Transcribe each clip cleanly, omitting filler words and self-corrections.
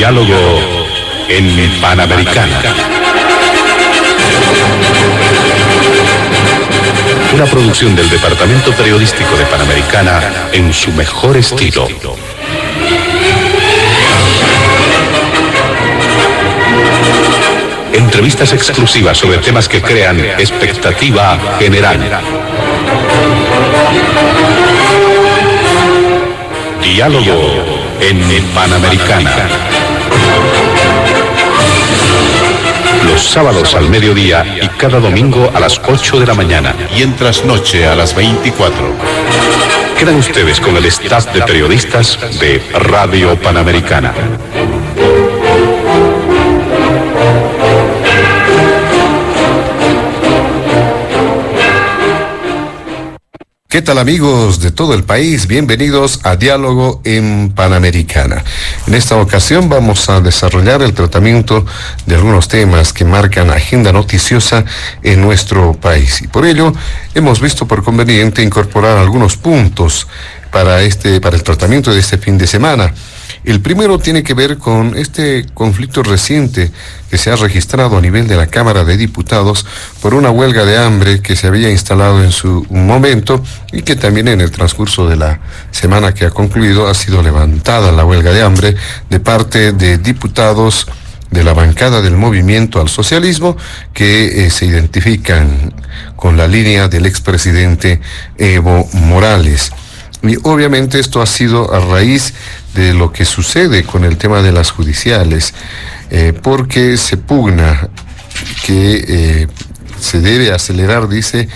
Diálogo en Panamericana. Una producción del Departamento Periodístico de Panamericana en su mejor estilo. Entrevistas exclusivas sobre temas que crean expectativa general. Diálogo en Panamericana. Los sábados al mediodía y cada domingo a las 8 de la mañana. Y en trasnoche a las 24. Quedan ustedes con el staff de periodistas de Radio Panamericana. ¿Qué tal, amigos de todo el país? Bienvenidos a Diálogo en Panamericana. En esta ocasión vamos a desarrollar el tratamiento de algunos temas que marcan agenda noticiosa en nuestro país. Y por ello hemos visto por conveniente incorporar algunos puntos para el tratamiento de este fin de semana. El primero tiene que ver con este conflicto reciente que se ha registrado a nivel de la Cámara de Diputados por una huelga de hambre que se había instalado en su momento y que también en el transcurso de la semana que ha concluido ha sido levantada la huelga de hambre de parte de diputados de la bancada del Movimiento al Socialismo que se identifican con la línea del expresidente Evo Morales. Y obviamente esto ha sido a raíz de lo que sucede con el tema de las judiciales, porque se pugna que se debe acelerar, dice,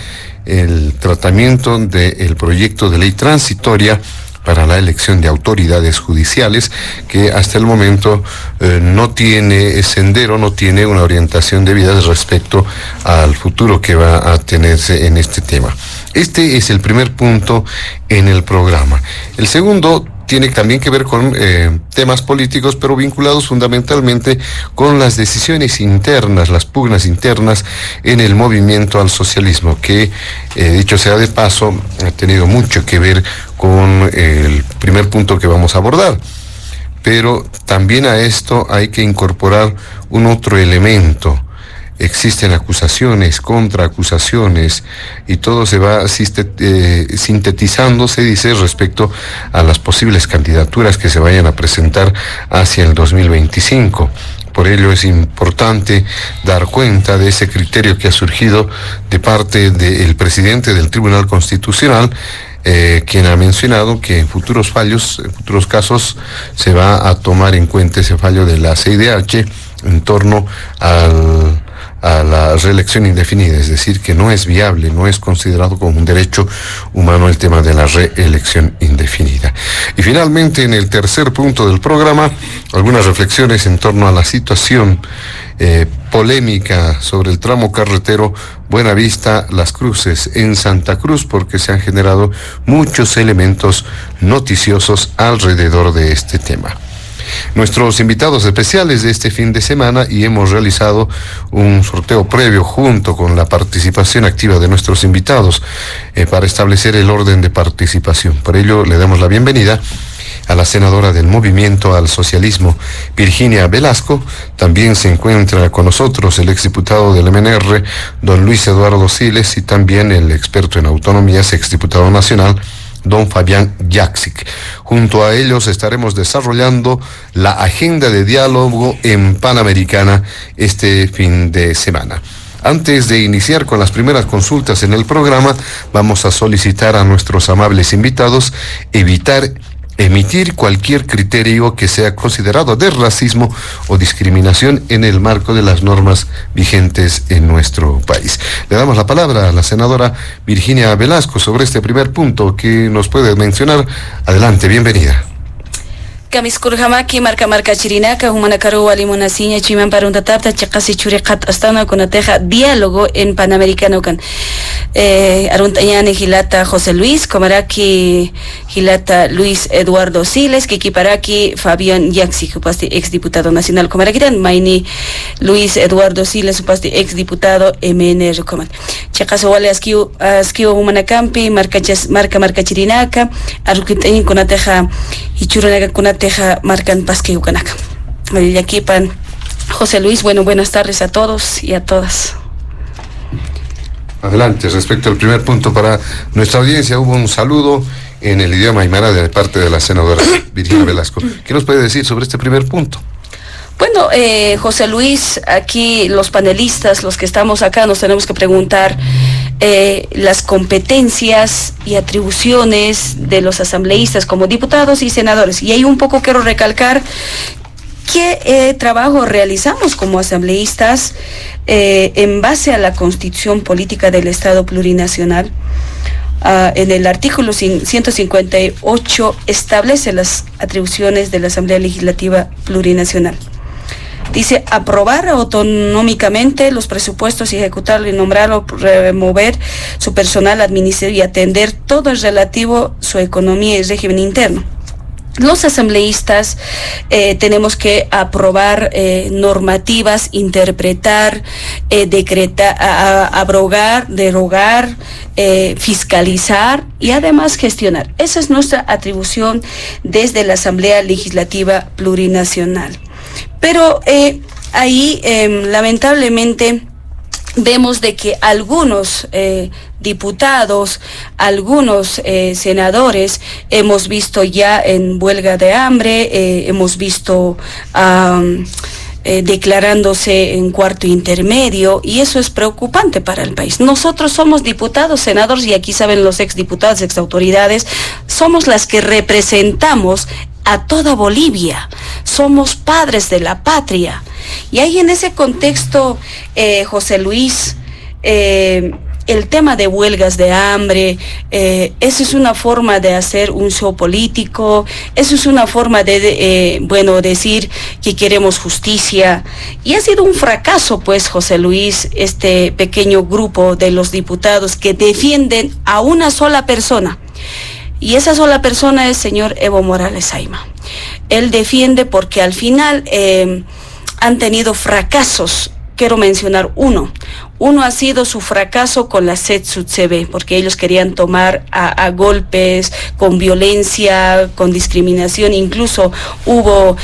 el tratamiento del proyecto de ley transitoria para la elección de autoridades judiciales, que hasta el momento no tiene sendero, no tiene una orientación debida respecto al futuro que va a tenerse en este tema. Este es el primer punto en el programa. El segundo tiene también que ver con temas políticos, pero vinculados fundamentalmente con las decisiones internas, las pugnas internas en el Movimiento al Socialismo, que, dicho sea de paso, ha tenido mucho que ver con el primer punto que vamos a abordar. Pero también a esto hay que incorporar un otro elemento. Existen acusaciones, contraacusaciones, y todo se va sintetizando, se dice, respecto a las posibles candidaturas que se vayan a presentar hacia el 2025. Por ello es importante dar cuenta de ese criterio que ha surgido de parte del presidente del Tribunal Constitucional, quien ha mencionado que en futuros casos, se va a tomar en cuenta ese fallo de la CIDH en torno a la reelección indefinida, es decir, que no es viable, no es considerado como un derecho humano el tema de la reelección indefinida. Y finalmente, en el tercer punto del programa, algunas reflexiones en torno a la situación polémica sobre el tramo carretero Buenavista-Las Cruces en Santa Cruz, porque se han generado muchos elementos noticiosos alrededor de este tema. Nuestros invitados especiales de este fin de semana, y hemos realizado un sorteo previo junto con la participación activa de nuestros invitados para establecer el orden de participación. Por ello le damos la bienvenida a la senadora del Movimiento al Socialismo, Virginia Velasco. También se encuentra con nosotros el exdiputado del MNR, don Luis Eduardo Siles, y también el experto en autonomías, exdiputado nacional, don Fabián Yaxic. Junto a ellos estaremos desarrollando la agenda de diálogo en Panamericana este fin de semana. Antes de iniciar con las primeras consultas en el programa, vamos a solicitar a nuestros amables invitados evitar emitir cualquier criterio que sea considerado de racismo o discriminación en el marco de las normas vigentes en nuestro país. Le damos la palabra a la senadora Virginia Velasco sobre este primer punto que nos puede mencionar. Adelante, bienvenida. Kamiskurhamaki marca chirinaka humanakaru walimunasiña chiman paruntatapta chaqasi churiqat astana kunateja diálogo en Panamericano kan aruntañani Gilata José Luis Comaraki Gilata Luis Eduardo Siles Kikiparaki Fabián Yaxi supasti exdiputado nacional Comaraquitan Maini Luis Eduardo Siles supasti exdiputado MNR Coman chaqasi wali askiu humanacampi marca chirinaka arukitañin kunateja hichuranaga kunateja marcan pasque ukanaka. Yaquipan. José Luis, bueno, buenas tardes a todos y a todas. Adelante, respecto al primer punto para nuestra audiencia, hubo un saludo en el idioma aymara de parte de la senadora Virginia Velasco. ¿Qué nos puede decir sobre este primer punto? Bueno, José Luis, aquí los panelistas, los que estamos acá, nos tenemos que preguntar las competencias y atribuciones de los asambleístas como diputados y senadores. Y ahí un poco quiero recalcar qué trabajo realizamos como asambleístas en base a la Constitución Política del Estado Plurinacional. En el artículo 158 establece las atribuciones de la Asamblea Legislativa Plurinacional. Dice, aprobar autonómicamente los presupuestos y ejecutar y nombrar o remover su personal administrativo y atender todo el relativo a su economía y régimen interno. Los asambleístas tenemos que aprobar normativas, interpretar, decretar, abrogar, derogar, fiscalizar y además gestionar. Esa es nuestra atribución desde la Asamblea Legislativa Plurinacional. Pero ahí lamentablemente vemos de que algunos diputados, algunos senadores hemos visto ya en huelga de hambre, hemos visto declarándose en cuarto intermedio, y eso es preocupante para el país. Nosotros somos diputados, senadores, y aquí saben los exdiputados, exautoridades, somos las que representamos a toda Bolivia, somos padres de la patria. Y ahí en ese contexto, José Luis, el tema de huelgas de hambre, eso es una forma de hacer un show político, eso es una forma de decir que queremos justicia, y ha sido un fracaso, pues, José Luis, este pequeño grupo de los diputados que defienden a una sola persona. Y esa sola persona es el señor Evo Morales Ayma. Él defiende porque al final han tenido fracasos. Quiero mencionar uno. Uno ha sido su fracaso con la CETSUTCB, porque ellos querían tomar a golpes, con violencia, con discriminación. Incluso hubo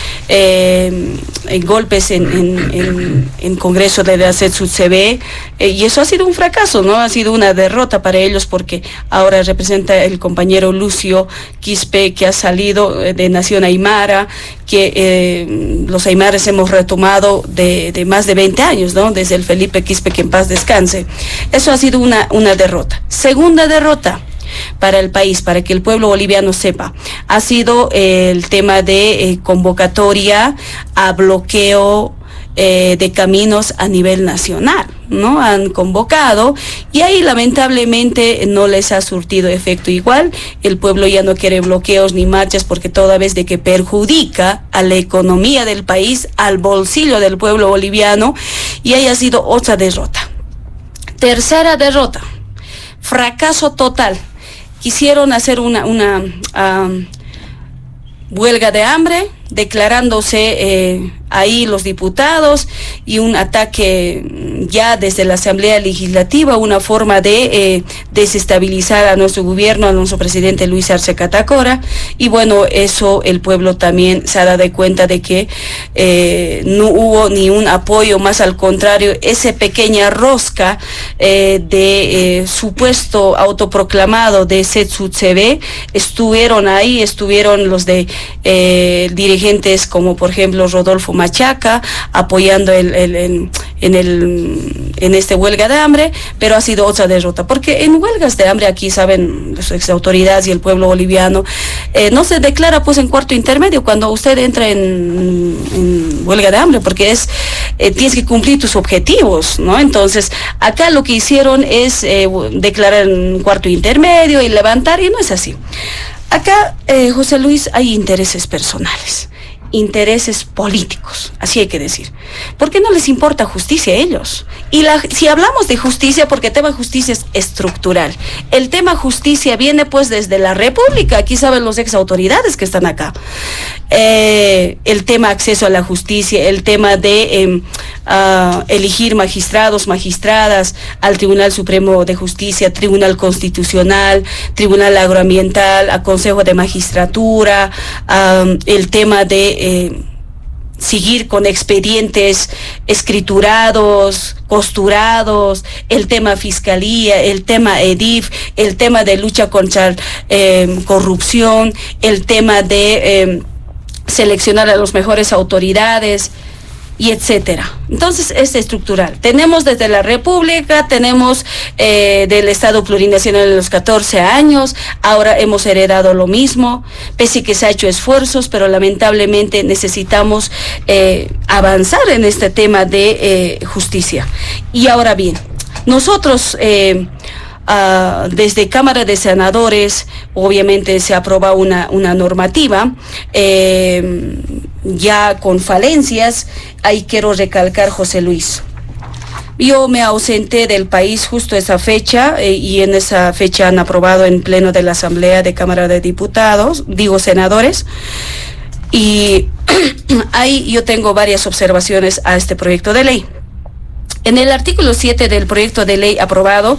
golpes en Congreso de la CETSUTCB, y eso ha sido un fracaso, ¿no? Ha sido una derrota para ellos, porque ahora representa el compañero Lucio Quispe, que ha salido de Nación Aymara, que los aymares hemos retomado de más de 20 años, ¿no? Desde el Felipe Quispe, que en paz descanse. Eso ha sido una derrota. Segunda derrota para el país, para que el pueblo boliviano sepa, ha sido el tema de convocatoria a bloqueo de caminos a nivel nacional, ¿no? Han convocado y ahí lamentablemente no les ha surtido efecto igual. El pueblo ya no quiere bloqueos ni marchas, porque toda vez de que perjudica a la economía del país, al bolsillo del pueblo boliviano, y ahí ha sido otra derrota. Tercera derrota, fracaso total. Quisieron hacer una huelga de hambre, declarándose ahí los diputados, y un ataque ya desde la Asamblea Legislativa, una forma de desestabilizar a nuestro gobierno, a nuestro presidente Luis Arce Catacora. Y bueno, eso el pueblo también se ha dado cuenta de que no hubo ni un apoyo, más al contrario, esa pequeña rosca de supuesto autoproclamado de CETSUTCB, estuvieron ahí, estuvieron los de dirigentes como por ejemplo Rodolfo Machaca apoyando en esta huelga de hambre, pero ha sido otra derrota, porque en huelgas de hambre, aquí saben las exautoridades y el pueblo boliviano, no se declara pues en cuarto intermedio cuando usted entra en huelga de hambre, porque tienes que cumplir tus objetivos, ¿no? Entonces acá lo que hicieron es declarar en cuarto intermedio y levantar, y no es así. Acá, José Luis, hay intereses personales, intereses políticos, así hay que decir. ¿Por qué no les importa justicia a ellos? Y si hablamos de justicia, porque el tema justicia es estructural. El tema justicia viene pues desde la República, aquí saben los ex autoridades que están acá. El tema acceso a la justicia, el tema de elegir magistrados, magistradas al Tribunal Supremo de Justicia, Tribunal Constitucional, Tribunal Agroambiental, a Consejo de Magistratura, el tema de seguir con expedientes escriturados, costurados, el tema fiscalía, el tema EDIF, el tema de lucha contra corrupción, el tema de seleccionar a las mejores autoridades, y etcétera. Entonces es estructural. Tenemos desde la República, tenemos del Estado plurinacional en los 14 años, ahora hemos heredado lo mismo, pese a que se ha hecho esfuerzos, pero lamentablemente necesitamos avanzar en este tema de justicia. Y ahora bien, nosotros desde Cámara de Senadores, obviamente se aprobó una normativa, ya con falencias. Ahí quiero recalcar, José Luis, yo me ausenté del país justo esa fecha, y en esa fecha han aprobado en pleno de la Asamblea de Cámara de Diputados, senadores, y ahí yo tengo varias observaciones a este proyecto de ley. En el artículo 7 del proyecto de ley aprobado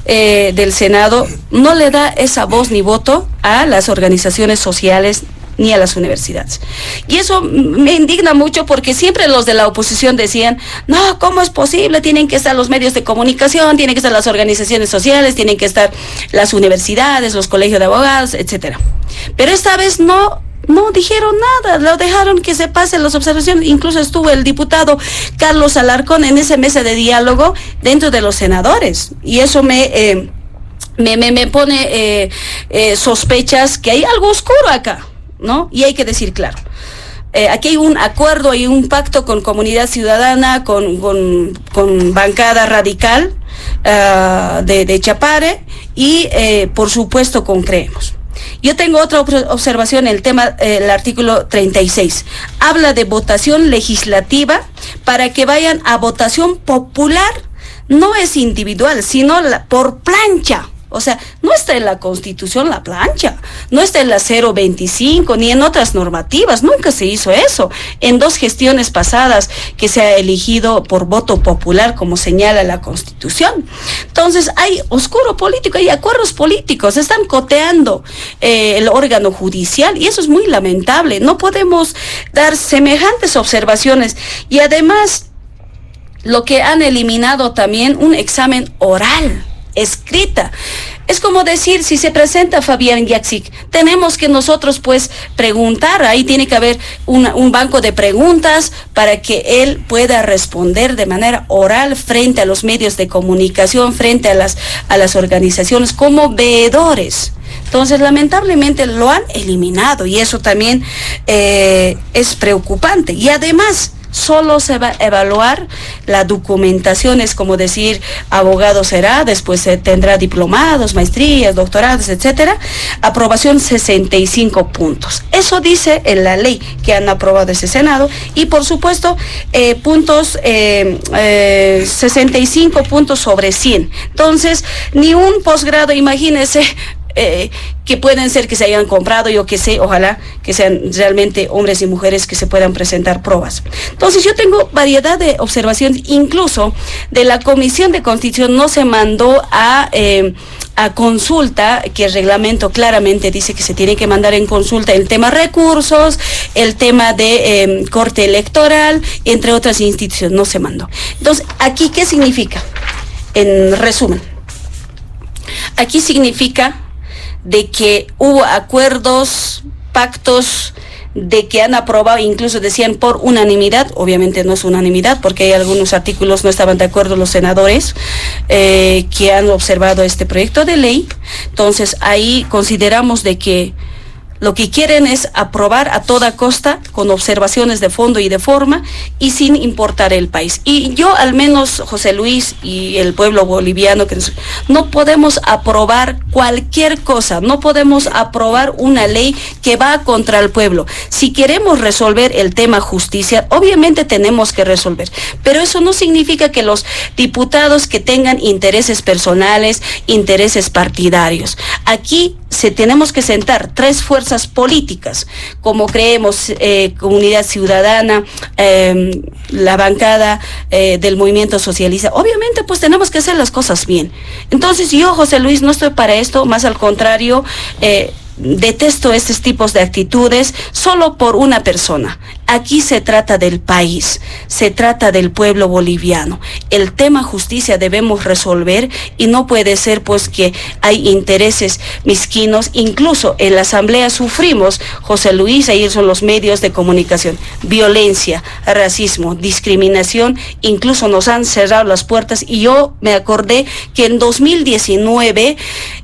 del Senado, no le da esa voz ni voto a las organizaciones sociales ni a las universidades. Y eso me indigna mucho, porque siempre los de la oposición decían, no, ¿cómo es posible? Tienen que estar los medios de comunicación, tienen que estar las organizaciones sociales, tienen que estar las universidades, los colegios de abogados, etcétera. Pero esta vez no dijeron nada, lo dejaron que se pasen las observaciones. Incluso estuvo el diputado Carlos Alarcón en esa mesa de diálogo dentro de los senadores, y eso me pone sospechas que hay algo oscuro acá, ¿no? Y hay que decir claro. Aquí hay un acuerdo, hay un pacto con Comunidad Ciudadana, con bancada radical de Chapare, y por supuesto con Creemos. Yo tengo otra observación, el tema, el artículo 36. Habla de votación legislativa para que vayan a votación popular. No es individual, sino por plancha. O sea, no está en la Constitución la plancha, no está en la 025, ni en otras normativas, nunca se hizo eso. En 2 gestiones pasadas que se ha elegido por voto popular, como señala la Constitución. Entonces hay oscuro político, hay acuerdos políticos, están coteando el órgano judicial, y eso es muy lamentable. No podemos dar semejantes observaciones. Y además, lo que han eliminado también, un examen oral, escrita. Es como decir, si se presenta Fabián Yaxic, tenemos que nosotros pues preguntar, ahí tiene que haber un banco de preguntas para que él pueda responder de manera oral frente a los medios de comunicación, frente a las organizaciones como veedores. Entonces, lamentablemente lo han eliminado, y eso también es preocupante. Y además, solo se va a evaluar la documentación, es como decir, abogado será, después se tendrá diplomados, maestrías, doctorados, etcétera. Aprobación 65 puntos. Eso dice en la ley que han aprobado ese Senado, y por supuesto, 65 puntos sobre 100. Entonces, ni un posgrado, imagínense, que pueden ser que se hayan comprado, yo que sé, ojalá que sean realmente hombres y mujeres que se puedan presentar pruebas. Entonces yo tengo variedad de observaciones, incluso de la Comisión de Constitución no se mandó a consulta, que el reglamento claramente dice que se tiene que mandar en consulta el tema recursos, el tema de corte electoral, entre otras instituciones, no se mandó. Entonces, ¿aquí qué significa? En resumen, aquí significa de que hubo acuerdos, pactos, de que han aprobado, incluso decían por unanimidad. Obviamente no es unanimidad, porque hay algunos artículos no estaban de acuerdo los senadores que han observado este proyecto de ley. Entonces ahí consideramos de que lo que quieren es aprobar a toda costa, con observaciones de fondo y de forma, y sin importar el país. Y yo, al menos, José Luis, y el pueblo boliviano, que no podemos aprobar cualquier cosa, no podemos aprobar una ley que va contra el pueblo. Si queremos resolver el tema justicia, obviamente tenemos que resolver, pero eso no significa que los diputados que tengan intereses personales, intereses partidarios. Aquí tenemos que sentar 3 fuerzas políticas, como Creemos, Comunidad Ciudadana, la bancada del Movimiento Socialista. Obviamente pues tenemos que hacer las cosas bien. Entonces yo, José Luis, no estoy para esto, más al contrario, detesto estos tipos de actitudes solo por una persona. Aquí se trata del país, se trata del pueblo boliviano. El tema justicia debemos resolver y no puede ser pues que hay intereses mezquinos. Incluso en la asamblea sufrimos, José Luis, ahí son los medios de comunicación, violencia, racismo, discriminación, incluso nos han cerrado las puertas y yo me acordé que en 2019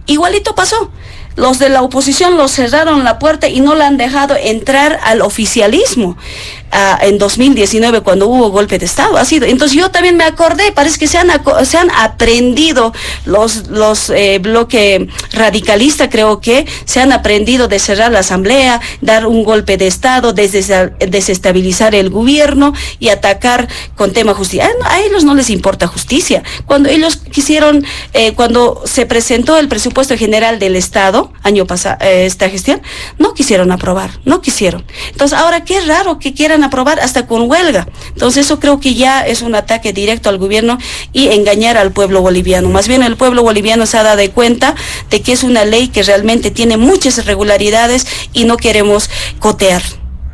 igualito pasó. Los de la oposición los cerraron la puerta y no la han dejado entrar al oficialismo. En 2019 cuando hubo golpe de Estado ha sido. Entonces yo también me acordé, parece que se han aprendido los bloque radicalista, creo que se han aprendido de cerrar la asamblea, dar un golpe de Estado, desestabilizar el gobierno y atacar con tema justicia. A ellos no les importa justicia. Cuando ellos quisieron, cuando se presentó el presupuesto general del Estado, año pasado, esta gestión, no quisieron aprobar, no quisieron. Entonces ahora qué raro que quieran aprobar hasta con huelga. Entonces eso creo que ya es un ataque directo al gobierno y engañar al pueblo boliviano. Más bien el pueblo boliviano se ha dado cuenta de que es una ley que realmente tiene muchas irregularidades y no queremos cotear.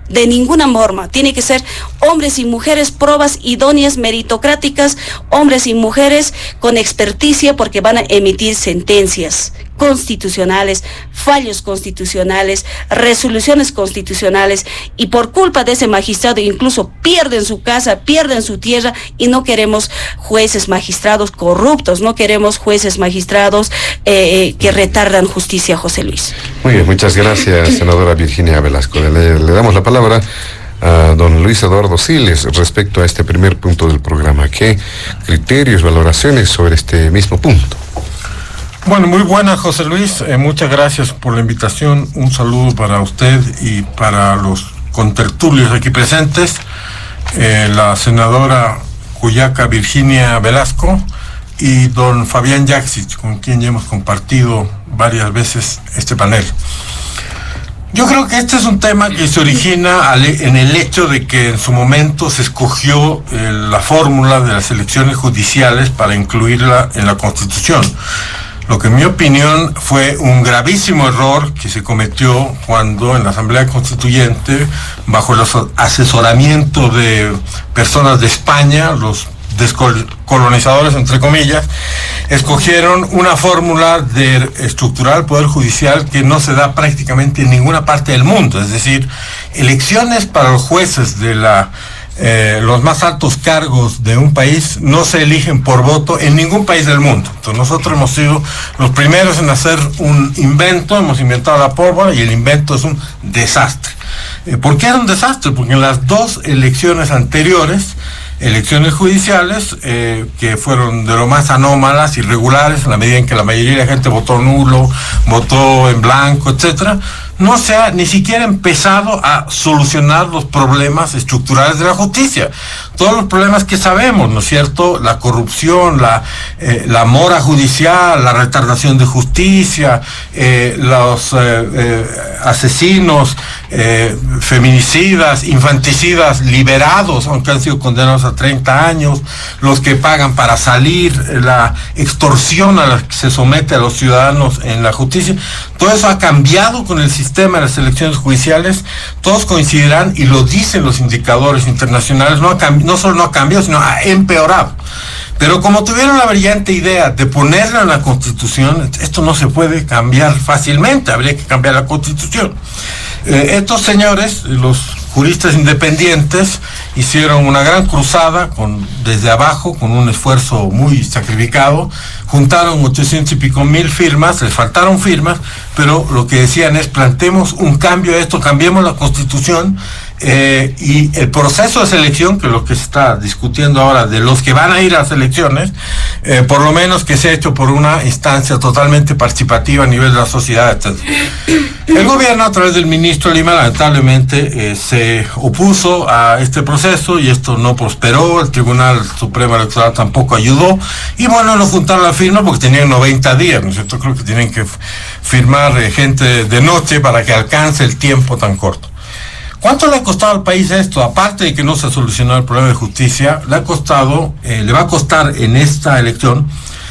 De ninguna forma, tiene que ser hombres y mujeres, pruebas idóneas, meritocráticas, hombres y mujeres con experticia porque van a emitir sentencias constitucionales, fallos constitucionales, resoluciones constitucionales y por culpa de ese magistrado incluso pierden su casa, pierden su tierra y no queremos jueces magistrados corruptos, no queremos jueces magistrados que retardan justicia, José Luis. Muy bien, muchas gracias, senadora Virginia Velasco. Le damos la palabra a don Luis Eduardo Siles respecto a este primer punto del programa. ¿Qué criterios, valoraciones sobre este mismo punto? Bueno, muy buena, José Luis. Muchas gracias por la invitación. Un saludo para usted y para los contertulios aquí presentes. La senadora Cuyaca Virginia Velasco y don Fabián Yaxic, con quien ya hemos compartido varias veces este panel. Yo creo que este es un tema que se origina en el hecho de que en su momento se escogió la fórmula de las elecciones judiciales para incluirla en la Constitución. Lo que en mi opinión fue un gravísimo error que se cometió cuando en la Asamblea Constituyente, bajo el asesoramiento de personas de España, los descolonizadores entre comillas, escogieron una fórmula de estructurar el Poder Judicial que no se da prácticamente en ninguna parte del mundo. Es decir, elecciones para los jueces de los más altos cargos de un país no se eligen por voto en ningún país del mundo. Entonces nosotros hemos sido los primeros en hacer un invento, hemos inventado la pólvora y el invento es un desastre. ¿Por qué era un desastre? Porque en las dos elecciones anteriores, elecciones judiciales, que fueron de lo más anómalas, irregulares, en la medida en que la mayoría de la gente votó nulo, votó en blanco, etcétera, no se ha ni siquiera empezado a solucionar los problemas estructurales de la justicia. Todos los problemas que sabemos, ¿no es cierto? La corrupción, la mora judicial, la retardación de justicia, los asesinos, feminicidas, infanticidas liberados, aunque han sido condenados a 30 años, los que pagan para salir, la extorsión a la que se somete a los ciudadanos en la justicia. Todo eso ha cambiado con el sistema de las elecciones judiciales. Todos coincidirán, y lo dicen los indicadores internacionales, no solo no ha cambiado, sino ha empeorado. Pero como tuvieron la brillante idea de ponerla en la Constitución, esto no se puede cambiar fácilmente, habría que cambiar la Constitución. Estos señores, los juristas independientes, hicieron una gran cruzada desde abajo, con un esfuerzo muy sacrificado, juntaron 800 y pico mil firmas, les faltaron firmas, pero lo que decían es: planteemos un cambio a esto, cambiemos la Constitución, y el proceso de selección, que es lo que se está discutiendo ahora, de los que van a ir a las elecciones, por lo menos que sea hecho por una instancia totalmente participativa a nivel de la sociedad, etc. El gobierno, a través del ministro Lima, lamentablemente se opuso a este proceso y esto no prosperó. El Tribunal Supremo Electoral tampoco ayudó y bueno, no juntaron la firma porque tenían 90 días, ¿no es cierto? Creo que tienen que firmar gente de noche para que alcance el tiempo tan corto. ¿Cuánto le ha costado al país esto? Aparte de que no se ha solucionado el problema de justicia, le va a costar en esta elección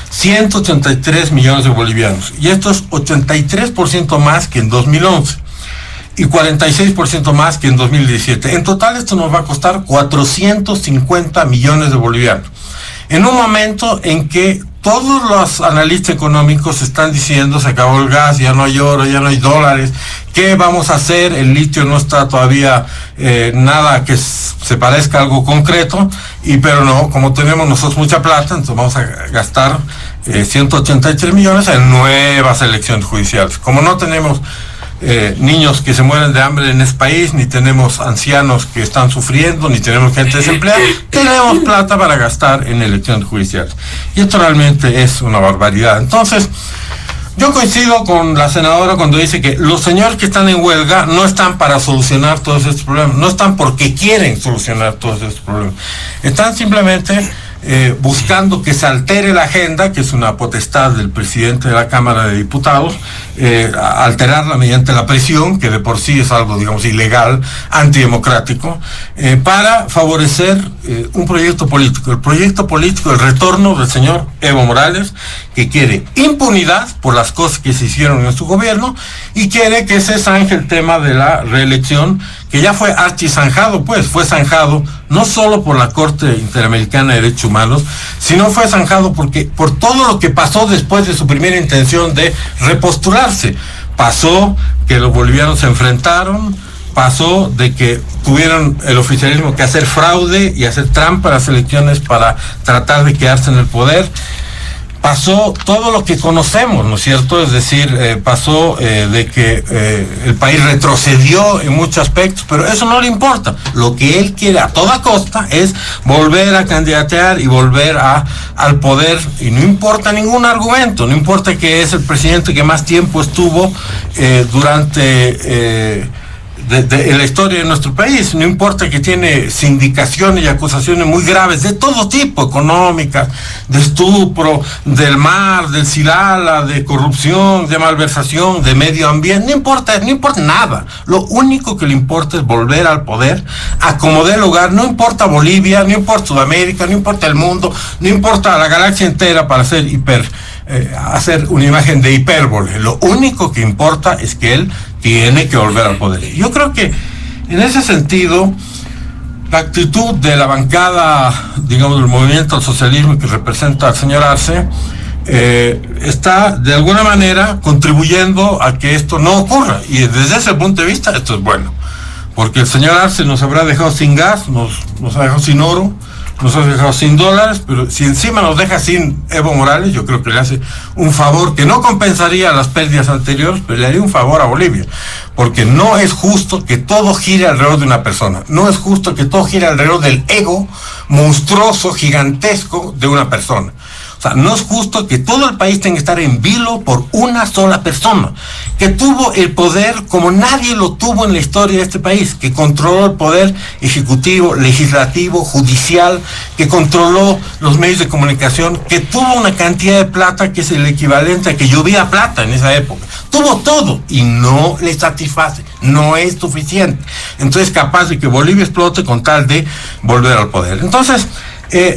183 millones de bolivianos. Y esto es 83% más que en 2011 y 46% más que en 2017. En total esto nos va a costar 450 millones de bolivianos. En un momento en que todos los analistas económicos están diciendo se acabó el gas, ya no hay oro, ya no hay dólares, ¿qué vamos a hacer? El litio no está todavía nada que se parezca a algo concreto, pero no, como tenemos nosotros mucha plata, entonces vamos a gastar 183 millones en nuevas elecciones judiciales. Como no tenemos niños que se mueren de hambre en este país, ni tenemos ancianos que están sufriendo, ni tenemos gente desempleada, tenemos plata para gastar en elecciones judiciales. Y esto realmente es una barbaridad. Entonces, yo coincido con la senadora cuando dice que los señores que están en huelga no están para solucionar todos estos problemas, no están porque quieren solucionar todos estos problemas, están simplemente buscando que se altere la agenda, que es una potestad del presidente de la Cámara de Diputados, alterarla mediante la presión, que de por sí es algo, digamos, ilegal, antidemocrático, para favorecer un proyecto político. El proyecto político, el retorno del señor Evo Morales, que quiere impunidad por las cosas que se hicieron en su gobierno y quiere que se zanje el tema de la reelección, que ya fue archizanjado, pues, fue zanjado no solo por la Corte Interamericana de Derechos Humanos, sino fue zanjado por todo lo que pasó después de su primera intención de repostularse. Pasó que los bolivianos se enfrentaron, pasó de que tuvieron el oficialismo que hacer fraude y hacer trampa en las elecciones para tratar de quedarse en el poder. Pasó todo lo que conocemos, ¿no es cierto? Es decir, pasó de que el país retrocedió en muchos aspectos, pero eso no le importa. Lo que él quiere a toda costa es volver a candidatear y volver al poder, y no importa ningún argumento, no importa que es el presidente que más tiempo estuvo durante en la historia de nuestro país, no importa que tiene sindicaciones y acusaciones muy graves de todo tipo, económicas, de estupro, del mar, del Silala, de corrupción, de malversación, de medio ambiente, no importa nada. Lo único que le importa es volver al poder, a como dé lugar, no importa Bolivia, no importa Sudamérica, no importa el mundo, no importa la galaxia entera para hacer una imagen de hipérbole. Lo único que importa es que él tiene que volver al poder. Yo creo que en ese sentido la actitud de la bancada, digamos, del movimiento al socialismo que representa al señor Arce está de alguna manera contribuyendo a que esto no ocurra, y desde ese punto de vista esto es bueno, porque el señor Arce nos habrá dejado sin gas, nos ha dejado sin oro, nos ha dejado sin dólares, pero si encima nos deja sin Evo Morales, yo creo que le hace un favor que no compensaría las pérdidas anteriores, pero le haría un favor a Bolivia, porque no es justo que todo gire alrededor de una persona, no es justo que todo gire alrededor del ego monstruoso, gigantesco de una persona. O sea, no es justo que todo el país tenga que estar en vilo por una sola persona, que tuvo el poder como nadie lo tuvo en la historia de este país, que controló el poder ejecutivo, legislativo, judicial, que controló los medios de comunicación, que tuvo una cantidad de plata que es el equivalente a que llovía plata en esa época. Tuvo todo y no le satisface, no es suficiente. Entonces, capaz de que Bolivia explote con tal de volver al poder. Entonces,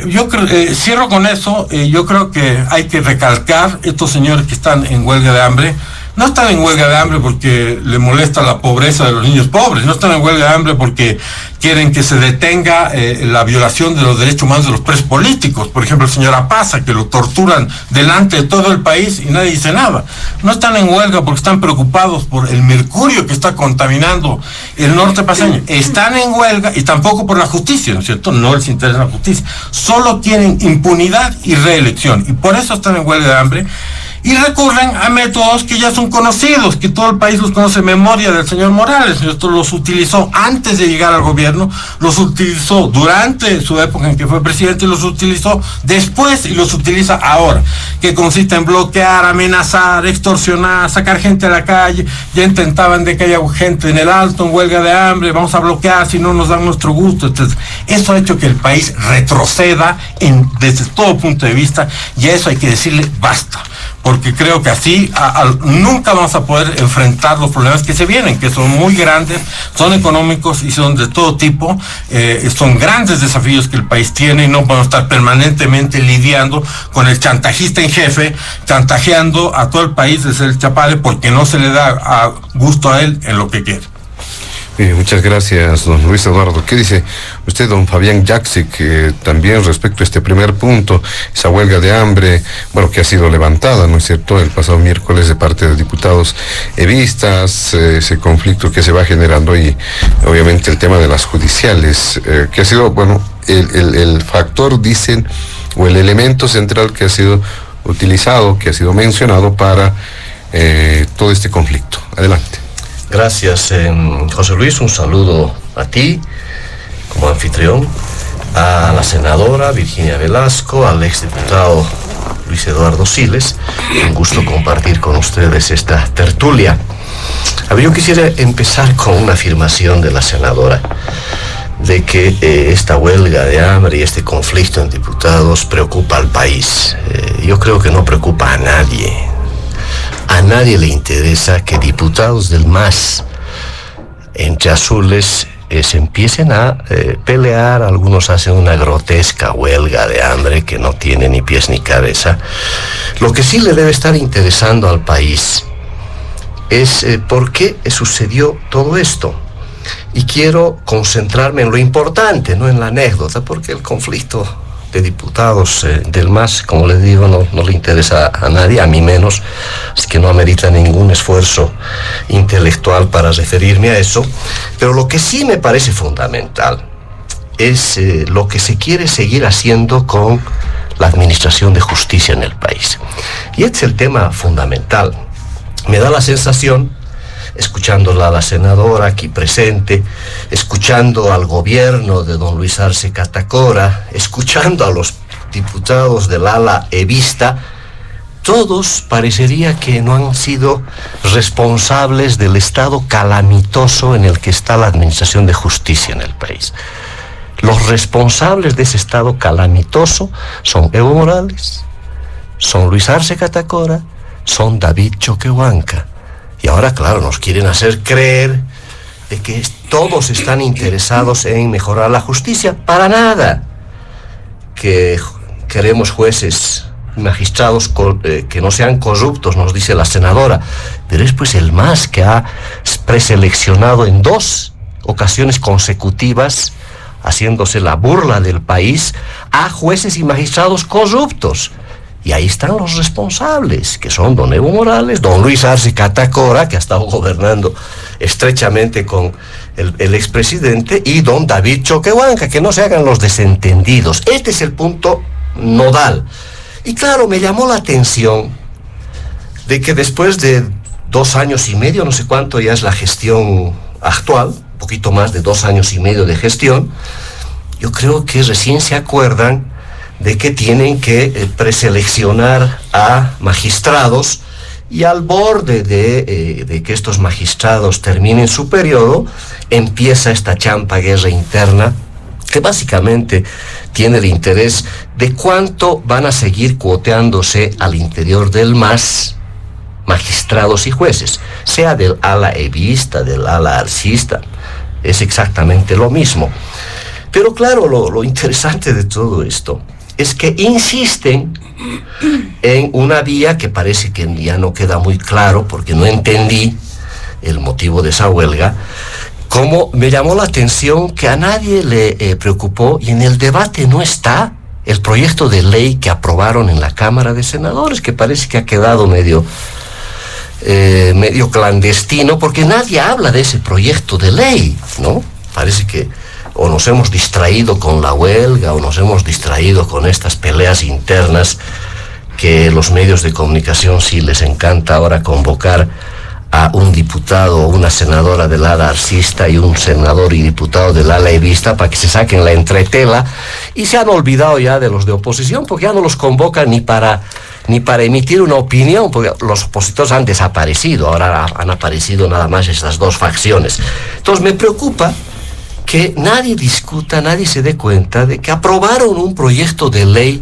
yo cierro con eso. Yo creo que hay que recalcar, estos señores que están en huelga de hambre, no están en huelga de hambre porque le molesta la pobreza de los niños pobres, no están en huelga de hambre porque quieren que se detenga la violación de los derechos humanos de los presos políticos, por ejemplo el señor Apaza, que lo torturan delante de todo el país y nadie dice nada. No están en huelga porque están preocupados por el mercurio que está contaminando el norte paseño. Están en huelga y tampoco por la justicia, ¿no es cierto? No les interesa la justicia, solo quieren impunidad y reelección, y por eso están en huelga de hambre. Y recurren a métodos que ya son conocidos, que todo el país los conoce, memoria del señor Morales. Esto los utilizó antes de llegar al gobierno, los utilizó durante su época en que fue presidente, y los utilizó después y los utiliza ahora, que consiste en bloquear, amenazar, extorsionar, sacar gente a la calle. Ya intentaban de que haya gente en el Alto en huelga de hambre, vamos a bloquear si no nos dan nuestro gusto, etc. Eso ha hecho que el país retroceda desde todo punto de vista, y a eso hay que decirle basta. porque creo que así nunca vamos a poder enfrentar los problemas que se vienen, que son muy grandes, son económicos y son de todo tipo, son grandes desafíos que el país tiene y no podemos estar permanentemente lidiando con el chantajista en jefe, chantajeando a todo el país de ser Chapare porque no se le da a gusto a él en lo que quiere. Muchas gracias, don Luis Eduardo. ¿Qué dice usted, don Fabián Jaksic, también respecto a este primer punto, esa huelga de hambre, bueno, que ha sido levantada, ¿no es cierto?, el pasado miércoles de parte de diputados evistas, ese conflicto que se va generando y obviamente el tema de las judiciales, que ha sido, bueno, el factor, dicen, o el elemento central que ha sido utilizado, que ha sido mencionado para todo este conflicto. Adelante. Gracias, José Luis, un saludo a ti como anfitrión, a la senadora Virginia Velasco, al exdiputado Luis Eduardo Siles. Un gusto compartir con ustedes esta tertulia. A ver, yo quisiera empezar con una afirmación de la senadora de que esta huelga de hambre y este conflicto en diputados preocupa al país. Yo creo que no preocupa a nadie. A nadie le interesa que diputados del MAS entre azules se empiecen a pelear. Algunos hacen una grotesca huelga de hambre que no tiene ni pies ni cabeza. Lo que sí le debe estar interesando al país es por qué sucedió todo esto. Y quiero concentrarme en lo importante, no en la anécdota, porque el conflicto de diputados del MAS, como les digo, no le interesa a nadie, a mí menos, es que no amerita ningún esfuerzo intelectual para referirme a eso. Pero lo que sí me parece fundamental es lo que se quiere seguir haciendo con la administración de justicia en el país. Y este es el tema fundamental. Me da la sensación, escuchándola a la senadora aquí presente, escuchando al gobierno de don Luis Arce Catacora, escuchando a los diputados del ala evista, todos parecería que no han sido responsables del estado calamitoso en el que está la administración de justicia en el país. Los responsables de ese estado calamitoso son Evo Morales, son Luis Arce Catacora, son David Choquehuanca. Y ahora, claro, nos quieren hacer creer de que todos están interesados en mejorar la justicia. Para nada. Que queremos jueces y magistrados que no sean corruptos, nos dice la senadora. Pero es pues el MAS que ha preseleccionado en 2 ocasiones consecutivas, haciéndose la burla del país, a jueces y magistrados corruptos. Y ahí están los responsables, que son don Evo Morales, don Luis Arce Catacora, que ha estado gobernando estrechamente con el expresidente, y don David Choquehuanca, que no se hagan los desentendidos. Este es el punto nodal. Y claro, me llamó la atención de que después de 2 años y medio, no sé cuánto ya es la gestión actual, un poquito más de 2 años y medio de gestión, yo creo que recién se acuerdan de que tienen que preseleccionar a magistrados, y al borde de que estos magistrados terminen su periodo, empieza esta champa guerra interna que básicamente tiene el interés de cuánto van a seguir cuoteándose al interior del MAS magistrados y jueces, sea del ala evista, del ala arcista, es exactamente lo mismo. Pero claro, lo interesante de todo esto es que insisten en una vía que parece que ya no queda muy claro, porque no entendí el motivo de esa huelga. Como me llamó la atención que a nadie le preocupó, y en el debate no está el proyecto de ley que aprobaron en la Cámara de Senadores, que parece que ha quedado medio clandestino, porque nadie habla de ese proyecto de ley, ¿no? Parece que o nos hemos distraído con la huelga, o nos hemos distraído con estas peleas internas que los medios de comunicación sí les encanta ahora convocar a un diputado o una senadora del ala arcista y un senador y diputado del ala evista para que se saquen la entretela, y se han olvidado ya de los de oposición, porque ya no los convocan ni para emitir una opinión, porque los opositores han desaparecido, ahora han aparecido nada más estas 2 facciones. Entonces me preocupa que nadie discuta, nadie se dé cuenta de que aprobaron un proyecto de ley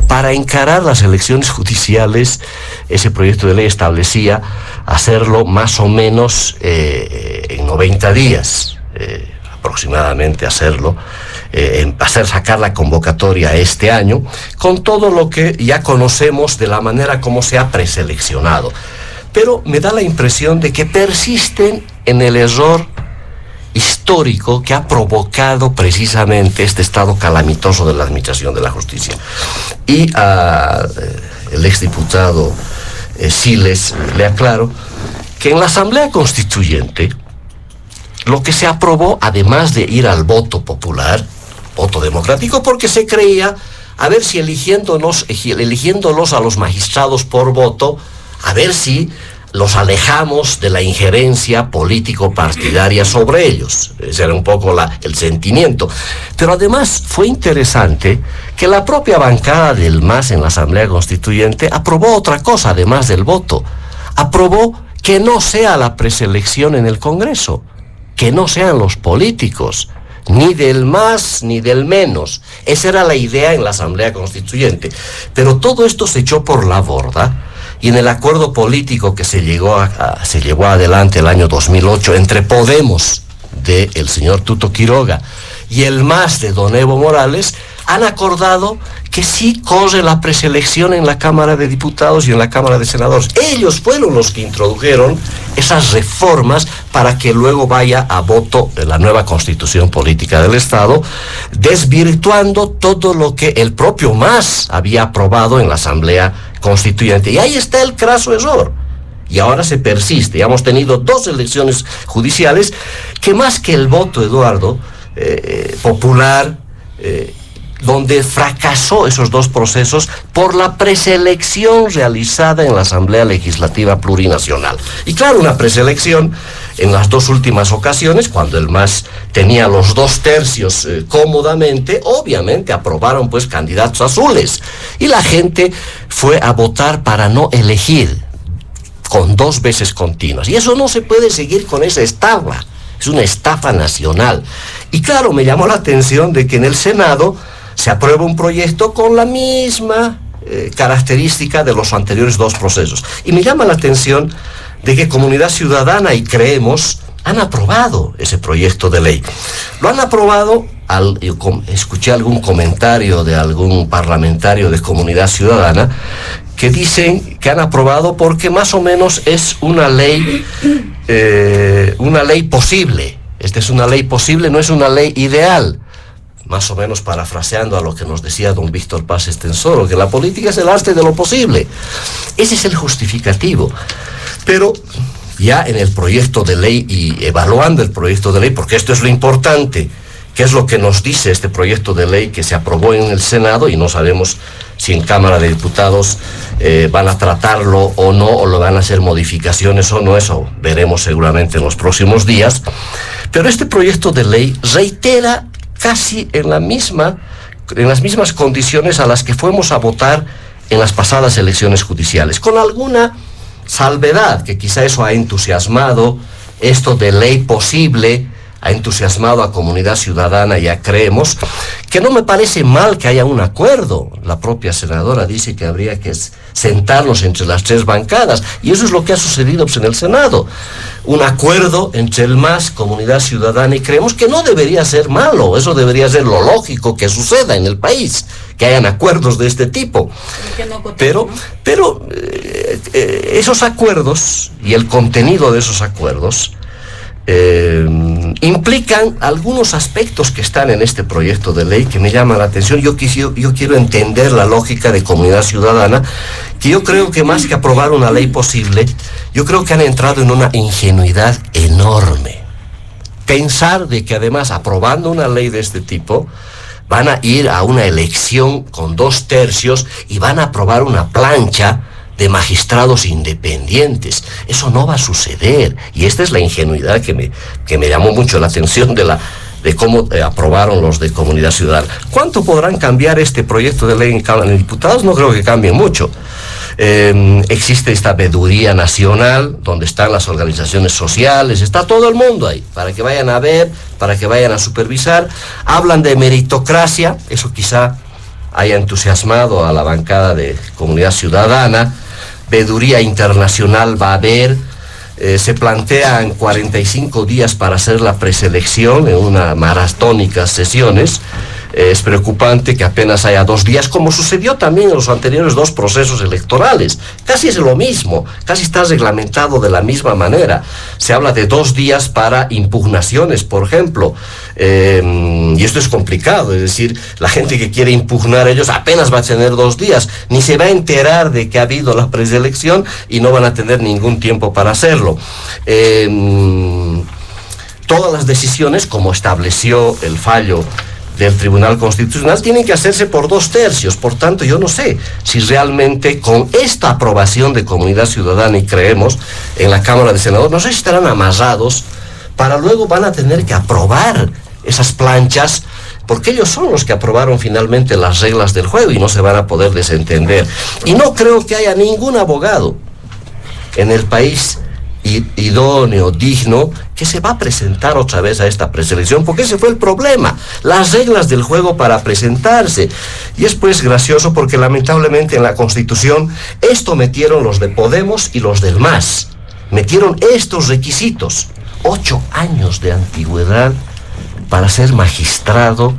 para encarar las elecciones judiciales, ese proyecto de ley establecía hacerlo más o menos en 90 días, aproximadamente hacerlo, sacar la convocatoria este año, con todo lo que ya conocemos de la manera como se ha preseleccionado. Pero me da la impresión de que persisten en el error histórico que ha provocado precisamente este estado calamitoso de la administración de la justicia. Y el exdiputado Siles le aclaro que en la Asamblea Constituyente lo que se aprobó, además de ir al voto popular, voto democrático, porque se creía, a ver si eligiéndolos a los magistrados por voto, a ver si los alejamos de la injerencia político-partidaria sobre ellos. Ese era un poco el sentimiento. Pero además fue interesante que la propia bancada del MAS en la Asamblea Constituyente aprobó otra cosa, además del voto. Aprobó que no sea la preselección en el Congreso, que no sean los políticos, ni del más ni del menos. Esa era la idea en la Asamblea Constituyente. Pero todo esto se echó por la borda, y en el acuerdo político que se llevó adelante el año 2008 entre Podemos del señor Tuto Quiroga y el MAS de don Evo Morales, han acordado que sí corre la preselección en la Cámara de Diputados y en la Cámara de Senadores. Ellos fueron los que introdujeron esas reformas para que luego vaya a voto de la nueva Constitución Política del Estado, desvirtuando todo lo que el propio MAS había aprobado en la Asamblea Constituyente. Y ahí está el craso error. Y ahora se persiste. Ya hemos tenido 2 elecciones judiciales que, más que el voto, Eduardo, popular, donde fracasó esos 2 procesos por la preselección realizada en la Asamblea Legislativa Plurinacional. Y claro, una preselección en las 2 últimas ocasiones, cuando el MAS tenía los 2/3 cómodamente, obviamente aprobaron pues candidatos azules. Y la gente fue a votar para no elegir con 2 veces continuas. Y eso no se puede seguir con esa estafa. Es una estafa nacional. Y claro, me llamó la atención de que en el Senado se aprueba un proyecto con la misma característica de los anteriores 2 procesos. Y me llama la atención de que Comunidad Ciudadana y Creemos han aprobado ese proyecto de ley. Lo han aprobado, escuché algún comentario de algún parlamentario de Comunidad Ciudadana que dicen que han aprobado porque más o menos es una ley posible. Esta es una ley posible, no es una ley ideal. Más o menos parafraseando a lo que nos decía don Víctor Paz Estensoro, que la política es el arte de lo posible. Ese es el justificativo. Pero ya en el proyecto de ley y evaluando el proyecto de ley, porque esto es lo importante, ¿qué es lo que nos dice este proyecto de ley que se aprobó en el Senado? Y no sabemos si en Cámara de Diputados van a tratarlo o no, o lo van a hacer modificaciones o no, eso veremos seguramente en los próximos días. Pero este proyecto de ley reitera casi en las mismas condiciones a las que fuimos a votar en las pasadas elecciones judiciales, con alguna salvedad, que quizá eso ha entusiasmado, esto de ley posible, ha entusiasmado a Comunidad Ciudadana y a Creemos, que no me parece mal que haya un acuerdo. La propia senadora dice que habría que sentarnos entre las 3 bancadas, y eso es lo que ha sucedido pues, en el Senado. Un acuerdo entre el MAS, Comunidad Ciudadana y Creemos, que no debería ser malo, eso debería ser lo lógico que suceda en el país, que hayan acuerdos de este tipo. Pero esos acuerdos y el contenido de esos acuerdos implican algunos aspectos que están en este proyecto de ley que me llaman la atención. Yo quiero entender la lógica de Comunidad Ciudadana, que yo creo que más que aprobar una ley posible, yo creo que han entrado en una ingenuidad enorme. Pensar de que además aprobando una ley de este tipo van a ir a una elección con 2/3 y van a aprobar una plancha de magistrados independientes. Eso no va a suceder. Y esta es la ingenuidad que me llamó mucho la atención de cómo aprobaron los de Comunidad Ciudadana. ¿Cuánto podrán cambiar este proyecto de ley en Cámara de Diputados? No creo que cambien mucho. Existe esta veeduría nacional, donde están las organizaciones sociales, está todo el mundo ahí, para que vayan a ver, para que vayan a supervisar. Hablan de meritocracia, eso quizá haya entusiasmado a la bancada de Comunidad Ciudadana. Veeduría internacional va a haber. Se plantean 45 días para hacer la preselección en unas maratónicas sesiones. Es preocupante que apenas haya 2 días, como sucedió también en los anteriores 2 procesos electorales. Casi es lo mismo, casi está reglamentado de la misma manera. Se habla de 2 días para impugnaciones, por ejemplo. Y esto es complicado, es decir, la gente que quiere impugnar ellos apenas va a tener 2 días, ni se va a enterar de que ha habido la preselección y no van a tener ningún tiempo para hacerlo. Todas las decisiones, como estableció el fallo del Tribunal Constitucional, tienen que hacerse por 2/3. Por tanto, yo no sé si realmente con esta aprobación de Comunidad Ciudadana, y creemos en la Cámara de Senadores, no sé si estarán amarrados para luego van a tener que aprobar esas planchas, porque ellos son los que aprobaron finalmente las reglas del juego y no se van a poder desentender. Y no creo que haya ningún abogado en el país idóneo, digno, que se va a presentar otra vez a esta preselección, porque ese fue el problema, las reglas del juego para presentarse. Y es pues gracioso porque lamentablemente en la Constitución esto metieron los de Podemos y los del MAS, metieron estos requisitos, 8 años de antigüedad para ser magistrado,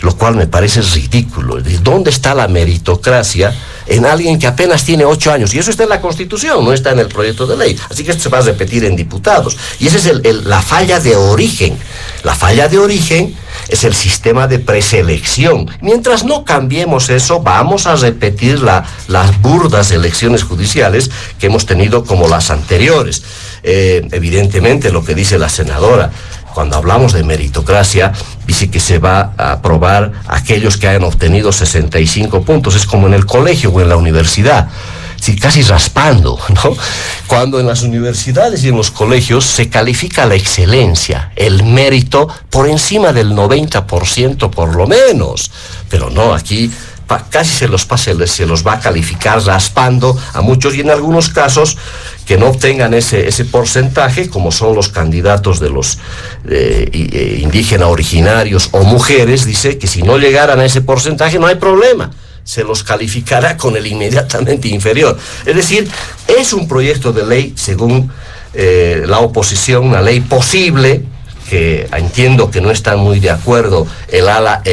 lo cual me parece ridículo. ¿Dónde está la meritocracia en alguien que apenas tiene 8 años? Y eso está en la Constitución, no está en el proyecto de ley. Así que esto se va a repetir en diputados. Y esa es la falla de origen. La falla de origen es el sistema de preselección. Mientras no cambiemos eso, vamos a repetir las burdas elecciones judiciales que hemos tenido como las anteriores. Evidentemente, lo que dice la senadora, cuando hablamos de meritocracia, dice que se va a aprobar aquellos que hayan obtenido 65 puntos. Es como en el colegio o en la universidad, sí, casi raspando, ¿no? Cuando en las universidades y en los colegios se califica la excelencia, el mérito, por encima del 90% por lo menos. Pero no, aquí casi se los va a calificar raspando a muchos, y en algunos casos que no obtengan ese porcentaje, como son los candidatos de los indígenas originarios o mujeres, dice que si no llegaran a ese porcentaje no hay problema, se los calificará con el inmediatamente inferior. Es decir, es un proyecto de ley, según la oposición, una ley posible, que entiendo que no está muy de acuerdo el ala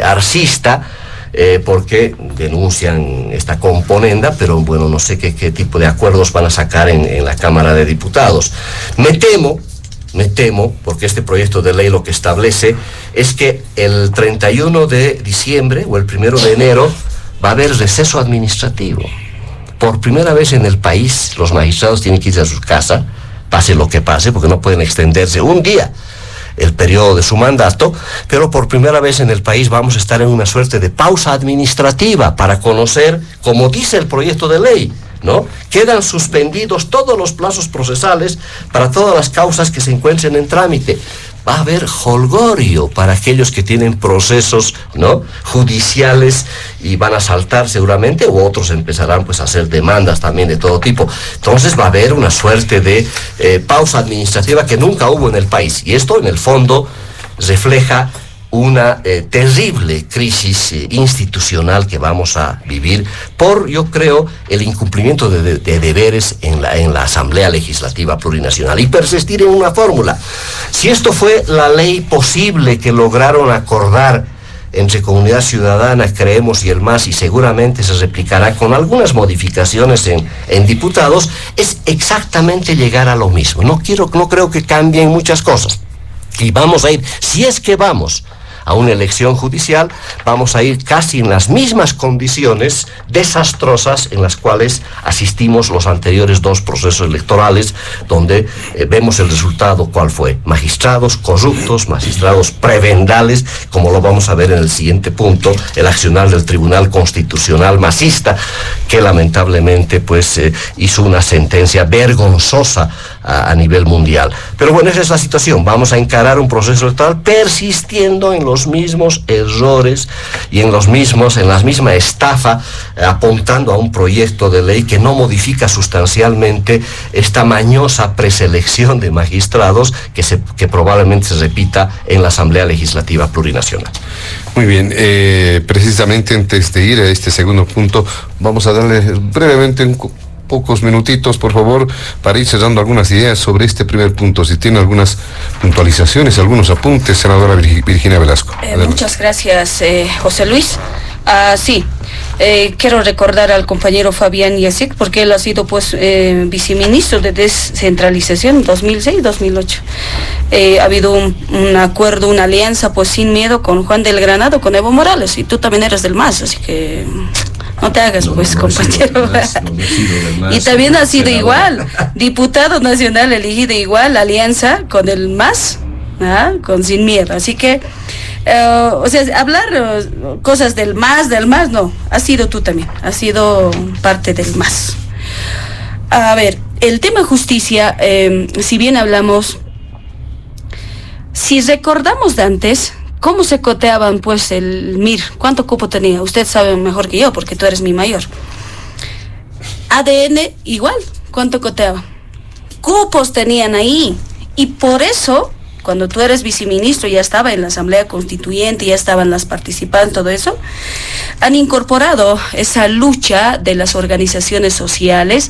arcista, porque denuncian esta componenda, pero bueno, no sé qué tipo de acuerdos van a sacar en la Cámara de Diputados. Me temo, porque este proyecto de ley lo que establece es que el 31 de diciembre o el 1 de enero va a haber receso administrativo. Por primera vez en el país, los magistrados tienen que irse a su casa, pase lo que pase, porque no pueden extenderse un día el periodo de su mandato, pero por primera vez en el país vamos a estar en una suerte de pausa administrativa para conocer, como dice el proyecto de ley, ¿no? Quedan suspendidos todos los plazos procesales para todas las causas que se encuentren en trámite. Va a haber jolgorio para aquellos que tienen procesos, ¿no?, judiciales, y van a saltar seguramente, u otros empezarán pues a hacer demandas también de todo tipo. Entonces va a haber una suerte de pausa administrativa que nunca hubo en el país, y esto en el fondo refleja una terrible crisis institucional que vamos a vivir por, yo creo, el incumplimiento de deberes en la Asamblea Legislativa Plurinacional, y persistir en una fórmula. Si esto fue la ley posible que lograron acordar entre Comunidad Ciudadana, creemos, y el MAS, y seguramente se replicará con algunas modificaciones en diputados, es exactamente llegar a lo mismo. No creo que cambien muchas cosas. Y vamos a ir, si es que vamos a una elección judicial, vamos a ir casi en las mismas condiciones desastrosas en las cuales asistimos los anteriores 2 procesos electorales, donde vemos el resultado cuál fue: magistrados corruptos, magistrados prebendales, como lo vamos a ver en el siguiente punto, el accionar del Tribunal Constitucional masista, que lamentablemente pues hizo una sentencia vergonzosa a nivel mundial. Pero bueno, esa es la situación. Vamos a encarar un proceso electoral persistiendo en los mismos errores y en la misma estafa, apuntando a un proyecto de ley que no modifica sustancialmente esta mañosa preselección de magistrados que probablemente se repita en la Asamblea Legislativa Plurinacional. Muy bien, precisamente antes de ir a este segundo punto, vamos a darle brevemente pocos minutitos, por favor, para ir cerrando algunas ideas sobre este primer punto. Si tiene algunas puntualizaciones, algunos apuntes, senadora Virginia Velasco. Muchas gracias, José Luis. Sí, quiero recordar al compañero Fabián Yasek, porque él ha sido pues viceministro de descentralización 2006-2008. Ha habido un acuerdo, una alianza pues sin miedo con Juan del Granado, con Evo Morales, y tú también eres del MAS, así que no te hagas compañero. Y también ha sido igual, diputado nacional elegido igual, alianza con el MAS, con Sin Miedo, así que hablar cosas del MAS, no, has sido tú también, has sido parte del MAS. A ver, el tema justicia, si bien hablamos, si recordamos de antes, ¿cómo se coteaban pues el MIR? ¿Cuánto cupo tenía? Usted sabe mejor que yo, porque tú eres mi mayor. ADN, igual, ¿cuánto coteaba? Cupos tenían ahí, y por eso cuando tú eres viceministro, ya estaba en la Asamblea Constituyente, ya estaban las participantes, todo eso, han incorporado esa lucha de las organizaciones sociales,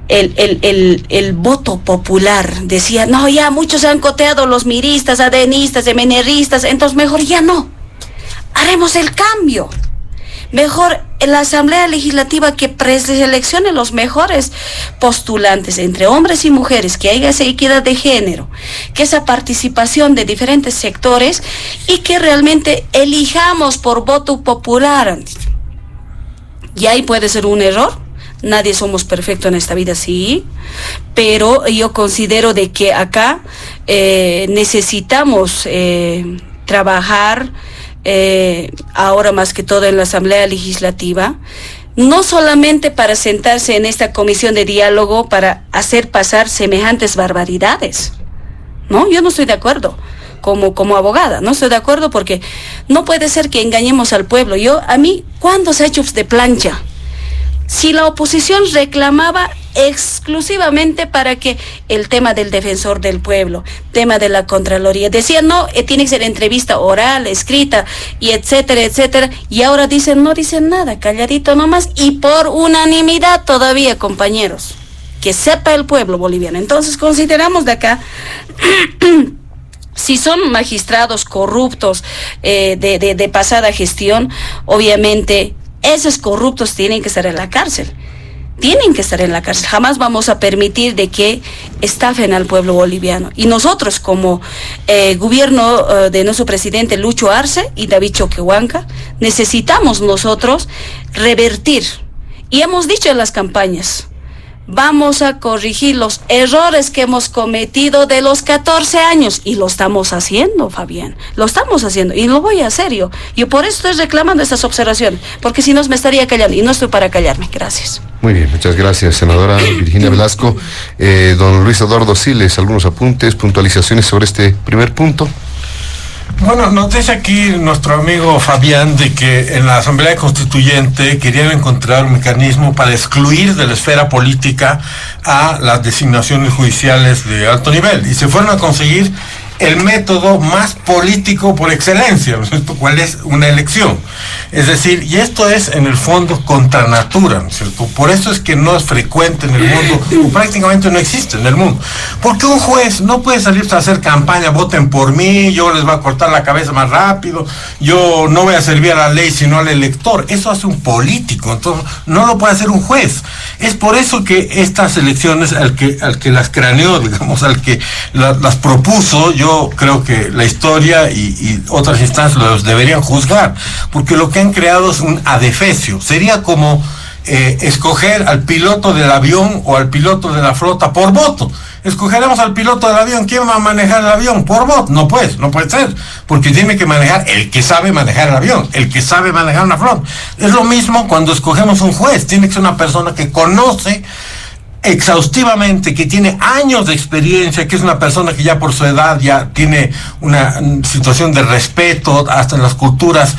el voto popular. Decía, no, ya muchos se han coteado, los miristas, adenistas, MNRistas, entonces mejor ya no. Haremos el cambio. Mejor en la Asamblea Legislativa que preseleccione los mejores postulantes entre hombres y mujeres, que haya esa equidad de género, que esa participación de diferentes sectores y que realmente elijamos por voto popular. Y ahí puede ser un error. Nadie somos perfectos en esta vida, sí, pero yo considero de que acá necesitamos trabajar ahora más que todo en la Asamblea Legislativa, no solamente para sentarse en esta comisión de diálogo para hacer pasar semejantes barbaridades. No, yo no estoy de acuerdo. Como abogada, no estoy de acuerdo, porque no puede ser que engañemos al pueblo. A mí, ¿cuándo se ha hecho de plancha? Si la oposición reclamaba exclusivamente para que el tema del defensor del pueblo, tema de la Contraloría, decían no, tiene que ser entrevista oral, escrita, y etcétera, etcétera, y ahora dicen, no dicen nada, calladito nomás, y por unanimidad todavía, compañeros, que sepa el pueblo boliviano. Entonces consideramos de acá si son magistrados corruptos de pasada gestión, obviamente esos corruptos tienen que estar en la cárcel. Tienen que estar en la cárcel. Jamás vamos a permitir de que estafen al pueblo boliviano. Y nosotros, como gobierno de nuestro presidente Lucho Arce y David Choquehuanca, necesitamos nosotros revertir. Y hemos dicho en las campañas, vamos a corregir los errores que hemos cometido de los 14 años. Y lo estamos haciendo, Fabián. Lo estamos haciendo. Y lo voy a hacer yo. Yo por eso estoy reclamando estas observaciones. Porque si no, me estaría callando. Y no estoy para callarme. Gracias. Muy bien, muchas gracias, senadora Virginia Velasco. Don Luis Eduardo Siles, algunos apuntes, puntualizaciones sobre este primer punto. Bueno, nos dice aquí nuestro amigo Fabián de que en la Asamblea Constituyente querían encontrar un mecanismo para excluir de la esfera política a las designaciones judiciales de alto nivel, y se fueron a conseguir el método más político por excelencia, ¿no es cierto? ¿Cuál es una elección? Es decir, y esto es en el fondo contra natura, ¿no es cierto? Por eso es que no es frecuente en el mundo, o prácticamente no existe en el mundo. Porque un juez no puede salirse a hacer campaña, voten por mí, yo les voy a cortar la cabeza más rápido, yo no voy a servir a la ley sino al elector. Eso hace un político, entonces no lo puede hacer un juez. Es por eso que estas elecciones, al que las craneó, digamos, al que las propuso, yo creo que la historia y otras instancias los deberían juzgar, porque lo que han creado es un adefesio. Sería como escoger al piloto del avión o al piloto de la flota por voto. escogeremos al piloto del avión. ¿Quién va a manejar el avión? Por voto. No puede ser, porque tiene que manejar el que sabe manejar el avión, el que sabe manejar una flota. Es lo mismo cuando escogemos un juez, tiene que ser una persona que conoce exhaustivamente, que tiene años de experiencia, que es una persona que ya por su edad ya tiene una situación de respeto. Hasta en las culturas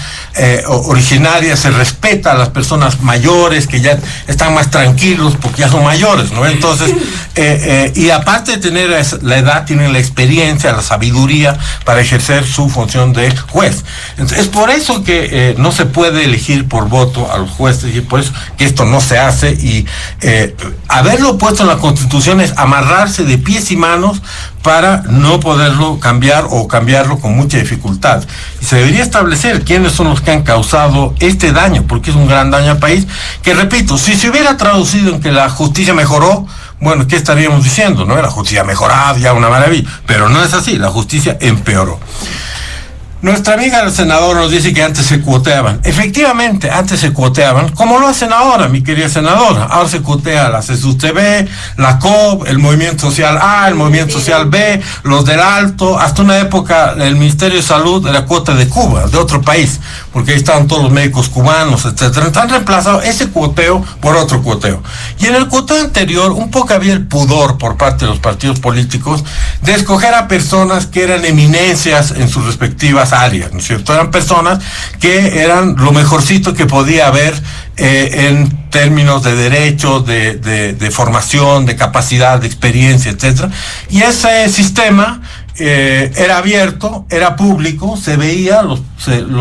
originarias se respeta a las personas mayores, que ya están más tranquilos porque ya son mayores, ¿no? Entonces, y aparte de tener la edad, tienen la experiencia, la sabiduría para ejercer su función de juez. Entonces, es por eso que no se puede elegir por voto a los jueces, y por eso que esto no se hace, y haberlo puesto en la Constitución es amarrarse de pies y manos para no poderlo cambiar o cambiarlo con mucha dificultad. Y se debería establecer quiénes son los que han causado este daño, porque es un gran daño al país, que repito, si se hubiera traducido en que la justicia mejoró, bueno, ¿qué estaríamos diciendo? ¿No? La justicia mejorada, ya una maravilla, pero no es así, la justicia empeoró. Nuestra amiga la senadora nos dice que antes se cuoteaban. Efectivamente, antes se cuoteaban, como lo hacen ahora, mi querida senadora. Ahora se cuotea la CSUTV, la COP, el Movimiento Social A, el Movimiento Social B, los del Alto. Hasta una época el Ministerio de Salud era cuota de Cuba, de otro país, porque ahí estaban todos los médicos cubanos, etcétera. Han reemplazado ese cuoteo por otro cuoteo. Y en el cuoteo anterior, un poco había el pudor por parte de los partidos políticos de escoger a personas que eran eminencias en sus respectivas áreas, ¿no es cierto? Eran personas que eran lo mejorcito que podía haber en términos de derecho, de formación, de capacidad, de experiencia, etcétera. Y ese sistema era abierto, era público, se veía, los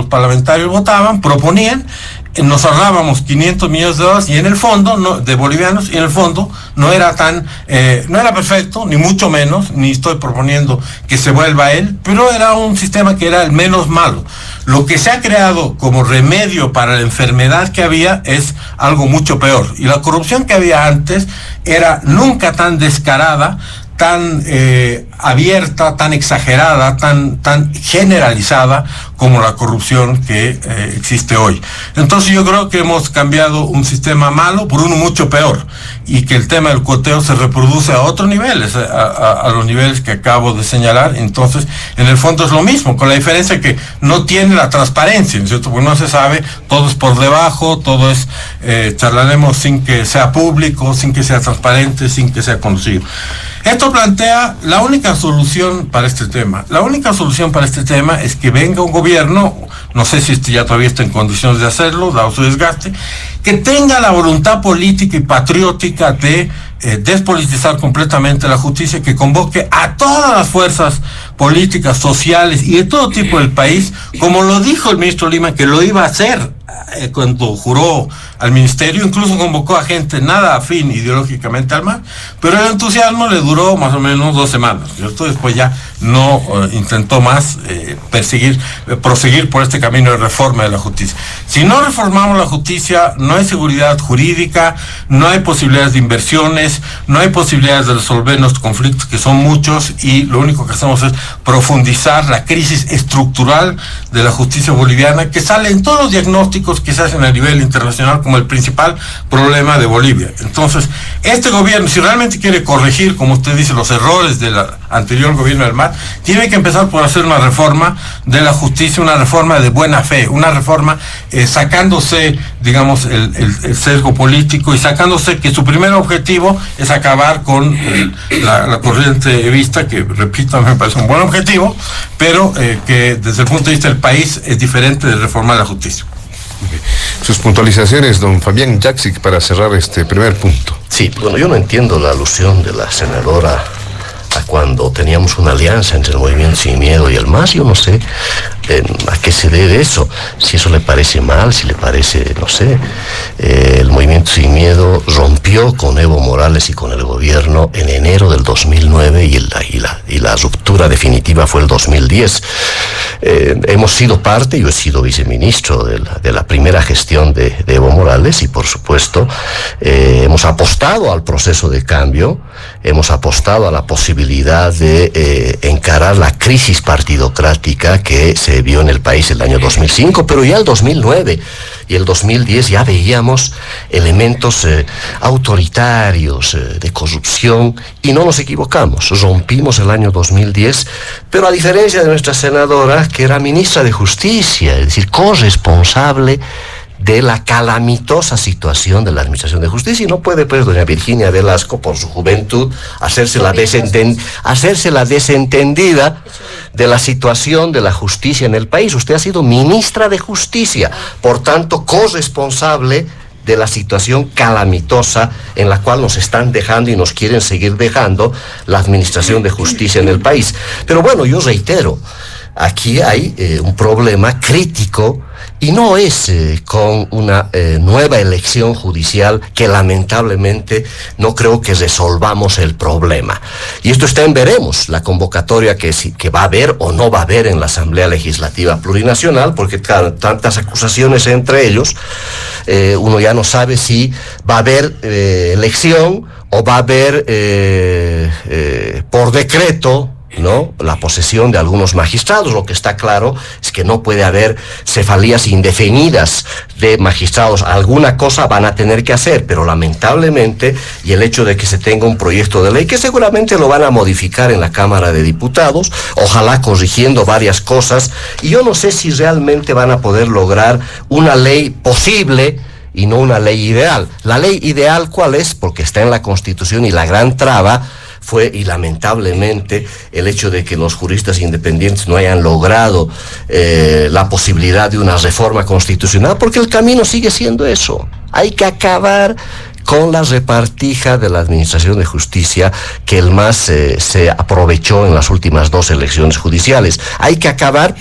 parlamentarios votaban, proponían, nos ahorrábamos 500 millones de dólares, y en el fondo, de bolivianos, y en el fondo no era tan, no era perfecto, ni mucho menos, ni estoy proponiendo que se vuelva a él, pero era un sistema que era el menos malo. Lo que se ha creado como remedio para la enfermedad que había es algo mucho peor, y la corrupción que había antes era nunca tan descarada, tan abierta, tan exagerada, tan generalizada como la corrupción que existe hoy. Entonces yo creo que hemos cambiado un sistema malo por uno mucho peor, y que el tema del cuoteo se reproduce a otros niveles, a los niveles que acabo de señalar. Entonces, en el fondo es lo mismo, con la diferencia que no tiene la transparencia, ¿no es cierto? Porque no se sabe, todo es por debajo, todo es, charlaremos sin que sea público, sin que sea transparente, sin que sea conocido. Esto plantea la única solución para este tema. La única solución para este tema es que venga un gobierno, no sé si ya todavía está en condiciones de hacerlo, dado su desgaste, que tenga la voluntad política y patriótica de despolitizar completamente la justicia, que convoque a todas las fuerzas políticas, sociales y de todo tipo del país, como lo dijo el ministro Lima que lo iba a hacer cuando juró al ministerio. Incluso convocó a gente nada afín ideológicamente al MAS, pero el entusiasmo le duró más o menos 2 semanas, ¿cierto? Después ya no intentó más proseguir por este camino de reforma de la justicia. Si no reformamos la justicia, no hay seguridad jurídica, no hay posibilidades de inversiones, no hay posibilidades de resolver nuestros conflictos, que son muchos, y lo único que hacemos es profundizar la crisis estructural de la justicia boliviana, que sale en todos los diagnósticos que se hacen a nivel internacional como el principal problema de Bolivia. Entonces, este gobierno, si realmente quiere corregir, como usted dice, los errores del anterior gobierno del MAS, tiene que empezar por hacer una reforma de la justicia, una reforma de buena fe, una reforma sacándose, digamos, el sesgo político, y sacándose que su primer objetivo es acabar con la corriente vista, que, repito, me parece un buen objetivo, pero que desde el punto de vista del país es diferente de reformar la justicia. Sus puntualizaciones, don Fabián Jaksic, para cerrar este primer punto. Sí, bueno, yo no entiendo la alusión de la senadora a cuando teníamos una alianza entre el Movimiento Sin Miedo y el MAS. Yo no sé a qué se debe eso, si eso le parece mal, si le parece, no sé. El Movimiento Sin Miedo rompió con Evo Morales y con el gobierno en enero del 2009, y la ruptura definitiva fue el 2010. Hemos sido parte, yo he sido viceministro de la primera gestión de Evo Morales, y por supuesto hemos apostado al proceso de cambio, hemos apostado a la posibilidad de encarar la crisis partidocrática que se se vio en el país el año 2005, pero ya el 2009 y el 2010 ya veíamos elementos autoritarios de corrupción y no nos equivocamos, rompimos el año 2010, pero a diferencia de nuestra senadora, que era ministra de Justicia, es decir, corresponsable de la calamitosa situación de la Administración de Justicia, y no puede, pues, doña Virginia Velasco, por su juventud, hacerse la desentendida de la situación de la justicia en el país. Usted ha sido ministra de Justicia, por tanto, corresponsable de la situación calamitosa en la cual nos están dejando y nos quieren seguir dejando la Administración de Justicia en el país. Pero bueno, yo reitero, aquí hay un problema crítico, y no es con una nueva elección judicial que lamentablemente no creo que resolvamos el problema. Y esto está en veremos, la convocatoria que va a haber o no va a haber en la Asamblea Legislativa Plurinacional, porque claro, tantas acusaciones entre ellos, uno ya no sabe si va a haber elección o va a haber por decreto, ¿no?, la posesión de algunos magistrados. Lo que está claro es que no puede haber cefalías indefinidas de magistrados. Alguna cosa van a tener que hacer, pero lamentablemente, y el hecho de que se tenga un proyecto de ley, que seguramente lo van a modificar en la Cámara de Diputados, ojalá corrigiendo varias cosas, y yo no sé si realmente van a poder lograr una ley posible y no una ley ideal. La ley ideal, ¿cuál es? Porque está en la Constitución, y la gran traba fue, y lamentablemente, el hecho de que los juristas independientes no hayan logrado la posibilidad de una reforma constitucional, porque el camino sigue siendo eso. Hay que acabar con la repartija de la Administración de Justicia que el MAS se aprovechó en las últimas 2 elecciones judiciales. Hay que acabar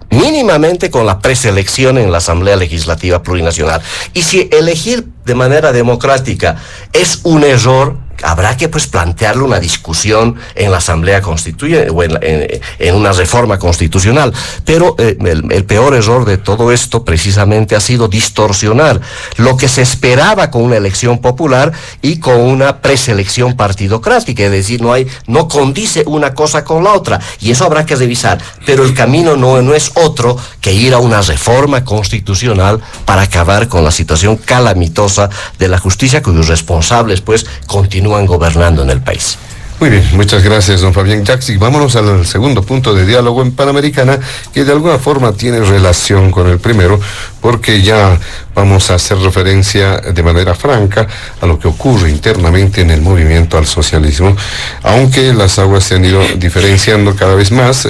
mínimamente con la preselección en la Asamblea Legislativa Plurinacional. Y si elegir de manera democrática es un error, habrá que, pues, plantearle una discusión en la Asamblea Constituyente o en una reforma constitucional. Pero el peor error de todo esto precisamente ha sido distorsionar lo que se esperaba con una elección popular y con una preselección partidocrática. Es decir, no condice una cosa con la otra, y eso habrá que revisar. Pero el camino no es otro que ir a una reforma constitucional para acabar con la situación calamitosa de la justicia, cuyos responsables, pues, continúan gobernando en el país. Muy bien, muchas gracias, don Fabián Jaxi. Vámonos al segundo punto de diálogo en Panamericana, que de alguna forma tiene relación con el primero, porque ya vamos a hacer referencia de manera franca a lo que ocurre internamente en el movimiento al socialismo, aunque las aguas se han ido diferenciando cada vez más,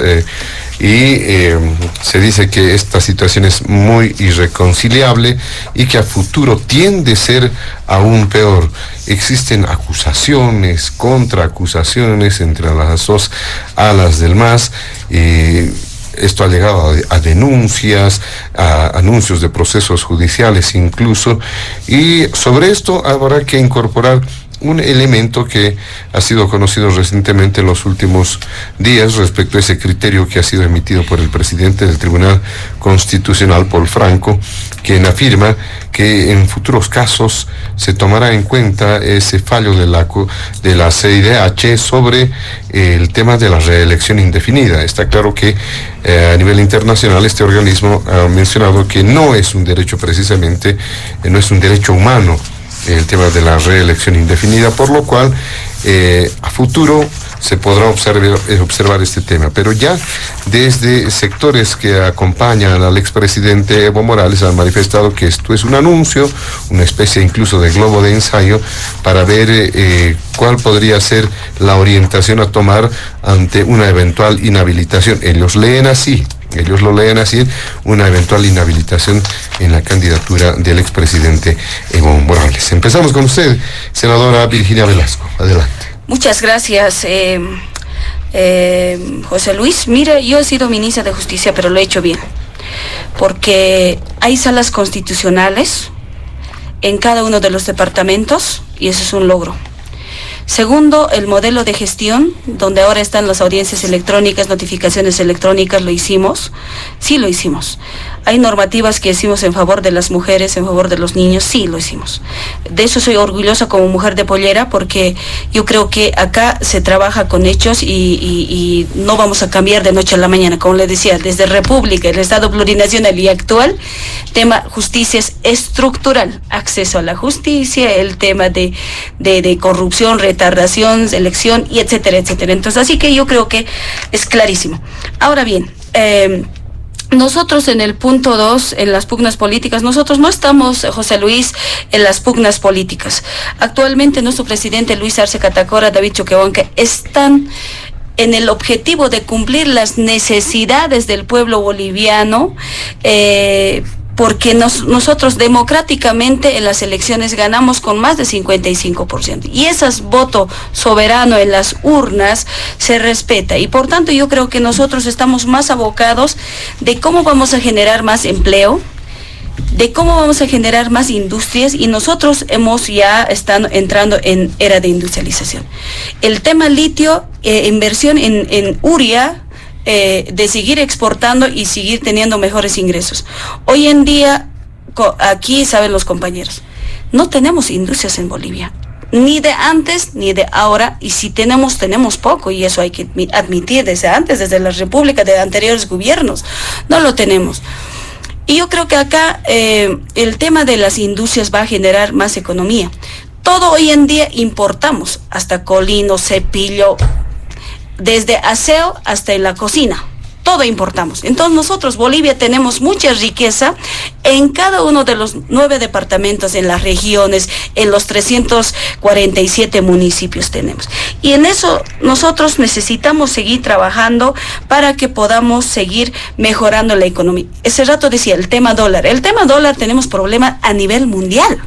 se dice que esta situación es muy irreconciliable y que a futuro tiende a ser aún peor. Existen acusaciones, contraacusaciones entre las dos alas del MAS. Esto ha llegado a denuncias, a anuncios de procesos judiciales incluso, y sobre esto habrá que incorporar un elemento que ha sido conocido recientemente en los últimos días respecto a ese criterio que ha sido emitido por el presidente del Tribunal Constitucional, Paul Franco, quien afirma que en futuros casos se tomará en cuenta ese fallo de la CIDH sobre el tema de la reelección indefinida. Está claro que a nivel internacional este organismo ha mencionado que no es un derecho precisamente, no es un derecho humano el tema de la reelección indefinida, por lo cual a futuro se podrá observar este tema. Pero ya desde sectores que acompañan al expresidente Evo Morales han manifestado que esto es un anuncio, una especie incluso de globo de ensayo para ver cuál podría ser la orientación a tomar ante una eventual inhabilitación. Ellos lo leen así, una eventual inhabilitación en la candidatura del expresidente Evo Morales. Empezamos con usted, senadora Virginia Velasco. Adelante. Muchas gracias, José Luis. Mira, yo he sido ministra de Justicia, pero lo he hecho bien, porque hay salas constitucionales en cada uno de los departamentos, y eso es un logro. Segundo, el modelo de gestión, donde ahora están las audiencias electrónicas, notificaciones electrónicas, lo hicimos. Sí lo hicimos. Hay normativas que hicimos en favor de las mujeres, en favor de los niños, sí lo hicimos. De eso soy orgullosa como mujer de Pollera, porque yo creo que acá se trabaja con hechos y no vamos a cambiar de noche a la mañana. Como le decía, desde República, el Estado plurinacional y actual, tema justicia es estructural, acceso a la justicia, el tema de corrupción, retardación, elección, y etcétera, etcétera. Entonces, así que yo creo que es clarísimo. Ahora bien, nosotros en el punto 2, en las pugnas políticas, nosotros no estamos, José Luis, en las pugnas políticas. Actualmente nuestro presidente Luis Arce Catacora, David Choquehuanca, están en el objetivo de cumplir las necesidades del pueblo boliviano, porque nosotros democráticamente en las elecciones ganamos con más de 55%. Y ese voto soberano en las urnas se respeta. Y por tanto yo creo que nosotros estamos más abocados de cómo vamos a generar más empleo, de cómo vamos a generar más industrias, y nosotros hemos ya estado entrando en era de industrialización. El tema litio, inversión en urea, de seguir exportando y seguir teniendo mejores ingresos. Hoy en día, aquí saben los compañeros, no tenemos industrias en Bolivia, ni de antes ni de ahora, y si tenemos poco, y eso hay que admitir desde antes, desde la República, de anteriores gobiernos, no lo tenemos. Y yo creo que acá el tema de las industrias va a generar más economía. Todo hoy en día importamos, hasta colino, cepillo, desde aseo hasta en la cocina, todo importamos. Entonces nosotros, Bolivia, tenemos mucha riqueza en cada uno de los 9 departamentos, en las regiones, en los 347 municipios tenemos. Y en eso nosotros necesitamos seguir trabajando para que podamos seguir mejorando la economía. Ese rato decía, el tema dólar tenemos problema a nivel mundial.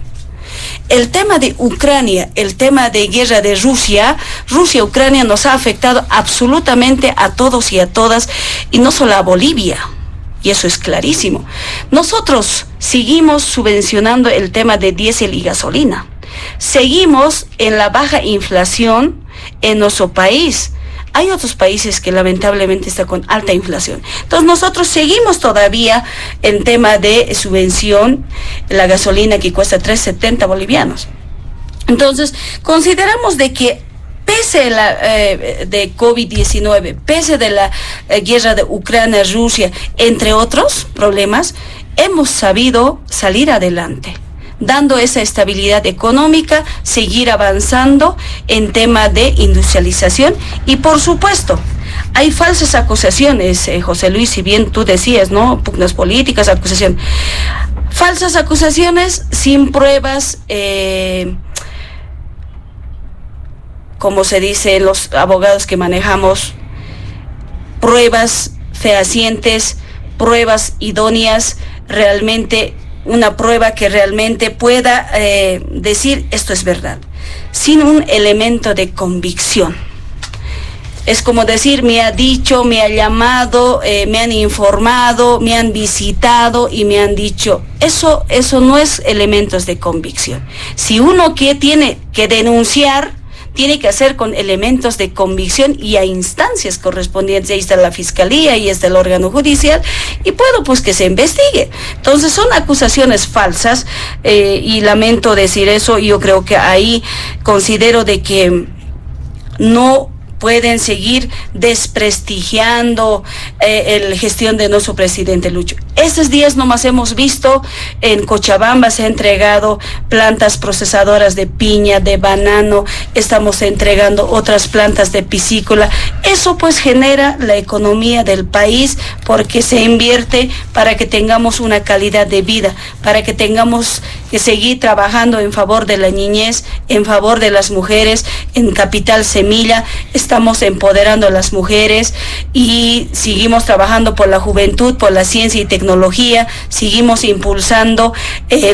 El tema de Ucrania, el tema de guerra de Rusia-Ucrania nos ha afectado absolutamente a todos y a todas, y no solo a Bolivia, y eso es clarísimo. Nosotros seguimos subvencionando el tema de diésel y gasolina, seguimos en la baja inflación en nuestro país. Hay otros países que lamentablemente están con alta inflación. Entonces nosotros seguimos todavía en tema de subvención, la gasolina que cuesta 3.70 bolivianos. Entonces consideramos de que pese de COVID-19, pese de la guerra de Ucrania-Rusia, entre otros problemas, hemos sabido salir adelante, dando esa estabilidad económica, seguir avanzando en tema de industrialización. Y por supuesto, hay falsas acusaciones, José Luis, si bien tú decías, ¿no? Pugnas políticas, acusación. Falsas acusaciones sin pruebas, como se dice los abogados que manejamos, pruebas fehacientes, pruebas idóneas, realmente una prueba que realmente pueda decir esto es verdad, sin un elemento de convicción. Es como decir, me ha dicho, me ha llamado, me han informado, me han visitado y me han dicho. Eso no es elementos de convicción. Si uno que tiene que denunciar, tiene que hacer con elementos de convicción y a instancias correspondientes. Ahí está la fiscalía, ahí está el órgano judicial, y puedo pues que se investigue. Entonces son acusaciones falsas, y lamento decir eso. Yo creo que ahí considero de que no pueden seguir desprestigiando la gestión de nuestro presidente Lucho. Estos días nomás hemos visto en Cochabamba se ha entregado plantas procesadoras de piña, de banano, estamos entregando otras plantas de piscícola. Eso pues genera la economía del país, porque se invierte para que tengamos una calidad de vida, para que tengamos que seguir trabajando en favor de la niñez, en favor de las mujeres. En Capital Semilla estamos empoderando a las mujeres y seguimos trabajando por la juventud, por la ciencia y tecnología, seguimos impulsando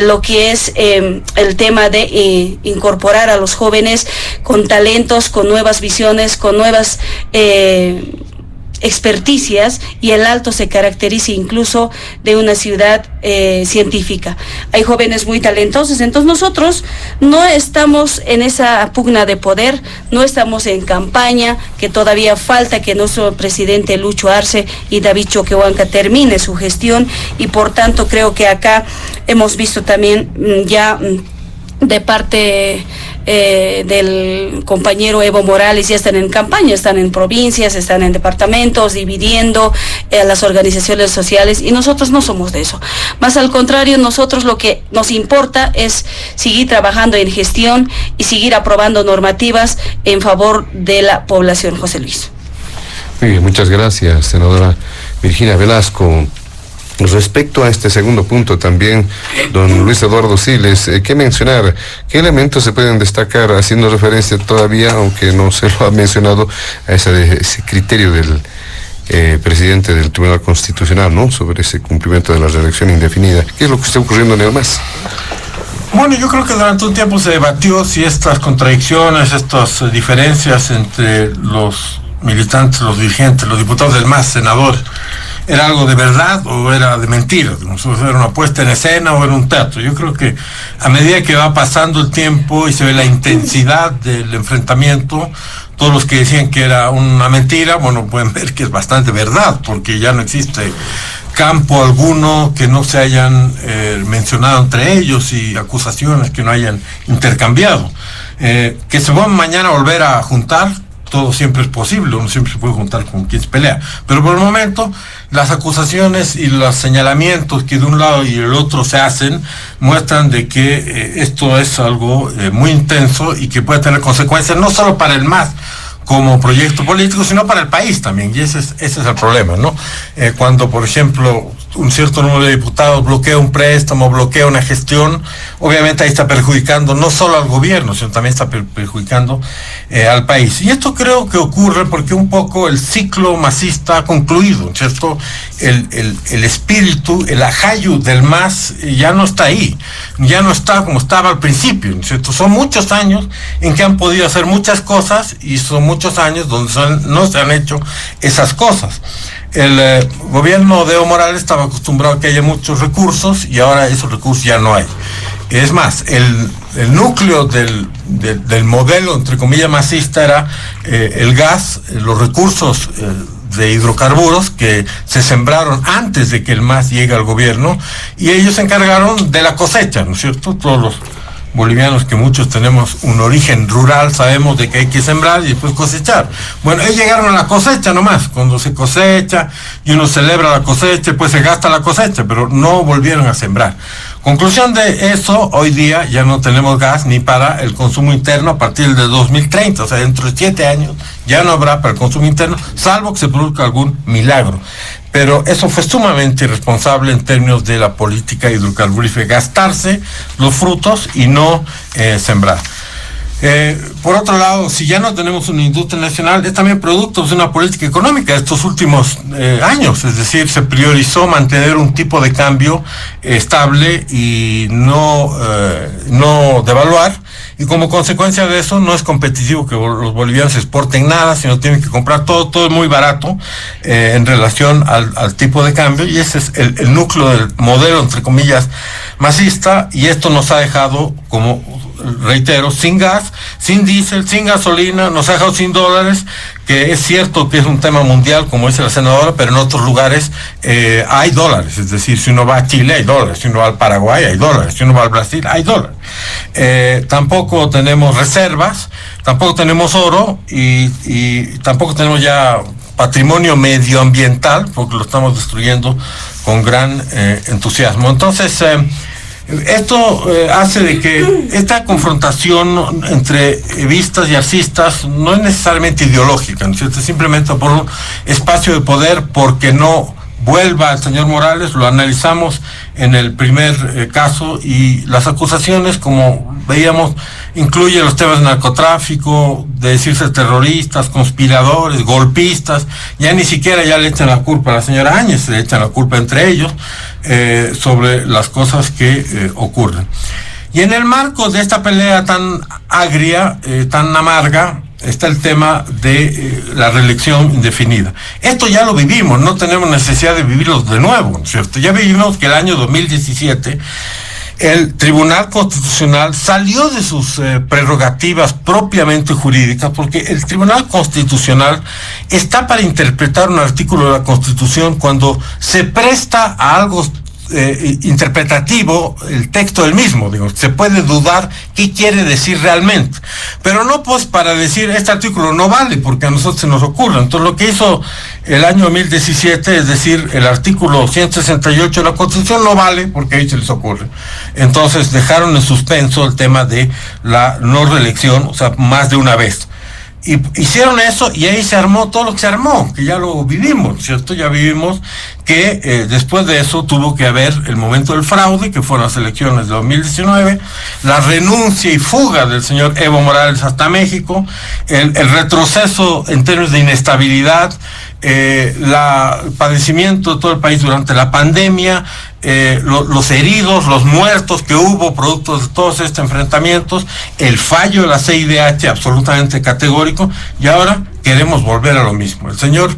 lo que es el tema de incorporar a los jóvenes con talentos, con nuevas visiones, con nuevas experticias, y el Alto se caracteriza incluso de una ciudad científica. Hay jóvenes muy talentosos, entonces nosotros no estamos en esa pugna de poder, no estamos en campaña, que todavía falta que nuestro presidente Lucho Arce y David Choquehuanca termine su gestión, y por tanto creo que acá hemos visto también ya de parte del compañero Evo Morales, ya están en campaña, están en provincias, están en departamentos, dividiendo las organizaciones sociales, y nosotros no somos de eso. Más al contrario, nosotros lo que nos importa es seguir trabajando en gestión y seguir aprobando normativas en favor de la población, José Luis. Muy bien, muchas gracias, senadora Virginia Velasco. Respecto a este segundo punto también, don Luis Eduardo Siles, ¿qué mencionar? ¿Qué elementos se pueden destacar, haciendo referencia todavía, aunque no se lo ha mencionado, a ese criterio del presidente del Tribunal Constitucional, ¿no?, sobre ese cumplimiento de la reelección indefinida? ¿Qué es lo que está ocurriendo en el MAS? Bueno, yo creo que durante un tiempo se debatió si estas contradicciones, estas diferencias entre los militantes, los dirigentes, los diputados del MAS, senadores, ¿era algo de verdad o era de mentira? ¿Era una puesta en escena o era un teatro? Yo creo que a medida que va pasando el tiempo y se ve la intensidad del enfrentamiento, todos los que decían que era una mentira, bueno, pueden ver que es bastante verdad, porque ya no existe campo alguno que no se hayan mencionado entre ellos y acusaciones que no hayan intercambiado. Que se van mañana a volver a juntar, todo siempre es posible, uno siempre se puede juntar con quien se pelea, pero por el momento las acusaciones y los señalamientos que de un lado y el otro se hacen muestran de que esto es algo muy intenso y que puede tener consecuencias no solo para el MAS como proyecto político, sino para el país también, y ese es el problema, ¿no? Cuando, por ejemplo, un cierto número de diputados bloquea un préstamo, bloquea una gestión, obviamente ahí está perjudicando no solo al gobierno, sino también está perjudicando al país. Y esto creo que ocurre porque un poco el ciclo masista ha concluido, ¿cierto? El espíritu, el ajayu del MAS ya no está ahí, ya no está como estaba al principio, ¿cierto? Son muchos años en que han podido hacer muchas cosas y son muchos años donde no se han hecho esas cosas. El gobierno de Evo Morales estaba acostumbrado a que haya muchos recursos y ahora esos recursos ya no hay. Es más, el núcleo del modelo, entre comillas, masista era el gas, los recursos de hidrocarburos que se sembraron antes de que el MAS llegue al gobierno, y ellos se encargaron de la cosecha, ¿no es cierto? Todos los bolivianos, que muchos tenemos un origen rural, sabemos de que hay que sembrar y después cosechar. Bueno, ellos llegaron a la cosecha nomás, cuando se cosecha y uno celebra la cosecha, pues se gasta la cosecha, pero no volvieron a sembrar. Conclusión de eso, hoy día ya no tenemos gas ni para el consumo interno a partir de 2030, o sea, dentro de 7 años ya no habrá para el consumo interno, salvo que se produzca algún milagro. Pero eso fue sumamente irresponsable en términos de la política hidrocarburífera, gastarse los frutos y no sembrar. Por otro lado, si ya no tenemos una industria nacional, es también producto de una política económica de estos últimos años, es decir, se priorizó mantener un tipo de cambio estable y no devaluar, y como consecuencia de eso no es competitivo que los bolivianos exporten nada, sino tienen que comprar todo es muy barato en relación al tipo de cambio, y ese es el núcleo del modelo, entre comillas, masista, y esto nos ha dejado, como reitero, sin gas, sin diésel, sin gasolina, nos ha dejado sin dólares, que es cierto que es un tema mundial, como dice la senadora, pero en otros lugares hay dólares, es decir, si uno va a Chile hay dólares, si uno va al Paraguay hay dólares, si uno va al Brasil hay dólares. Tampoco tenemos reservas, tampoco tenemos oro y tampoco tenemos ya patrimonio medioambiental, porque lo estamos destruyendo con gran entusiasmo. Entonces, esto hace de que esta confrontación entre evistas y arcistas no es necesariamente ideológica, ¿no es cierto? Simplemente por un espacio de poder, porque no vuelva el señor Morales. Lo analizamos en el primer caso, y las acusaciones, como veíamos, incluyen los temas de narcotráfico, de decirse terroristas, conspiradores, golpistas. Ya ni siquiera ya le echan la culpa a la señora Áñez, le echan la culpa entre ellos sobre las cosas que ocurren. Y en el marco de esta pelea tan agria, tan amarga, está el tema de la reelección indefinida. Esto ya lo vivimos, no tenemos necesidad de vivirlo de nuevo, ¿no es cierto? Ya vivimos que el año 2017 el Tribunal Constitucional salió de sus prerrogativas propiamente jurídicas, porque el Tribunal Constitucional está para interpretar un artículo de la Constitución cuando se presta a algo interpretativo el texto del mismo, digo, se puede dudar qué quiere decir realmente, pero no pues para decir este artículo no vale porque a nosotros se nos ocurre. Entonces lo que hizo el año 2017 es decir, el artículo 168 de la Constitución no vale porque ahí se les ocurre. Entonces dejaron en suspenso el tema de la no reelección, o sea, más de una vez. Y hicieron eso y ahí se armó todo lo que se armó, que ya lo vivimos, ¿cierto? Ya vivimos que después de eso tuvo que haber el momento del fraude, que fueron las elecciones de 2019, la renuncia y fuga del señor Evo Morales hasta México, el retroceso en términos de inestabilidad, el padecimiento de todo el país durante la pandemia, los heridos, los muertos que hubo producto de todos estos enfrentamientos, el fallo de la CIDH absolutamente categórico, y ahora queremos volver a lo mismo. El señor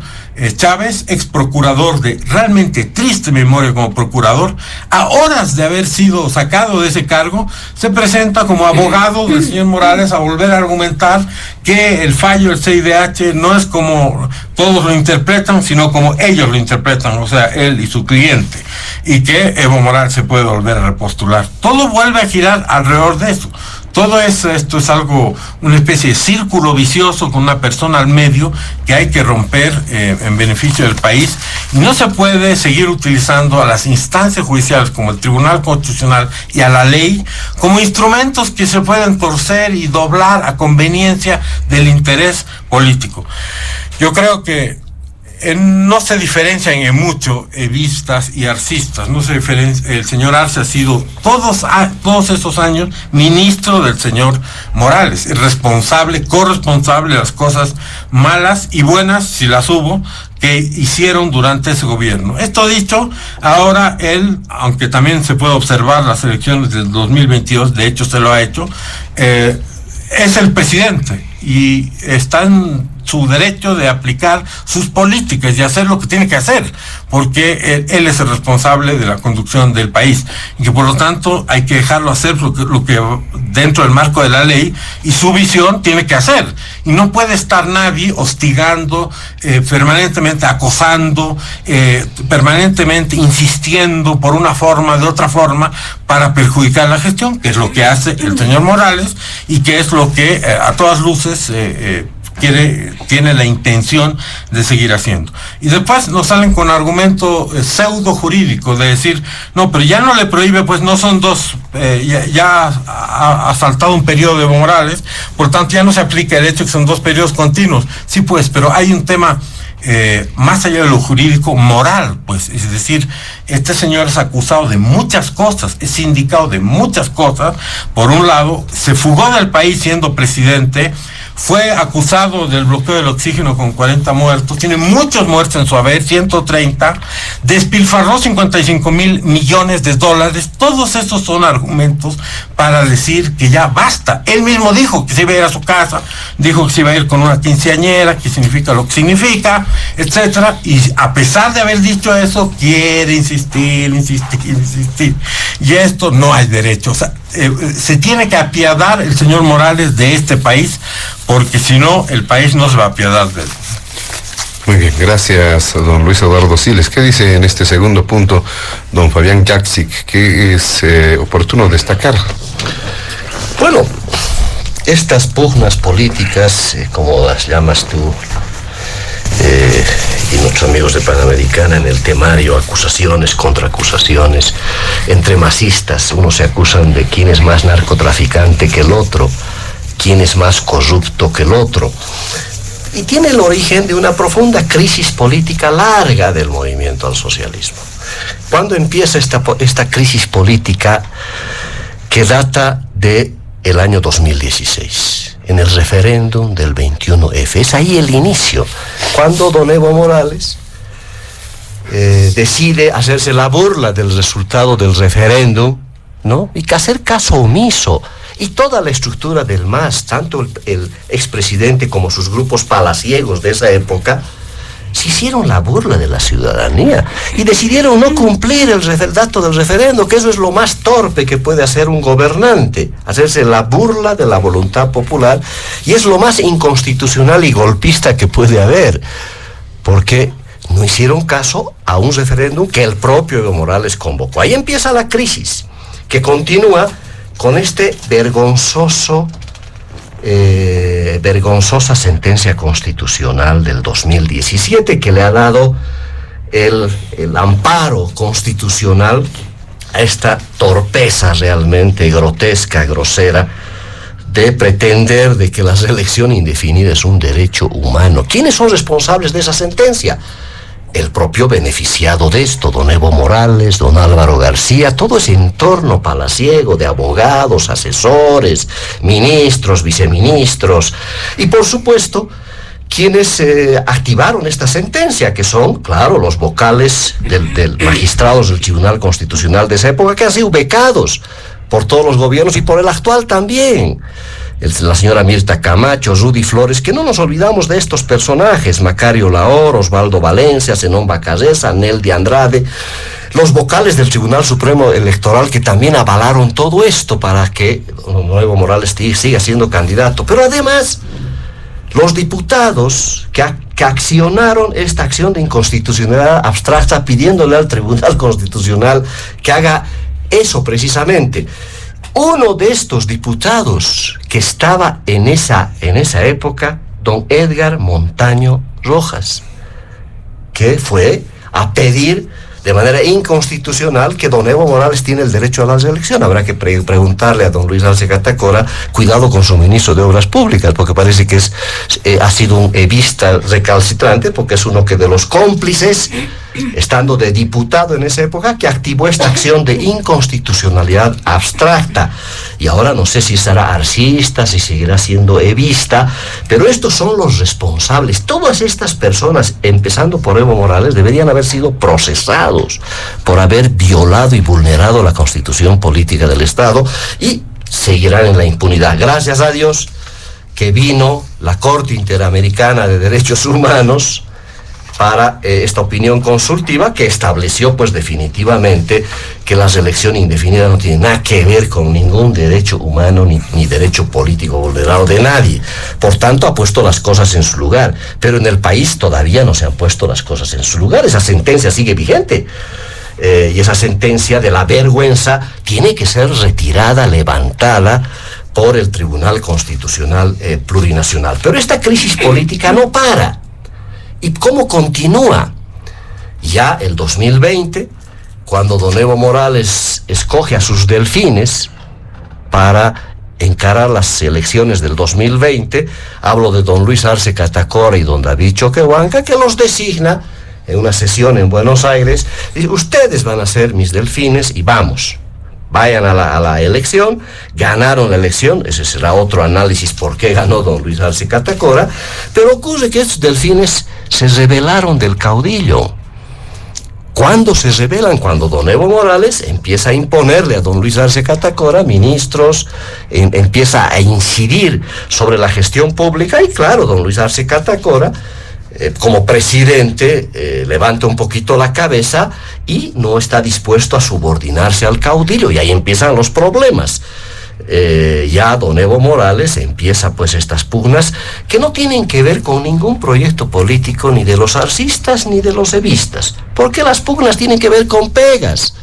Chávez, ex procurador de realmente triste memoria como procurador, a horas de haber sido sacado de ese cargo, se presenta como abogado del señor Morales a volver a argumentar que el fallo del CIDH no es como todos lo interpretan, sino como ellos lo interpretan, o sea, él y su cliente, y que Evo Morales se puede volver a repostular. Todo vuelve a girar alrededor de eso. Todo esto es algo, una especie de círculo vicioso con una persona al medio que hay que romper en beneficio del país. Y no se puede seguir utilizando a las instancias judiciales como el Tribunal Constitucional y a la ley como instrumentos que se pueden torcer y doblar a conveniencia del interés político. Yo creo que no se diferencian en mucho evistas y arcistas, no se diferencia. El señor Arce ha sido todos esos años ministro del señor Morales, responsable, corresponsable de las cosas malas y buenas, si las hubo, que hicieron durante ese gobierno. Esto dicho, ahora él, aunque también se puede observar las elecciones del 2022, de hecho se lo ha hecho, es el presidente y está en su derecho de aplicar sus políticas y hacer lo que tiene que hacer, porque él es el responsable de la conducción del país y que por lo tanto hay que dejarlo hacer lo que dentro del marco de la ley y su visión tiene que hacer, y no puede estar nadie hostigando, permanentemente acosando, permanentemente insistiendo por una forma, de otra forma, para perjudicar la gestión, que es lo que hace el señor Morales y que es lo que a todas luces tiene la intención de seguir haciendo. Y después nos salen con argumento pseudo jurídico de decir, no, pero ya no le prohíbe, pues no son dos, ya ha saltado un periodo de Evo Morales, por tanto ya no se aplica el hecho que son dos periodos continuos. Sí, pues, pero hay un tema más allá de lo jurídico, moral, pues, es decir, este señor es acusado de muchas cosas, es indicado de muchas cosas. Por un lado, se fugó del país siendo presidente, fue acusado del bloqueo del oxígeno con 40 muertos, tiene muchos muertos en su haber, 130, despilfarró 55,000 millones de dólares. Todos esos son argumentos para decir que ya basta. Él mismo dijo que se iba a ir a su casa, dijo que se iba a ir con una quinceañera, que significa lo que significa, etcétera, y a pesar de haber dicho eso, quiere insistir, y esto no hay derecho. O sea, se tiene que apiadar el señor Morales de este país, porque si no, el país no se va a apiadar de él. Muy bien, gracias, don Luis Eduardo Siles. ¿Qué dice en este segundo punto don Fabián Jaksic? ¿Qué es oportuno destacar? Bueno, estas pugnas políticas, como las llamas tú, y nuestros amigos de Panamericana en el temario, acusaciones, contraacusaciones, entre masistas, unos se acusan de quién es más narcotraficante que el otro, quién es más corrupto que el otro, y tiene el origen de una profunda crisis política larga del movimiento al socialismo. ¿Cuándo empieza esta crisis política que data de el año 2016? En el referéndum del 21F. Es ahí el inicio, cuando don Evo Morales decide hacerse la burla del resultado del referéndum, ¿no? Y que hacer caso omiso y toda la estructura del MAS, tanto el expresidente como sus grupos palaciegos de esa época, se hicieron la burla de la ciudadanía y decidieron no cumplir el dato del referendo, que eso es lo más torpe que puede hacer un gobernante, hacerse la burla de la voluntad popular, y es lo más inconstitucional y golpista que puede haber, porque no hicieron caso a un referéndum que el propio Evo Morales convocó. Ahí empieza la crisis, que continúa con este vergonzosa sentencia constitucional del 2017 que le ha dado el amparo constitucional a esta torpeza realmente grotesca, grosera, de pretender de que la reelección indefinida es un derecho humano. ¿Quiénes son responsables de esa sentencia? El propio beneficiado de esto, don Evo Morales, don Álvaro García, todo ese entorno palaciego de abogados, asesores, ministros, viceministros, y por supuesto, quienes activaron esta sentencia, que son, claro, los vocales del magistrados del Tribunal Constitucional de esa época, que han sido becados por todos los gobiernos y por el actual también. La señora Mirta Camacho, Rudy Flores, que no nos olvidamos de estos personajes, Macario Lahor, Osvaldo Valencia, Zenón Bacallesa, Neldy Andrade, los vocales del Tribunal Supremo Electoral, que también avalaron todo esto para que Evo Morales siga siendo candidato. Pero además, los diputados que accionaron esta acción de inconstitucionalidad abstracta, pidiéndole al Tribunal Constitucional que haga eso precisamente. Uno de estos diputados que estaba en esa época, don Edgar Montaño Rojas, que fue a pedir de manera inconstitucional que don Evo Morales tiene el derecho a la reelección. Habrá que preguntarle a don Luis Arce Catacora, cuidado con su ministro de Obras Públicas, porque parece que ha sido un evista recalcitrante, porque es uno que de los cómplices, estando de diputado en esa época, que activó esta acción de inconstitucionalidad abstracta. Y ahora no sé si será arcista, si seguirá siendo evista, pero estos son los responsables. Todas estas personas, empezando por Evo Morales, deberían haber sido procesados por haber violado y vulnerado la Constitución política del Estado, y seguirán en la impunidad. Gracias a Dios que vino la Corte Interamericana de Derechos Humanos para esta opinión consultiva, que estableció pues definitivamente que la reelección indefinida no tiene nada que ver con ningún derecho humano ni derecho político vulnerado de nadie. Por tanto, ha puesto las cosas en su lugar, pero en el país todavía no se han puesto las cosas en su lugar. Esa sentencia sigue vigente, y esa sentencia de la vergüenza tiene que ser retirada, levantada por el Tribunal Constitucional Plurinacional. Pero esta crisis política no para. ¿Y cómo continúa? Ya el 2020, cuando don Evo Morales escoge a sus delfines para encarar las elecciones del 2020, hablo de don Luis Arce Catacora y don David Choquehuanca, que los designa en una sesión en Buenos Aires, dice: ustedes van a ser mis delfines y vamos. Vayan a la elección. Ganaron la elección, ese será otro análisis por qué ganó don Luis Arce Catacora, pero ocurre que estos delfines se rebelaron del caudillo. ¿Cuándo se rebelan? Cuando don Evo Morales empieza a imponerle a don Luis Arce Catacora ministros, empieza a incidir sobre la gestión pública, y claro, don Luis Arce Catacora, como presidente, levanta un poquito la cabeza y no está dispuesto a subordinarse al caudillo, y ahí empiezan los problemas. Ya don Evo Morales empieza pues estas pugnas que no tienen que ver con ningún proyecto político ni de los arcistas ni de los evistas, porque las pugnas tienen que ver con pegas.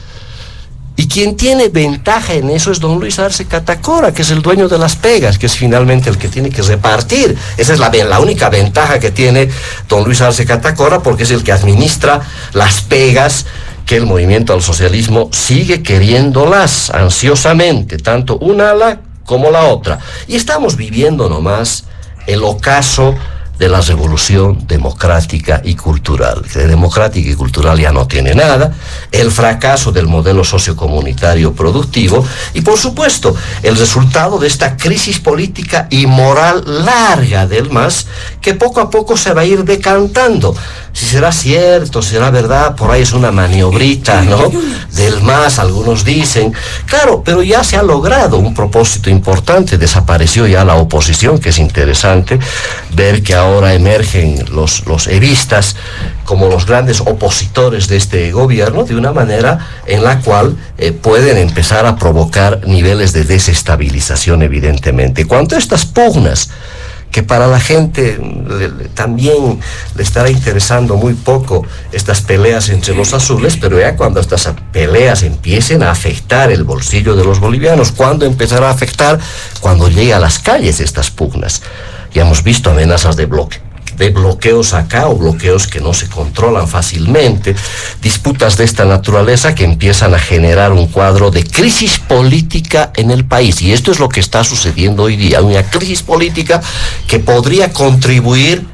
Y quien tiene ventaja en eso es don Luis Arce Catacora, que es el dueño de las pegas, que es finalmente el que tiene que repartir. Esa es la única ventaja que tiene don Luis Arce Catacora, porque es el que administra las pegas que el movimiento al socialismo sigue queriéndolas ansiosamente, tanto una ala como la otra. Y estamos viviendo nomás el ocaso de la revolución democrática y cultural, que de democrática y cultural ya no tiene nada, el fracaso del modelo sociocomunitario productivo y, por supuesto, el resultado de esta crisis política y moral larga del MAS, que poco a poco se va a ir decantando. Si será cierto, será verdad, por ahí es una maniobrita, ¿no? Del MAS, algunos dicen. Claro, pero ya se ha logrado un propósito importante, desapareció ya la oposición, que es interesante ver que ahora emergen los evistas como los grandes opositores de este gobierno, de una manera en la cual pueden empezar a provocar niveles de desestabilización, evidentemente. Cuanto a estas pugnas, que para la gente también le estará interesando muy poco estas peleas entre los azules, pero ya cuando estas peleas empiecen a afectar el bolsillo de los bolivianos, ¿cuándo empezará a afectar? Cuando llegue a las calles estas pugnas. Ya hemos visto amenazas de bloqueos acá, o bloqueos que no se controlan fácilmente, disputas de esta naturaleza que empiezan a generar un cuadro de crisis política en el país, y esto es lo que está sucediendo hoy día, una crisis política que podría contribuir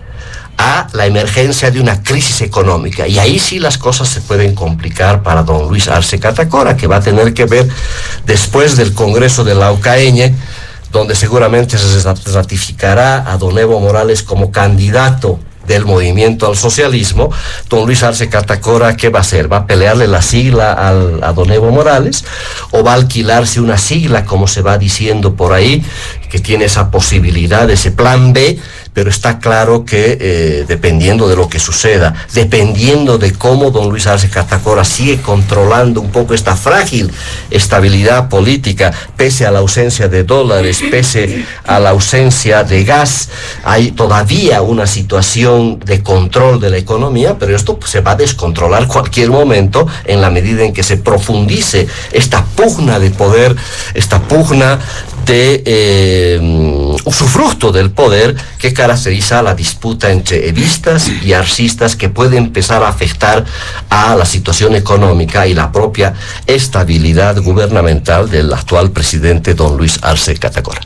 a la emergencia de una crisis económica, y ahí sí las cosas se pueden complicar para don Luis Arce Catacora, que va a tener que ver después del Congreso de la UCAeñe, donde seguramente se ratificará a don Evo Morales como candidato del movimiento al socialismo. Don Luis Arce Catacora, ¿qué va a hacer? ¿Va a pelearle la sigla a don Evo Morales? ¿O va a alquilarse una sigla, como se va diciendo por ahí, que tiene esa posibilidad, ese plan B? Pero está claro que dependiendo de lo que suceda, dependiendo de cómo don Luis Arce Catacora sigue controlando un poco esta frágil estabilidad política, pese a la ausencia de dólares, pese a la ausencia de gas, hay todavía una situación de control de la economía, pero esto se va a descontrolar cualquier momento en la medida en que se profundice esta pugna de poder, esta pugna de usufructo del poder que caracteriza la disputa entre evistas y arcistas, que puede empezar a afectar a la situación económica y la propia estabilidad gubernamental del actual presidente don Luis Arce Catacora.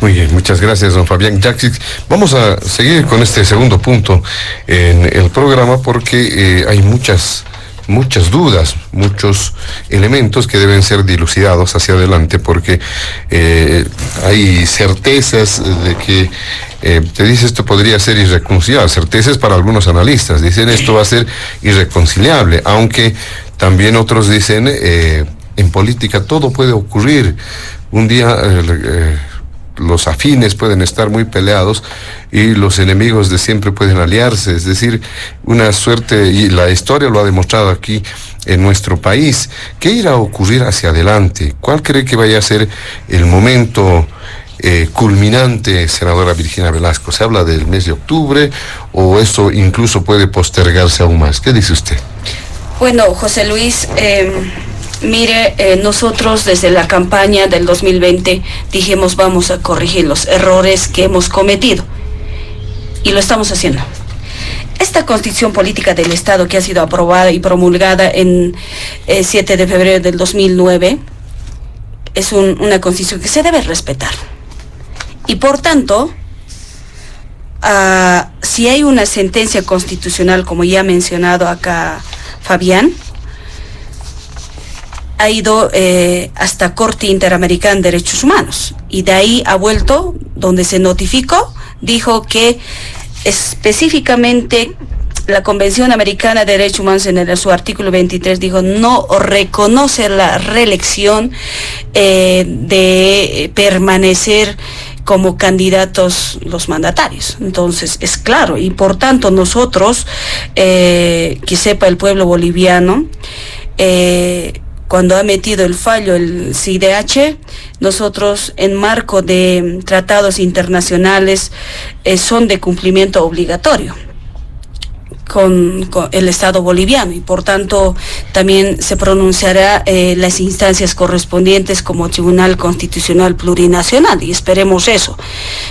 Muy bien, muchas gracias, don Fabián Jaxic. Vamos a seguir con este segundo punto en el programa, porque hay muchas dudas, muchos elementos que deben ser dilucidados hacia adelante, porque hay certezas de que te dice esto podría ser irreconciliable, certezas para algunos analistas, dicen esto va a ser irreconciliable, aunque también otros dicen en política todo puede ocurrir. Un día los afines pueden estar muy peleados y los enemigos de siempre pueden aliarse, es decir, una suerte, y la historia lo ha demostrado aquí en nuestro país. ¿Qué irá a ocurrir hacia adelante? ¿Cuál cree que vaya a ser el momento culminante, senadora Virginia Velasco? ¿Se habla del mes de octubre o eso incluso puede postergarse aún más? ¿Qué dice usted? Bueno, José Luis, mire, nosotros desde la campaña del 2020 dijimos vamos a corregir los errores que hemos cometido, y lo estamos haciendo. Esta Constitución Política del Estado, que ha sido aprobada y promulgada en 7 de febrero del 2009, es una Constitución que se debe respetar. Y por tanto, si hay una sentencia constitucional, como ya ha mencionado acá Fabián, ha ido hasta Corte Interamericana de Derechos Humanos, y de ahí ha vuelto, donde se notificó, dijo que específicamente la Convención Americana de Derechos Humanos, en su artículo 23, dijo no reconoce la reelección de permanecer como candidatos los mandatarios. Entonces es claro, y por tanto nosotros, que sepa el pueblo boliviano, cuando ha metido el fallo el CIDH, nosotros en marco de tratados internacionales son de cumplimiento obligatorio con el Estado boliviano, y por tanto también se pronunciará las instancias correspondientes como Tribunal Constitucional Plurinacional, y esperemos eso,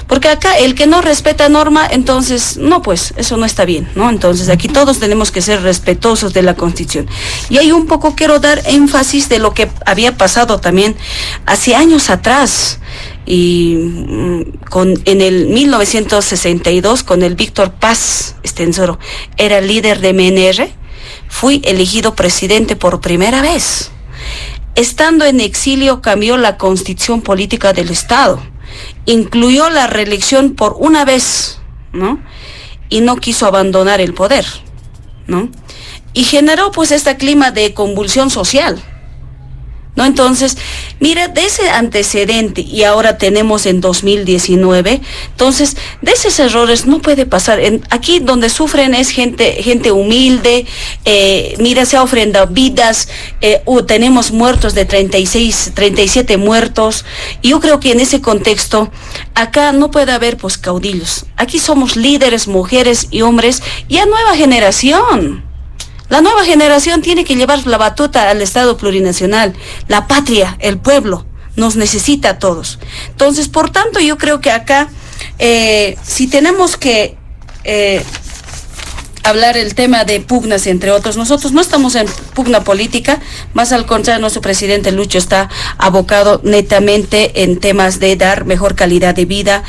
porque acá el que no respeta norma, entonces no, pues eso no está bien, ¿no? Entonces aquí todos tenemos que ser respetuosos de la Constitución. Y ahí un poco quiero dar énfasis de lo que había pasado también hace años atrás, y en el 1962, con el Víctor Paz Estenssoro, era líder de MNR, fui elegido presidente por primera vez. Estando en exilio, cambió la Constitución Política del Estado, incluyó la reelección por una vez, ¿no? Y no quiso abandonar el poder. ¿no? Y generó pues este clima de convulsión social, ¿no? Entonces, mira, de ese antecedente, y ahora tenemos en 2019, entonces, de esos errores no puede pasar. Aquí donde sufren es gente humilde, mira, se ha ofrendado vidas, tenemos muertos de 37 muertos, y yo creo que en ese contexto, acá no puede haber pues caudillos. Aquí somos líderes, mujeres y hombres, y a nueva generación. La nueva generación tiene que llevar la batuta al Estado plurinacional. La patria, el pueblo, nos necesita a todos. Entonces, por tanto, yo creo que acá, si tenemos que hablar el tema de pugnas, entre otros, nosotros no estamos en pugna política, más al contrario, nuestro presidente Lucho está abocado netamente en temas de dar mejor calidad de vida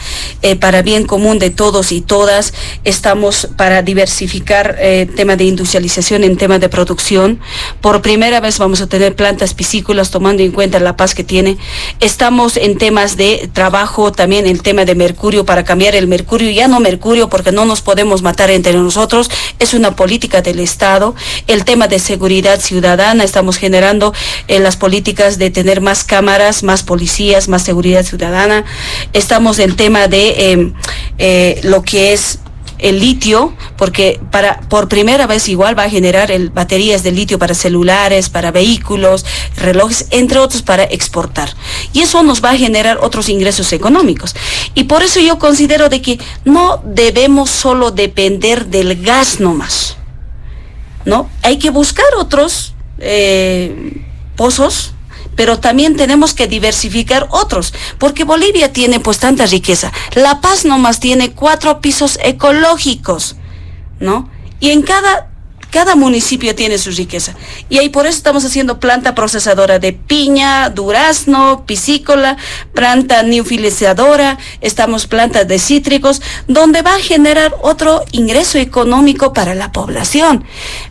para bien común de todos y todas. Estamos para diversificar tema de industrialización en tema de producción. Por primera vez vamos a tener plantas piscícolas tomando en cuenta la paz que tiene. Estamos en temas de trabajo, también el tema de mercurio, para cambiar el mercurio, ya no mercurio porque no nos podemos matar entre nosotros, es una política del Estado. El tema de seguridad ciudadana, estamos generando las políticas de tener más cámaras, más policías, más seguridad ciudadana. Estamos en tema de lo que es el litio, porque por primera vez igual va a generar baterías de litio para celulares, para vehículos, relojes, entre otros, para exportar. Y eso nos va a generar otros ingresos económicos. Y por eso yo considero de que no debemos solo depender del gas nomás, ¿no? Hay que buscar otros pozos, pero también tenemos que diversificar otros, porque Bolivia tiene pues tanta riqueza. La Paz nomás tiene 4 pisos ecológicos, ¿no? Y en cada municipio tiene su riqueza. Y ahí por eso estamos haciendo planta procesadora de piña, durazno, piscícola, planta neofilizadora, estamos plantas de cítricos, donde va a generar otro ingreso económico para la población.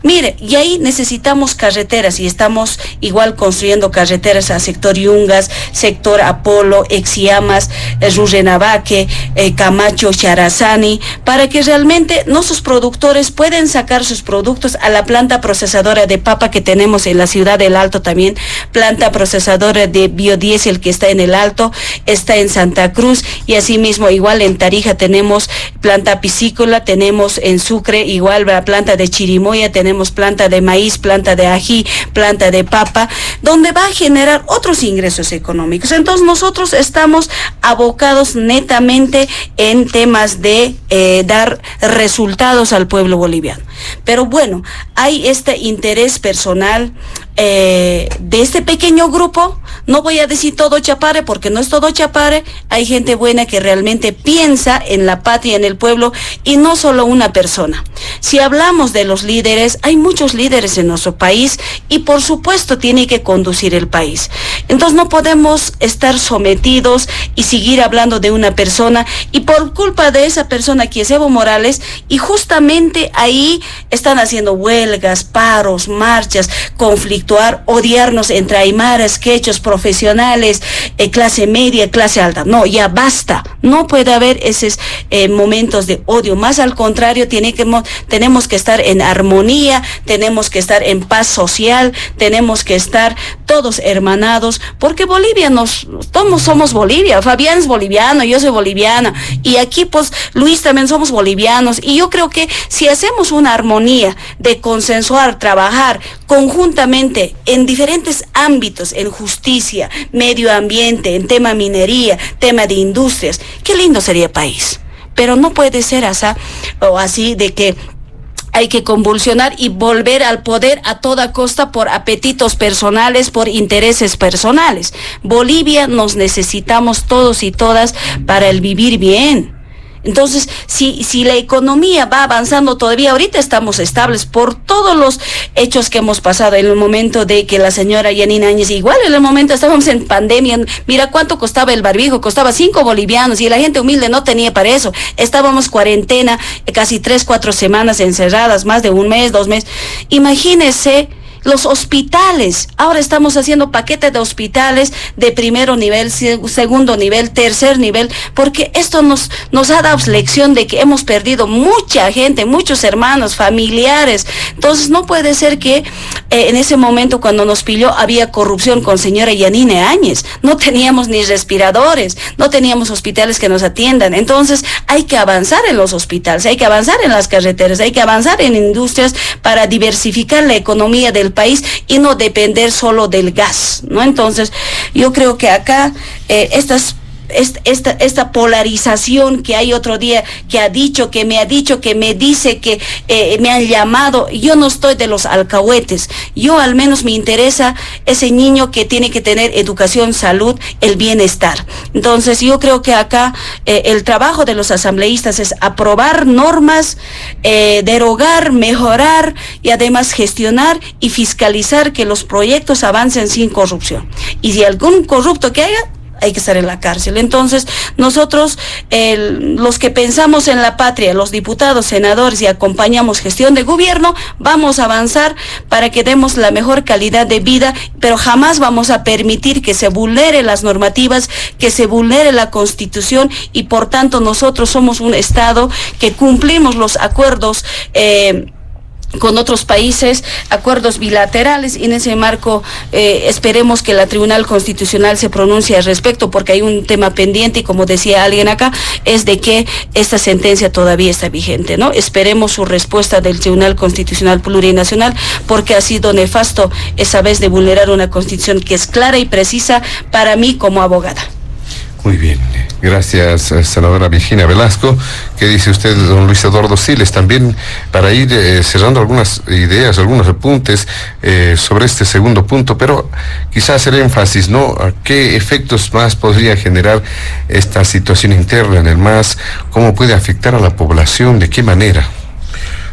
Mire, y ahí necesitamos carreteras, y estamos igual construyendo carreteras a sector Yungas, sector Apolo, Exiamas, Rurrenabaque, Camacho, Charazani, para que realmente nuestros productores puedan sacar sus productos a la planta procesadora de papa que tenemos en la ciudad del Alto también, planta procesadora de biodiesel que está en el Alto, está en Santa Cruz, y asimismo igual en Tarija tenemos planta piscícola, tenemos en Sucre igual la planta de chirimoya, tenemos planta de maíz, planta de ají, planta de papa, donde va a generar otros ingresos económicos. Entonces nosotros estamos abocados netamente en temas de dar resultados al pueblo boliviano. Pero bueno, hay este interés personal de este pequeño grupo. No voy a decir todo Chapare, porque no es todo Chapare. Hay gente buena que realmente piensa en la patria, en el pueblo, y no solo una persona. Si hablamos de los líderes, hay muchos líderes en nuestro país, y por supuesto tiene que conducir el país. Entonces no podemos estar sometidos y seguir hablando de una persona, y por culpa de esa persona que es Evo Morales, y justamente ahí están haciendo huelgas, paros, marchas, conflictuar, odiarnos entre aymaras, quechos, profesionales, clase media, clase alta. No, ya basta. No puede haber esos momentos de odio. Más al contrario, tenemos que estar en armonía, tenemos que estar en paz social, tenemos que estar todos hermanados, porque Bolivia todos somos Bolivia. Fabián es boliviano, yo soy boliviana, y aquí pues Luis también somos bolivianos, y yo creo que si hacemos una armonía de consensuar, trabajar conjuntamente en diferentes ámbitos, en justicia, medio ambiente, en tema minería, tema de industrias, qué lindo sería el país. Pero no puede ser así de que hay que convulsionar y volver al poder a toda costa por apetitos personales, por intereses personales. Bolivia nos necesitamos todos y todas para el vivir bien. Entonces, si la economía va avanzando todavía, ahorita estamos estables por todos los hechos que hemos pasado. En el momento de que la señora Yanina Áñez, igual en el momento estábamos en pandemia, mira cuánto costaba el barbijo, costaba 5 bolivianos, y la gente humilde no tenía para eso. Estábamos cuarentena, casi 3-4 semanas encerradas, más de un mes, 2 meses. Imagínese Los hospitales, ahora estamos haciendo paquetes de hospitales de primero nivel, segundo nivel, tercer nivel, porque esto nos ha dado lección de que hemos perdido mucha gente, muchos hermanos, familiares. Entonces no puede ser que en ese momento cuando nos pilló había corrupción con señora Yanine Áñez, no teníamos ni respiradores, no teníamos hospitales que nos atiendan. Entonces hay que avanzar en los hospitales, hay que avanzar en las carreteras, hay que avanzar en industrias para diversificar la economía del país y no depender solo del gas, ¿no? Entonces yo creo que acá esta polarización que hay otro día, que ha dicho, que me dice, que me han llamado, yo no estoy de los alcahuetes, yo al menos me interesa ese niño que tiene que tener educación, salud, el bienestar. Entonces yo creo que acá el trabajo de los asambleístas es aprobar normas, derogar, mejorar y además gestionar y fiscalizar que los proyectos avancen sin corrupción. Y si algún corrupto que haya, hay que estar en la cárcel. Entonces, nosotros, los que pensamos en la patria, los diputados, senadores y acompañamos gestión de gobierno, vamos a avanzar para que demos la mejor calidad de vida, pero jamás vamos a permitir que se vulneren las normativas, que se vulnere la Constitución, y por tanto nosotros somos un Estado que cumplimos los acuerdos con otros países, acuerdos bilaterales, y en ese marco esperemos que la Tribunal Constitucional se pronuncie al respecto, porque hay un tema pendiente, y como decía alguien acá, es de que esta sentencia todavía está vigente, ¿no? Esperemos su respuesta del Tribunal Constitucional Plurinacional, porque ha sido nefasto esa vez de vulnerar una Constitución que es clara y precisa para mí como abogada. Muy bien, gracias, senadora Virginia Velasco. ¿Qué dice usted, don Luis Eduardo Siles? También para ir cerrando algunas ideas, algunos apuntes sobre este segundo punto, pero quizás hacer énfasis, ¿no? ¿A qué efectos más podría generar esta situación interna en el MAS? ¿Cómo puede afectar a la población? ¿De qué manera?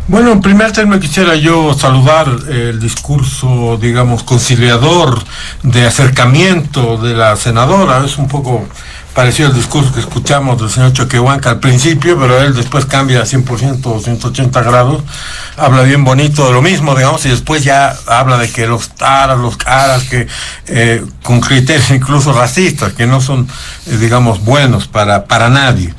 Bueno, en primer término quisiera yo saludar el discurso, digamos, conciliador, de acercamiento de la senadora. Es un poco parecido al discurso que escuchamos del señor Choquehuanca al principio, pero él después cambia a 100% o 180 grados, habla bien bonito de lo mismo, digamos, y después ya habla de que los caras, que con criterios incluso racistas, que no son, digamos, buenos para nadie.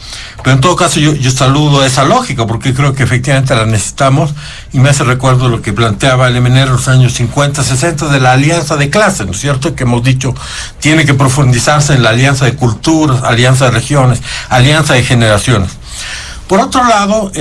Pero en todo caso yo saludo esa lógica, porque creo que efectivamente la necesitamos, y me hace recuerdo lo que planteaba el MNR en los años 50, 60, de la alianza de clase, ¿no es cierto? Que hemos dicho, tiene que profundizarse en la alianza de culturas, alianza de regiones, alianza de generaciones. Por otro lado,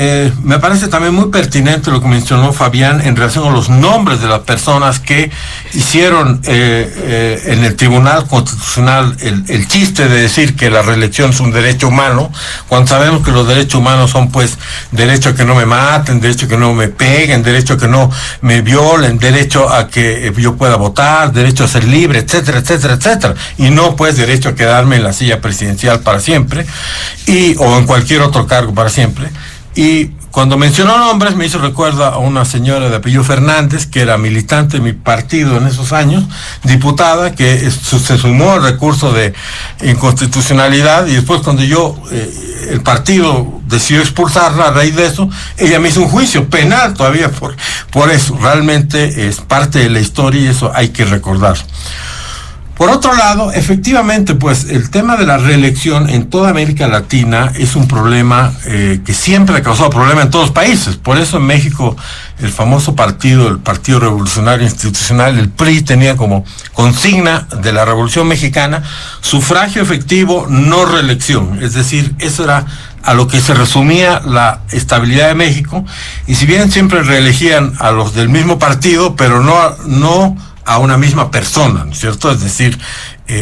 me parece también muy pertinente lo que mencionó Fabián en relación a los nombres de las personas que hicieron en el Tribunal Constitucional el chiste de decir que la reelección es un derecho humano, cuando sabemos que los derechos humanos son, pues, derecho a que no me maten, derecho a que no me peguen, derecho a que no me violen, derecho a que yo pueda votar, derecho a ser libre, etcétera, etcétera, etcétera, y no, pues, derecho a quedarme en la silla presidencial para siempre, o en cualquier otro cargo para siempre. Y cuando mencionó nombres me hizo recuerdo a una señora de apellido Fernández, que era militante de mi partido en esos años, diputada, que se sumó al recurso de inconstitucionalidad, y después cuando el partido decidió expulsarla a raíz de eso, ella me hizo un juicio penal todavía por eso. Realmente es parte de la historia y eso hay que recordar. Por otro lado, efectivamente, pues el tema de la reelección en toda América Latina es un problema que siempre ha causado problemas en todos los países. Por eso en México el famoso partido, el Partido Revolucionario Institucional, el PRI, tenía como consigna de la Revolución Mexicana sufragio efectivo, no reelección. Es decir, eso era a lo que se resumía la estabilidad de México. Y si bien siempre reelegían a los del mismo partido, pero no a una misma persona, ¿no es cierto? Es decir,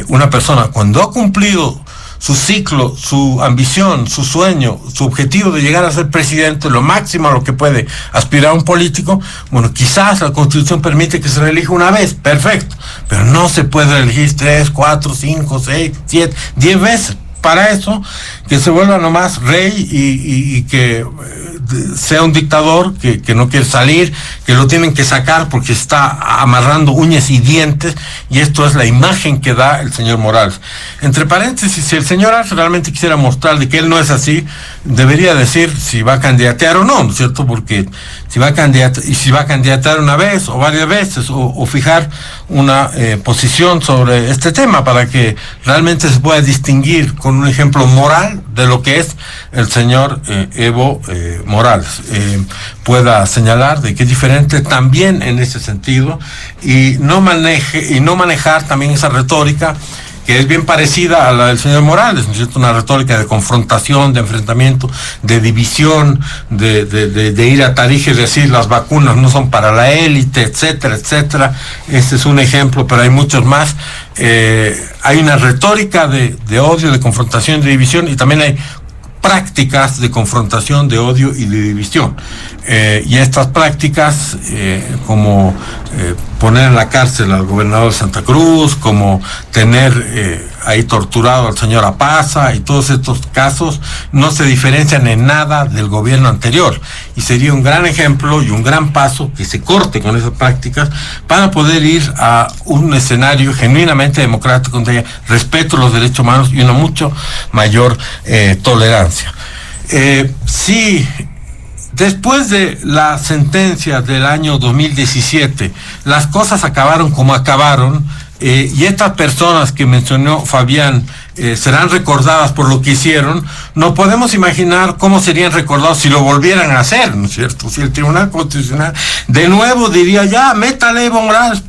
una persona cuando ha cumplido su ciclo, su ambición, su sueño, su objetivo de llegar a ser presidente, lo máximo a lo que puede aspirar un político, bueno, quizás la Constitución permite que se reelija una vez, perfecto, pero no se puede reelegir 3, 4, 5, 6, 7, 10 veces. para eso, que se vuelva nomás rey y que sea un dictador que no quiere salir, que lo tienen que sacar porque está amarrando uñas y dientes, y esto es la imagen que da el señor Morales. Entre paréntesis, si el señor Arce realmente quisiera mostrar de que él no es así, debería decir si va a candidatear o no, ¿no es cierto? Porque si va a candidatar una vez o varias veces, o fijar una posición sobre este tema para que realmente se pueda distinguir con un ejemplo moral de lo que es el señor Evo Morales, pueda señalar de que es diferente también en ese sentido, y no manejar también esa retórica que es bien parecida a la del señor Morales, ¿no es cierto? Una retórica de confrontación, de enfrentamiento, de división, de ir a Tarija y decir las vacunas no son para la élite, etcétera, etcétera. Este es un ejemplo, pero hay muchos más. Hay una retórica de odio, de confrontación, de división, y también hay prácticas de confrontación, de odio y de división. Y estas prácticas, como poner en la cárcel al gobernador de Santa Cruz, como tener ahí torturado al señor Apaza, y todos estos casos no se diferencian en nada del gobierno anterior, y sería un gran ejemplo y un gran paso que se corte con esas prácticas para poder ir a un escenario genuinamente democrático donde haya respeto a los derechos humanos y una mucho mayor tolerancia. Sí. Después de la sentencia del año 2017, las cosas acabaron como acabaron, y estas personas que mencionó Fabián serán recordadas por lo que hicieron. No podemos imaginar cómo serían recordados si lo volvieran a hacer, ¿no es cierto? Si el Tribunal Constitucional de nuevo diría, ya, métale Evo Morales,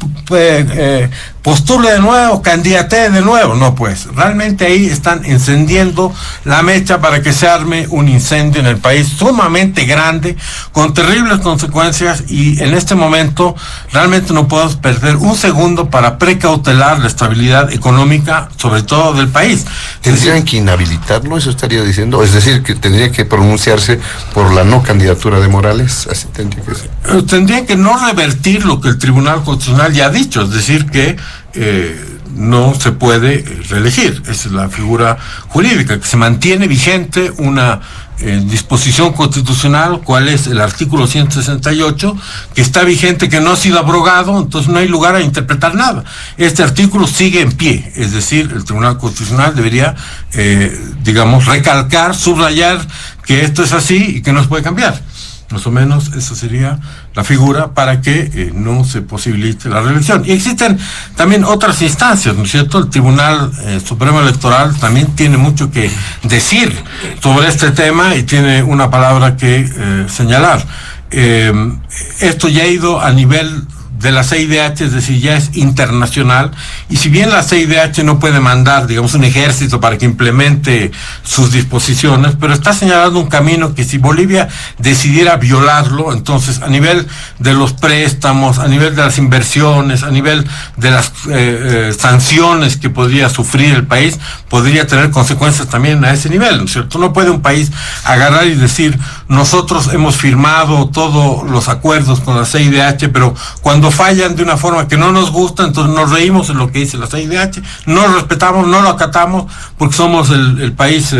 postule de nuevo, candidate de nuevo. No, pues, realmente ahí están encendiendo la mecha para que se arme un incendio en el país sumamente grande, con terribles consecuencias, y en este momento realmente no podemos perder un segundo para precautelar la estabilidad económica, sobre todo del país. ¿Tendrían que inhabilitarlo? ¿Eso estaría diciendo? Es decir, que tendría que pronunciarse por la no candidatura de Morales. Así tendría que ser. Tendría que no revertir lo que el Tribunal Constitucional ya ha dicho, es decir, que no se puede reelegir. Esa es la figura jurídica, que se mantiene vigente una disposición constitucional, cuál es el artículo 168, que está vigente, que no ha sido abrogado, entonces no hay lugar a interpretar nada. Este artículo sigue en pie, es decir, el Tribunal Constitucional debería, recalcar, subrayar que esto es así y que no se puede cambiar. Más o menos esa sería la figura para que no se posibilite la reelección. Y existen también otras instancias, ¿no es cierto? El Tribunal Supremo Electoral también tiene mucho que decir sobre este tema y tiene una palabra que señalar. Esto ya ha ido a nivel de la CIDH, es decir, ya es internacional, y si bien la CIDH no puede mandar, digamos, un ejército para que implemente sus disposiciones, pero está señalando un camino que si Bolivia decidiera violarlo, entonces a nivel de los préstamos, a nivel de las inversiones, a nivel de las sanciones que podría sufrir el país, podría tener consecuencias también a ese nivel, ¿no es cierto? No puede un país agarrar y decir, nosotros hemos firmado todos los acuerdos con la CIDH, pero cuando fallan de una forma que no nos gusta, entonces nos reímos en lo que dice la CIDH, no lo respetamos, no lo acatamos, porque somos el país,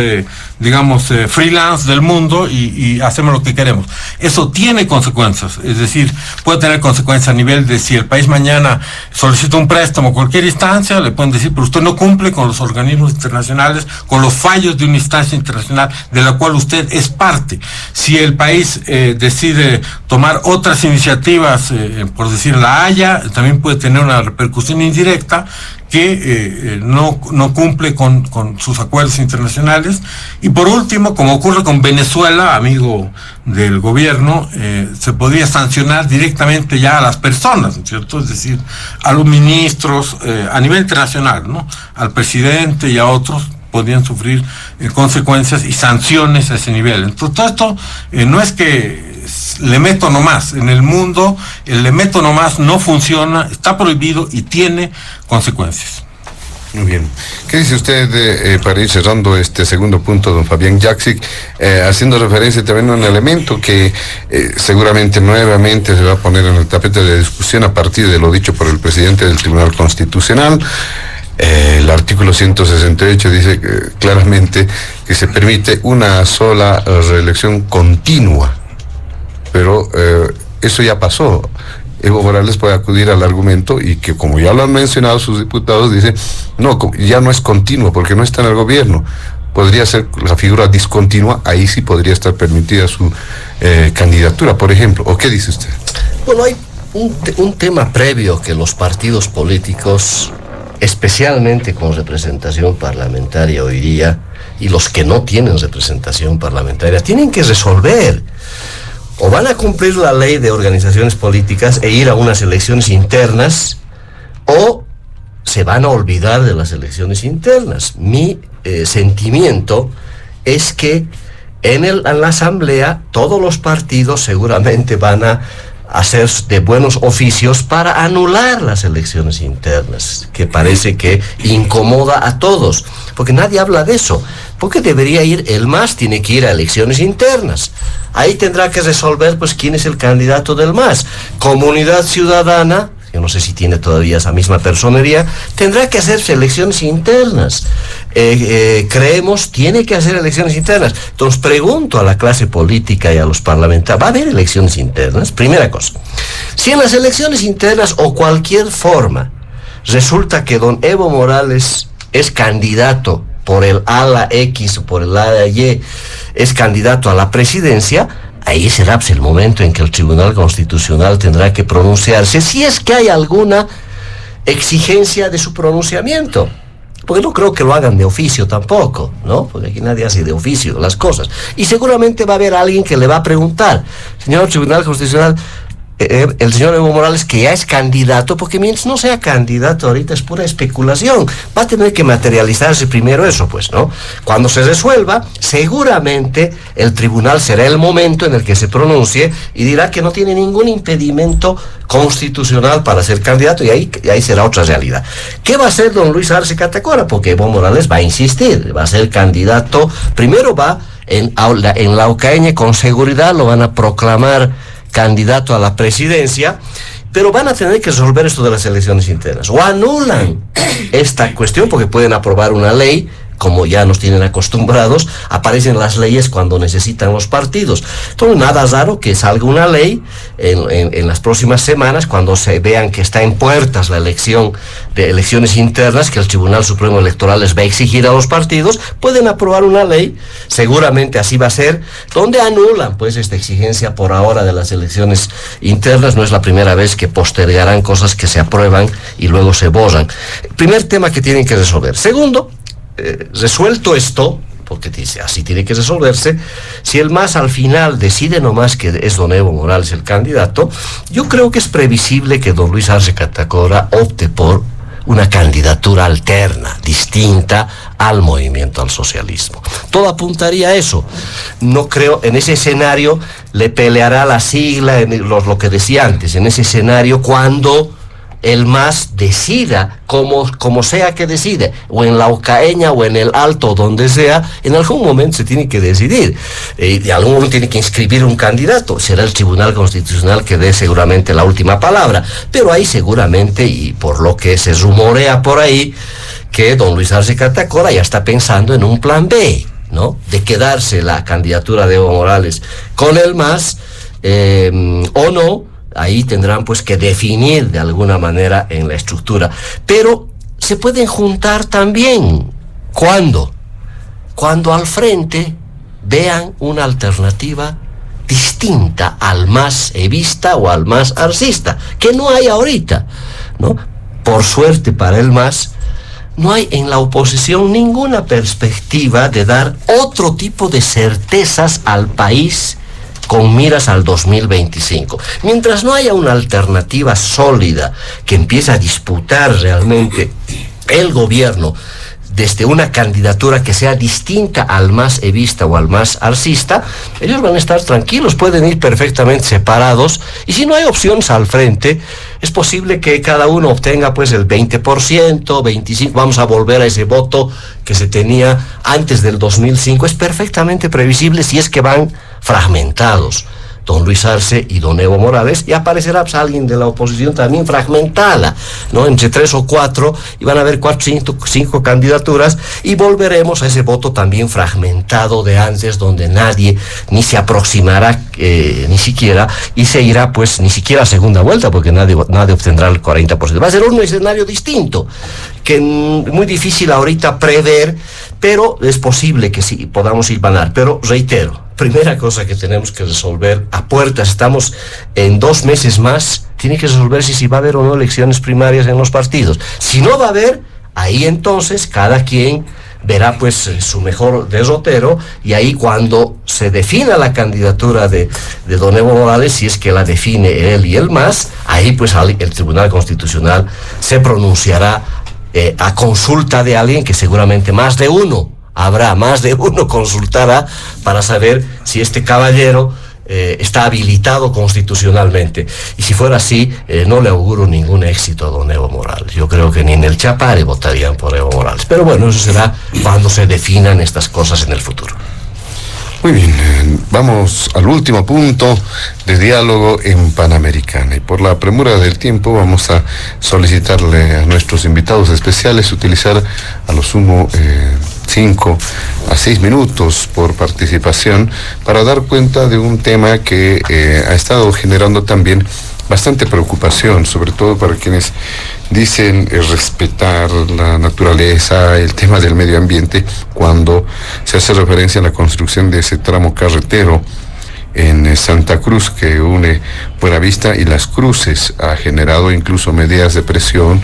freelance del mundo, y hacemos lo que queremos. Eso tiene consecuencias, es decir, puede tener consecuencias a nivel de si el país mañana solicita un préstamo, cualquier instancia, le pueden decir, pero usted no cumple con los organismos internacionales, con los fallos de una instancia internacional de la cual usted es parte. Si el país decide tomar otras iniciativas, por decir La Haya, también puede tener una repercusión indirecta que no cumple con sus acuerdos internacionales. Y por último, como ocurre con Venezuela, amigo del gobierno, se podría sancionar directamente ya a las personas, ¿no es cierto? Es decir, a los ministros a nivel internacional, ¿no? Al presidente y a otros podrían sufrir consecuencias y sanciones a ese nivel. Entonces, todo esto no es que le meto nomás. En el mundo, el le meto nomás no funciona, está prohibido y tiene consecuencias. Muy bien. ¿Qué dice usted para ir cerrando este segundo punto, don Fabián Jaksic, haciendo referencia también a un elemento que seguramente nuevamente se va a poner en el tapete de discusión a partir de lo dicho por el presidente del Tribunal Constitucional? El artículo 168 dice claramente que se permite una sola reelección continua, pero eso ya pasó. Evo Morales puede acudir al argumento y que, como ya lo han mencionado sus diputados, dice, no, ya no es continuo porque no está en el gobierno. Podría ser la figura discontinua, ahí sí podría estar permitida su candidatura, por ejemplo. ¿O qué dice usted? Bueno, hay un tema previo que los partidos políticos, especialmente con representación parlamentaria hoy día, y los que no tienen representación parlamentaria, tienen que resolver. O van a cumplir la ley de organizaciones políticas e ir a unas elecciones internas, o se van a olvidar de las elecciones internas. Mi sentimiento es que en la asamblea todos los partidos seguramente van a hacer de buenos oficios para anular las elecciones internas, que parece que incomoda a todos, porque nadie habla de eso. Porque debería ir, el MAS tiene que ir a elecciones internas. Ahí tendrá que resolver pues quién es el candidato del MAS. Comunidad Ciudadana, yo no sé si tiene todavía esa misma personería, tendrá que hacerse elecciones internas. Creemos, tiene que hacer elecciones internas. Entonces pregunto a la clase política y a los parlamentarios, ¿va a haber elecciones internas? Primera cosa, si en las elecciones internas o cualquier forma resulta que don Evo Morales es candidato por el ala X o por el ala Y, es candidato a la presidencia, ahí será pues el momento en que el Tribunal Constitucional tendrá que pronunciarse, si es que hay alguna exigencia de su pronunciamiento. Porque no creo que lo hagan de oficio tampoco, ¿no? Porque aquí nadie hace de oficio las cosas. Y seguramente va a haber alguien que le va a preguntar, señor Tribunal Constitucional, el señor Evo Morales, que ya es candidato, porque mientras no sea candidato ahorita es pura especulación, va a tener que materializarse primero eso, pues, ¿no? Cuando se resuelva, seguramente el tribunal será el momento en el que se pronuncie y dirá que no tiene ningún impedimento constitucional para ser candidato, y ahí será otra realidad. ¿Qué va a hacer don Luis Arce Catacora? Porque Evo Morales va a insistir, va a ser candidato, primero va en la Ocaña, con seguridad lo van a proclamar candidato a la presidencia, pero van a tener que resolver esto de las elecciones internas. O anulan esta cuestión, porque pueden aprobar una ley, como ya nos tienen acostumbrados, aparecen las leyes cuando necesitan los partidos. Entonces, nada raro que salga una ley en las próximas semanas, cuando se vean que está en puertas la elección de elecciones internas, que el Tribunal Supremo Electoral les va a exigir a los partidos, pueden aprobar una ley, seguramente así va a ser, donde anulan pues esta exigencia por ahora de las elecciones internas. No es la primera vez que postergarán cosas que se aprueban y luego se borran. Primer tema que tienen que resolver. Segundo, resuelto esto, porque dice así tiene que resolverse, si el MAS al final decide nomás que es don Evo Morales el candidato, yo creo que es previsible que don Luis Arce Catacora opte por una candidatura alterna, distinta al movimiento al socialismo. Todo apuntaría a eso. No creo, en ese escenario le peleará la sigla, lo que decía antes, en ese escenario cuando el MAS decida, como sea que decide, o en la Ocaña o en el Alto, donde sea, en algún momento se tiene que decidir. En algún momento tiene que inscribir un candidato. Será el Tribunal Constitucional que dé seguramente la última palabra. Pero ahí seguramente, y por lo que se rumorea por ahí, que don Luis Arce Catacora ya está pensando en un plan B, ¿no? De quedarse la candidatura de Evo Morales con el MAS, o no. Ahí tendrán pues que definir de alguna manera en la estructura. Pero se pueden juntar también. ¿Cuándo? Cuando al frente vean una alternativa distinta al MAS evista o al MAS arcista, que no hay ahorita, ¿no? Por suerte para el MAS, no hay en la oposición ninguna perspectiva de dar otro tipo de certezas al país con miras al 2025. Mientras no haya una alternativa sólida que empiece a disputar realmente el gobierno desde una candidatura que sea distinta al MAS evista o al MAS arcista, ellos van a estar tranquilos, pueden ir perfectamente separados, y si no hay opciones al frente, es posible que cada uno obtenga pues el 20%, 25%, vamos a volver a ese voto que se tenía antes del 2005, es perfectamente previsible si es que van fragmentados. don Luis Arce y don Evo Morales, y aparecerá pues, alguien de la oposición también fragmentada, ¿no? Entre 3 o 4, y van a haber 5 candidaturas, y volveremos a ese voto también fragmentado de antes, donde nadie ni se aproximará ni siquiera, y se irá pues ni siquiera a segunda vuelta, porque nadie obtendrá el 40%. Va a ser un escenario distinto, que muy difícil ahorita prever, pero es posible que sí podamos ir ganar. Pero reitero, primera cosa que tenemos que resolver a puertas, estamos en 2 meses más, tiene que resolverse si va a haber o no elecciones primarias en los partidos. Si no va a haber, ahí entonces cada quien verá pues su mejor derrotero, y ahí cuando se defina la candidatura de don Evo Morales, si es que la define él y él más, ahí pues el Tribunal Constitucional se pronunciará a consulta de alguien que seguramente más de uno consultará para saber si este caballero está habilitado constitucionalmente. Y si fuera así, no le auguro ningún éxito a don Evo Morales. Yo creo que ni en el Chapare votarían por Evo Morales. Pero bueno, eso será cuando se definan estas cosas en el futuro. Muy bien, vamos al último punto de diálogo en Panamericana, y por la premura del tiempo vamos a solicitarle a nuestros invitados especiales utilizar a lo sumo 5 a 6 minutos por participación para dar cuenta de un tema que ha estado generando también bastante preocupación, sobre todo para quienes dicen respetar la naturaleza, el tema del medio ambiente, cuando se hace referencia a la construcción de ese tramo carretero en Santa Cruz que une Buenavista y Las Cruces. Ha generado incluso medidas de presión,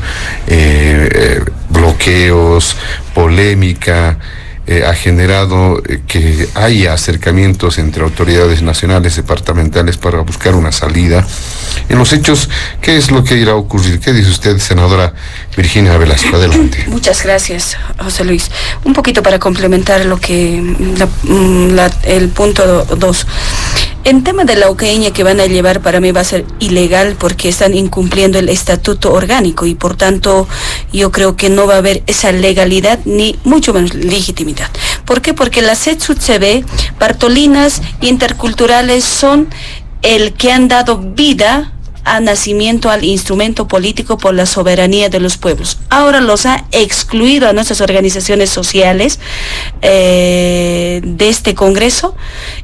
bloqueos, polémica. Ha generado que haya acercamientos entre autoridades nacionales, departamentales, para buscar una salida. En los hechos, ¿qué es lo que irá a ocurrir? ¿Qué dice usted, senadora Virginia Velasco? Adelante. Muchas gracias, José Luis. Un poquito para complementar lo que el punto 2. En tema de la Ucaeña que van a llevar, para mí va a ser ilegal, porque están incumpliendo el estatuto orgánico, y por tanto yo creo que no va a haber esa legalidad ni mucho menos legitimidad. ¿Por qué? Porque las CETSUTCB, Bartolinas interculturales, son el que han dado vida a nacimiento al instrumento político por la soberanía de los pueblos. Ahora los ha excluido a nuestras organizaciones sociales de este Congreso,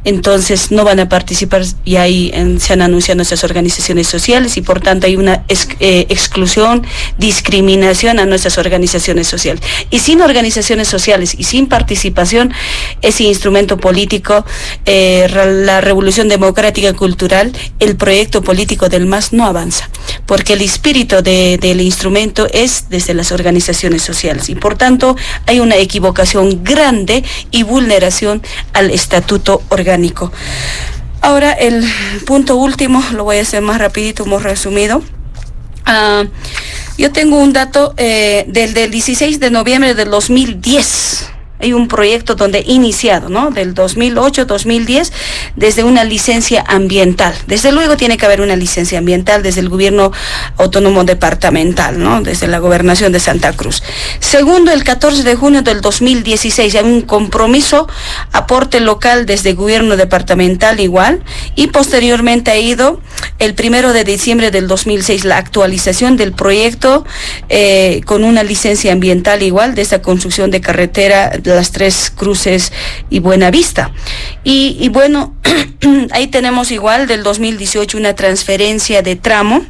entonces no van a participar, y ahí se han anunciado nuestras organizaciones sociales, y por tanto hay una exclusión, discriminación a nuestras organizaciones sociales. Y sin organizaciones sociales y sin participación, ese instrumento político, la revolución democrática y cultural, el proyecto político del MAS no avanza, porque el espíritu del instrumento es desde las organizaciones sociales, y por tanto hay una equivocación grande y vulneración al estatuto orgánico. Ahora el punto último, lo voy a hacer más rapidito, más resumido. Yo tengo un dato del 16 de noviembre del 2010. Hay un proyecto donde iniciado, ¿no? Del 2008-2010, desde una licencia ambiental. Desde luego tiene que haber una licencia ambiental desde el gobierno autónomo departamental, ¿no? Desde la gobernación de Santa Cruz. Segundo, el 14 de junio del 2016, hay un compromiso, aporte local desde el gobierno departamental igual, y posteriormente ha ido el 1 de diciembre del 2006 la actualización del proyecto con una licencia ambiental igual de esta construcción de carretera Las Tres Cruces y Buenavista. Y bueno, ahí tenemos igual del 2018 una transferencia de tramo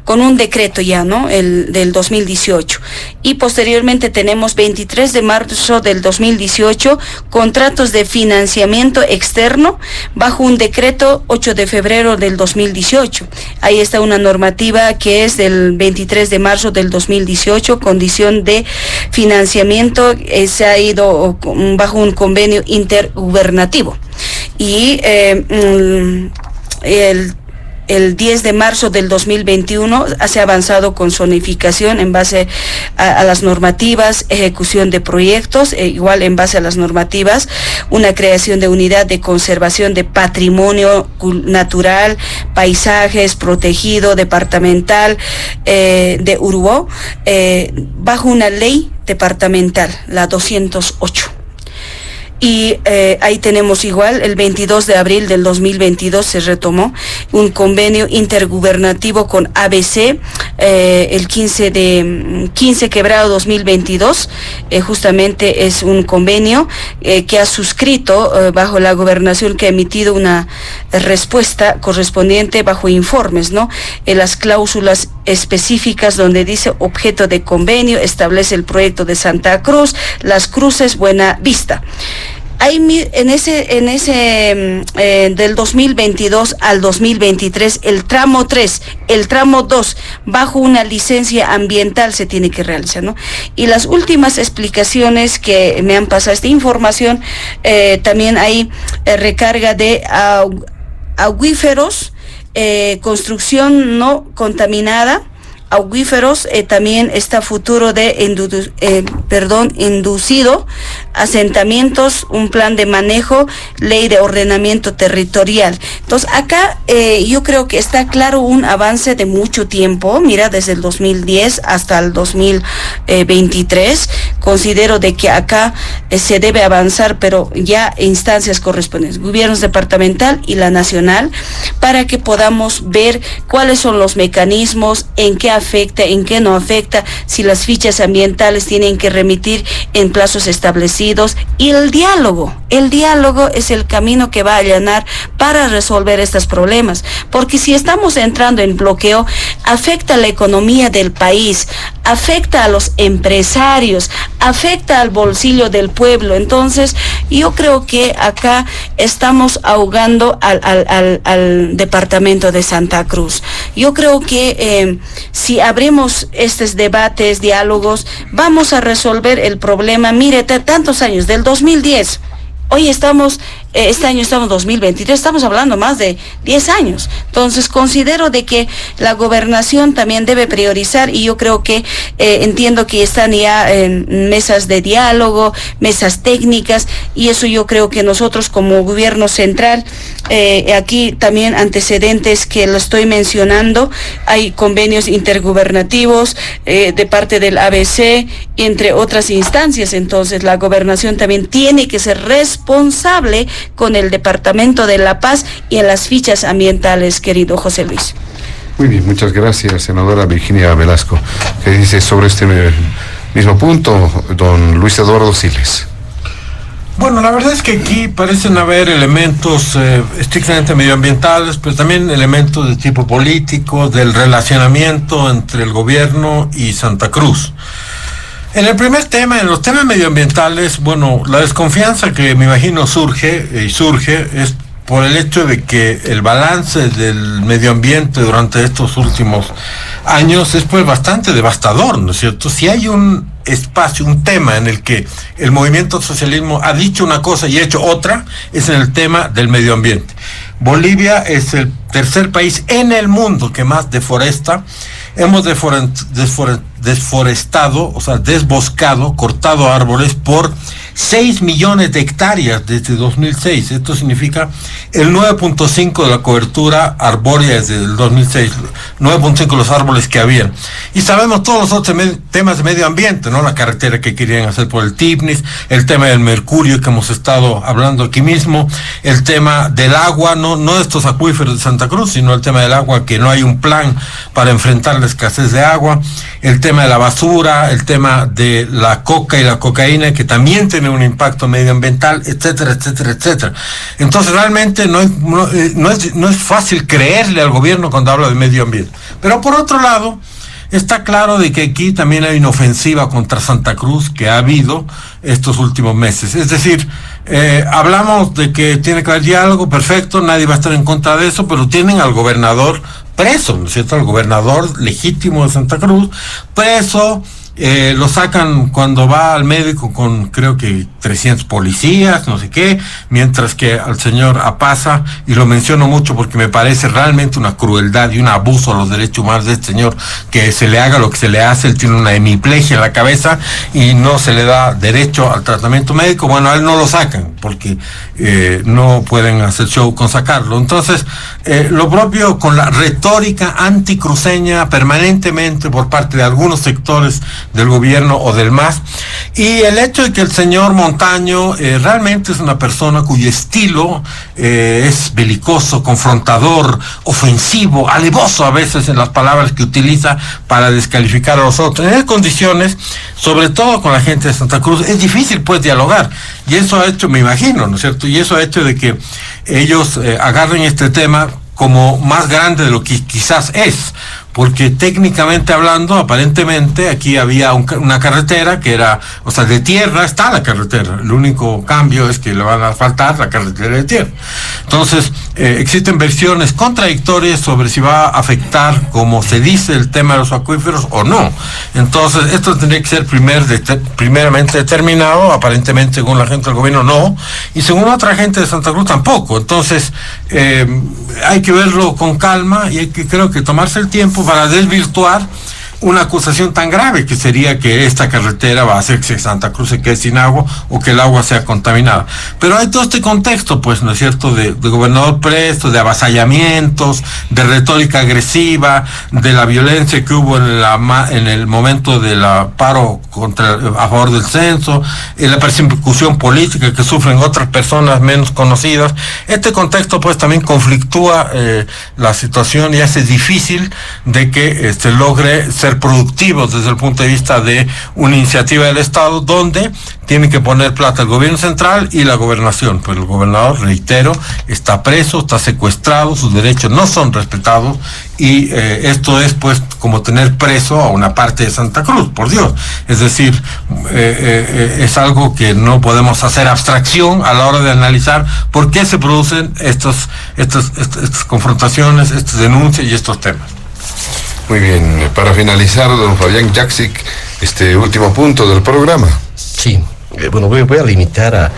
con un decreto ya, ¿no? El del 2018. Y posteriormente tenemos 23 de marzo del 2018, contratos de financiamiento externo bajo un decreto 8 de febrero del 2018. Ahí está una normativa que es del 23 de marzo del 2018, condición de financiamiento, se ha ido bajo un convenio intergubernativo. Y el 10 de marzo del 2021 se ha avanzado con zonificación en base a las normativas, ejecución de proyectos, igual en base a las normativas, una creación de unidad de conservación de patrimonio natural, paisajes protegido departamental de Urubó, bajo una ley departamental, la 208. y ahí tenemos igual, el 22 de abril del 2022 se retomó un convenio intergubernativo con ABC, el 15 quebrado 2022, justamente es un convenio que ha suscrito bajo la gobernación, que ha emitido una respuesta correspondiente bajo informes, ¿no? En las cláusulas específicas donde dice objeto de convenio, establece el proyecto de Santa Cruz, Las Cruces, Buena Vista. Hay del 2022 al 2023, el tramo 3, el tramo 2, bajo una licencia ambiental se tiene que realizar, ¿no? Y las últimas explicaciones que me han pasado esta información, también hay recarga de acuíferos, construcción no contaminada, acuíferos, también está futuro de inducido, asentamientos, un plan de manejo, ley de ordenamiento territorial. Entonces acá yo creo que está claro un avance de mucho tiempo, mira, desde el 2010 hasta el 2023, considero de que acá se debe avanzar, pero ya instancias correspondientes, gobiernos departamental y la nacional, para que podamos ver cuáles son los mecanismos, en qué afecta, en qué no afecta, si las fichas ambientales tienen que remitir en plazos establecidos, y el diálogo es el camino que va a allanar para resolver estos problemas, porque si estamos entrando en bloqueo, afecta a la economía del país, afecta a los empresarios, afecta al bolsillo del pueblo. Entonces yo creo que acá estamos ahogando al departamento de Santa Cruz. Yo creo que si abrimos estos debates, diálogos, vamos a resolver el problema. Mire, tantos años, del 2010, hoy estamos, este año estamos 2023, estamos hablando más de 10 años. Entonces considero de que la gobernación también debe priorizar, y yo creo que entiendo que están ya en mesas de diálogo, mesas técnicas, y eso yo creo que nosotros como gobierno central, aquí también antecedentes que lo estoy mencionando, hay convenios intergubernativos de parte del ABC, entre otras instancias. Entonces la gobernación también tiene que ser responsable con el Departamento de La Paz y en las fichas ambientales, querido José Luis. Muy bien, muchas gracias, senadora Virginia Velasco. ¿Qué dice sobre este mismo punto, don Luis Eduardo Siles? Bueno, la verdad es que aquí parecen haber elementos estrictamente medioambientales, pero también elementos de tipo político, del relacionamiento entre el gobierno y Santa Cruz. En el primer tema, en los temas medioambientales, bueno, la desconfianza que me imagino surge es por el hecho de que el balance del medio ambiente durante estos últimos años es pues bastante devastador, ¿no es cierto? Si hay un espacio, un tema en el que el movimiento socialismo ha dicho una cosa y hecho otra, es en el tema del medio ambiente. Bolivia es el tercer país en el mundo que más deforesta. Hemos desforestado, o sea, desboscado, cortado árboles por 6 millones de hectáreas desde 2006. Esto significa el 9.5 de la cobertura arbórea desde el 2006, 9.5 de los árboles que habían. Y sabemos todos los otros temas de medio ambiente, ¿no? La carretera que querían hacer por el Tignis, el tema del mercurio que hemos estado hablando aquí mismo, el tema del agua, no de estos acuíferos de Santa Cruz, sino el tema del agua, que no hay un plan para enfrentar la escasez de agua, el tema de la basura, el tema de la coca y la cocaína, que también tiene un impacto medioambiental, etcétera, etcétera, etcétera. Entonces realmente no es fácil creerle al gobierno cuando habla de medio ambiente. Pero por otro lado, está claro de que aquí también hay una ofensiva contra Santa Cruz que ha habido estos últimos meses. Es decir, hablamos de que tiene que haber diálogo, perfecto, nadie va a estar en contra de eso, pero tienen al gobernador preso, ¿no es cierto? El gobernador legítimo de Santa Cruz, preso. Lo sacan cuando va al médico con creo que 300 policías, no sé qué, mientras que al señor Apaza, y lo menciono mucho porque me parece realmente una crueldad y un abuso a los derechos humanos de este señor, que se le haga lo que se le hace. Él tiene una hemiplegia en la cabeza y no se le da derecho al tratamiento médico. Bueno, a él no lo sacan. sacan, porque no pueden hacer show con sacarlo. Entonces, lo propio con la retórica anticruceña permanentemente por parte de algunos sectores del gobierno o del MAS, y el hecho de que el señor Montaño realmente es una persona cuyo estilo es belicoso, confrontador, ofensivo, alevoso a veces en las palabras que utiliza para descalificar a los otros. En esas condiciones, sobre todo con la gente de Santa Cruz, es difícil pues dialogar, y eso ha hecho, me imagino, ¿no es cierto?, y eso ha hecho de que ellos agarren este tema como más grande de lo que quizás es, porque técnicamente hablando, aparentemente, aquí había una carretera que era, o sea, de tierra está la carretera, el único cambio es que le van a asfaltar la carretera de tierra. Entonces, existen versiones contradictorias sobre si va a afectar, como se dice, el tema de los acuíferos o no. Entonces, esto tendría que ser primeramente determinado, aparentemente, según la gente del gobierno, no, y según otra gente de Santa Cruz, tampoco. Entonces, hay que verlo con calma, y hay que, creo que, tomarse el tiempo para desvirtuar una acusación tan grave, que sería que esta carretera va a hacer que Santa Cruz se quede sin agua o que el agua sea contaminada. Pero hay todo este contexto, pues, ¿no es cierto?, de gobernador preso, de avasallamientos, de retórica agresiva, de la violencia que hubo en el momento del paro a favor del censo, en la persecución política que sufren otras personas menos conocidas. Este contexto, pues, también conflictúa la situación y hace difícil de que se logre ser productivos desde el punto de vista de una iniciativa del Estado, donde tienen que poner plata el gobierno central y la gobernación. Pues el gobernador, reitero, está preso, está secuestrado, sus derechos no son respetados, y esto es pues como tener preso a una parte de Santa Cruz, por Dios. Es decir, es algo que no podemos hacer abstracción a la hora de analizar por qué se producen estas confrontaciones, estas denuncias y estos temas. Muy bien, para finalizar, don Fabián Jaksic, este último punto del programa. Sí, bueno, voy a limitar a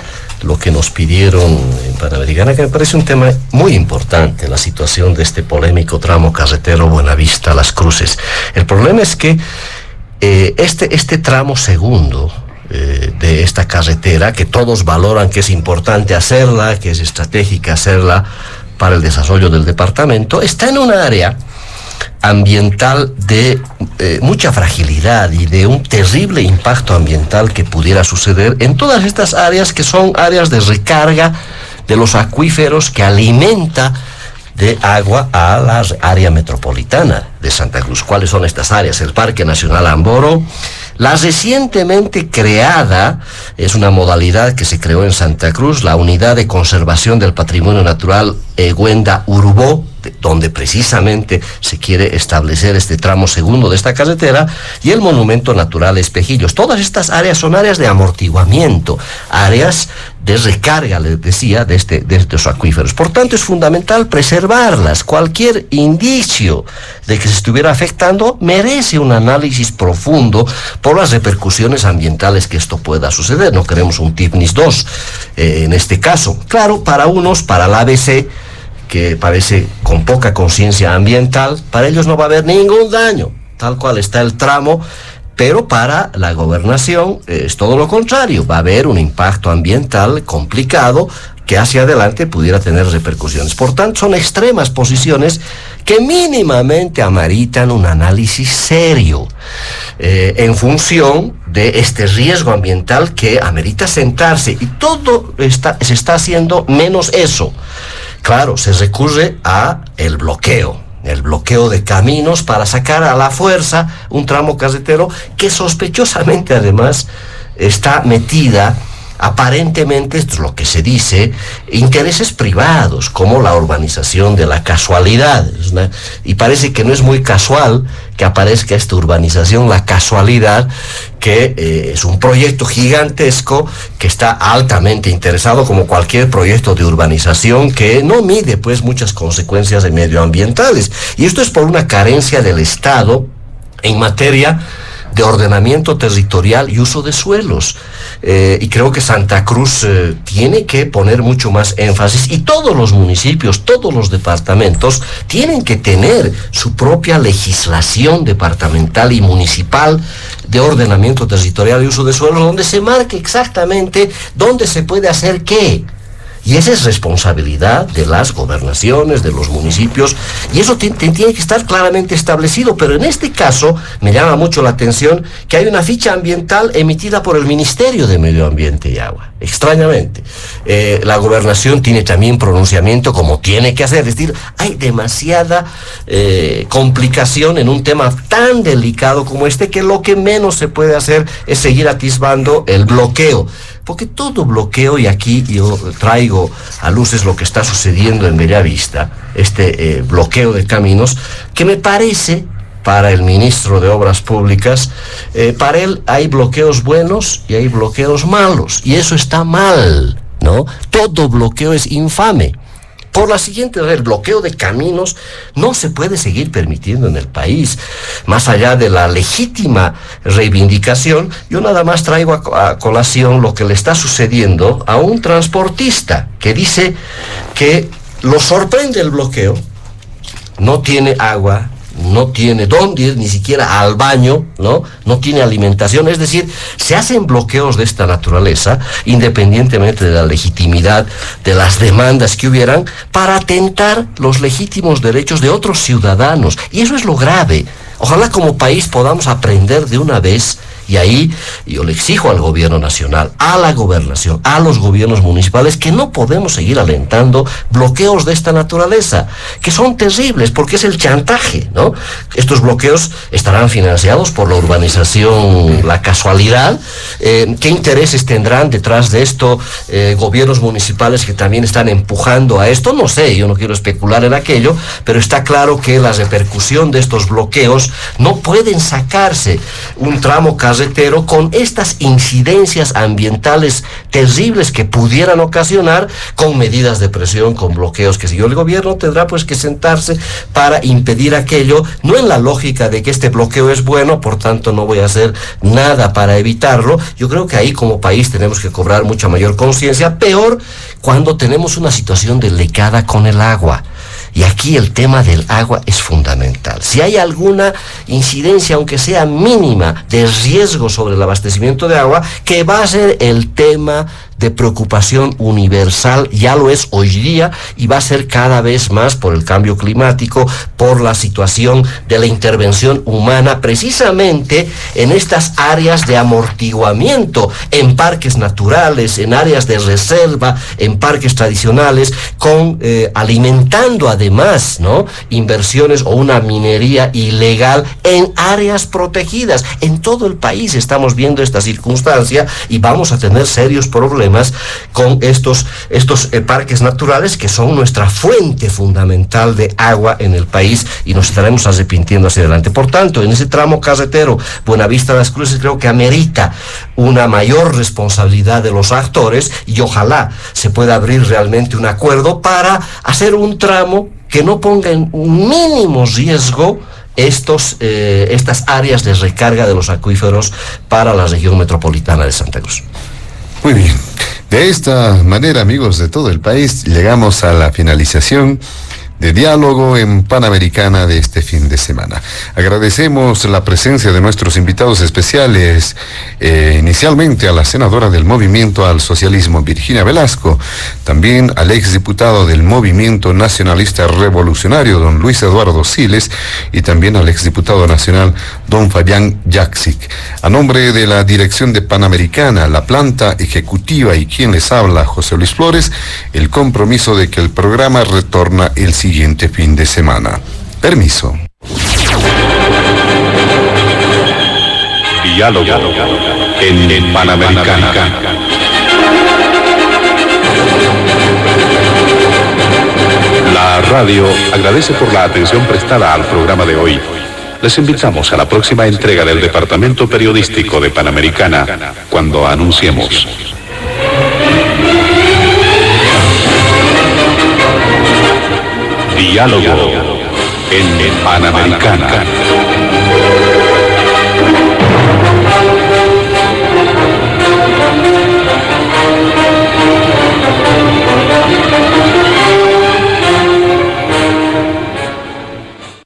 lo que nos pidieron en Panamericana, que me parece un tema muy importante, la situación de este polémico tramo carretero Buenavista-Las Cruces. El problema es que este tramo segundo de esta carretera, que todos valoran que es importante hacerla, que es estratégica hacerla para el desarrollo del departamento, está en un área ambiental de mucha fragilidad y de un terrible impacto ambiental que pudiera suceder en todas estas áreas, que son áreas de recarga de los acuíferos que alimenta de agua a la área metropolitana de Santa Cruz. ¿Cuáles son estas áreas? El Parque Nacional Amboro, la recientemente creada, es una modalidad que se creó en Santa Cruz, la Unidad de Conservación del Patrimonio Natural Eguenda Urubó, donde precisamente se quiere establecer este tramo segundo de esta carretera, y el Monumento Natural Espejillos. Todas estas áreas son áreas de amortiguamiento, áreas de recarga, les decía, de estos acuíferos. Por tanto, es fundamental preservarlas. Cualquier indicio de que se estuviera afectando merece un análisis profundo por las repercusiones ambientales que esto pueda suceder. No queremos un TIPNIS 2 en este caso. Claro, para unos, para la ABC, que parece con poca conciencia ambiental, para ellos no va a haber ningún daño, tal cual está el tramo, pero para la gobernación es todo lo contrario, va a haber un impacto ambiental complicado que hacia adelante pudiera tener repercusiones. Por tanto, son extremas posiciones que mínimamente ameritan un análisis serio en función de este riesgo ambiental que amerita sentarse, y todo se está haciendo menos eso. Claro, se recurre a el bloqueo de caminos para sacar a la fuerza un tramo carretero que sospechosamente además está metida, aparentemente, esto es lo que se dice, intereses privados, como la urbanización de la casualidad. Y parece que no es muy casual que aparezca esta urbanización, la casualidad, que es un proyecto gigantesco que está altamente interesado, como cualquier proyecto de urbanización que no mide pues muchas consecuencias medioambientales. Y esto es por una carencia del Estado en materia de ordenamiento territorial y uso de suelos. Y creo que Santa Cruz tiene que poner mucho más énfasis, y todos los municipios, todos los departamentos tienen que tener su propia legislación departamental y municipal de ordenamiento territorial y uso de suelo, donde se marque exactamente dónde se puede hacer qué. Y esa es responsabilidad de las gobernaciones, de los municipios, y eso tiene que estar claramente establecido. Pero en este caso me llama mucho la atención que hay una ficha ambiental emitida por el Ministerio de Medio Ambiente y Agua. Extrañamente. La gobernación tiene también pronunciamiento como tiene que hacer. Es decir, hay demasiada complicación en un tema tan delicado como este, que lo que menos se puede hacer es seguir atisbando el bloqueo. Porque todo bloqueo, y aquí yo traigo a luces lo que está sucediendo en Bellavista, este bloqueo de caminos, que me parece, para el ministro de Obras Públicas, para él hay bloqueos buenos y hay bloqueos malos, y eso está mal, ¿no? Todo bloqueo es infame. Por la siguiente razón, el bloqueo de caminos no se puede seguir permitiendo en el país. Más allá de la legítima reivindicación, yo nada más traigo a colación lo que le está sucediendo a un transportista que dice que lo sorprende el bloqueo, no tiene agua, no tiene dónde ir, ni siquiera al baño, no tiene alimentación. Es decir, se hacen bloqueos de esta naturaleza, independientemente de la legitimidad de las demandas que hubieran, para atentar los legítimos derechos de otros ciudadanos. Y eso es lo grave. Ojalá como país podamos aprender de una vez. Y ahí yo le exijo al gobierno nacional, a la gobernación, a los gobiernos municipales, que no podemos seguir alentando bloqueos de esta naturaleza, que son terribles, porque es el chantaje, ¿no? Estos bloqueos estarán financiados por la urbanización, la casualidad. ¿Qué intereses tendrán detrás de esto gobiernos municipales que también están empujando a esto? No sé, yo no quiero especular en aquello, pero está claro que la repercusión de estos bloqueos no pueden sacarse un tramo carretero con estas incidencias ambientales terribles que pudieran ocasionar, con medidas de presión, con bloqueos que siguió el gobierno, tendrá pues que sentarse para impedir aquello, no en la lógica de que este bloqueo es bueno, por tanto no voy a hacer nada para evitarlo. Yo creo que ahí como país tenemos que cobrar mucha mayor conciencia, peor cuando tenemos una situación delicada con el agua. Y aquí el tema del agua es fundamental. Si hay alguna incidencia, aunque sea mínima, de riesgo sobre el abastecimiento de agua, que va a ser el tema de preocupación universal, ya lo es hoy día y va a ser cada vez más por el cambio climático, por la situación de la intervención humana, precisamente en estas áreas de amortiguamiento, en parques naturales, en áreas de reserva, en parques tradicionales, con alimentando además, ¿no?, inversiones o una minería ilegal en áreas protegidas. En todo el país estamos viendo esta circunstancia y vamos a tener serios problemas con estos parques naturales, que son nuestra fuente fundamental de agua en el país, y nos estaremos arrepintiendo hacia adelante. Por tanto, en ese tramo carretero Buenavista-Las Cruces, creo que amerita una mayor responsabilidad de los actores, y ojalá se pueda abrir realmente un acuerdo para hacer un tramo que no ponga en mínimo riesgo estas áreas de recarga de los acuíferos para la región metropolitana de Santa Cruz. Muy bien. De esta manera, amigos de todo el país, llegamos a la finalización de Diálogo en Panamericana de este fin de semana. Agradecemos la presencia de nuestros invitados especiales, inicialmente a la senadora del Movimiento al Socialismo, Virginia Velasco, también al exdiputado del Movimiento Nacionalista Revolucionario, don Luis Eduardo Siles, y también al exdiputado nacional, don Fabián Yaksic. A nombre de la dirección de Panamericana, la planta ejecutiva y quien les habla, José Luis Flores, el compromiso de que el programa retorna el siguiente fin de semana. Permiso. Diálogo en Panamericana. La radio agradece por la atención prestada al programa de hoy. Les invitamos a la próxima entrega del Departamento Periodístico de Panamericana, cuando anunciemos. Diálogo en Panamericana.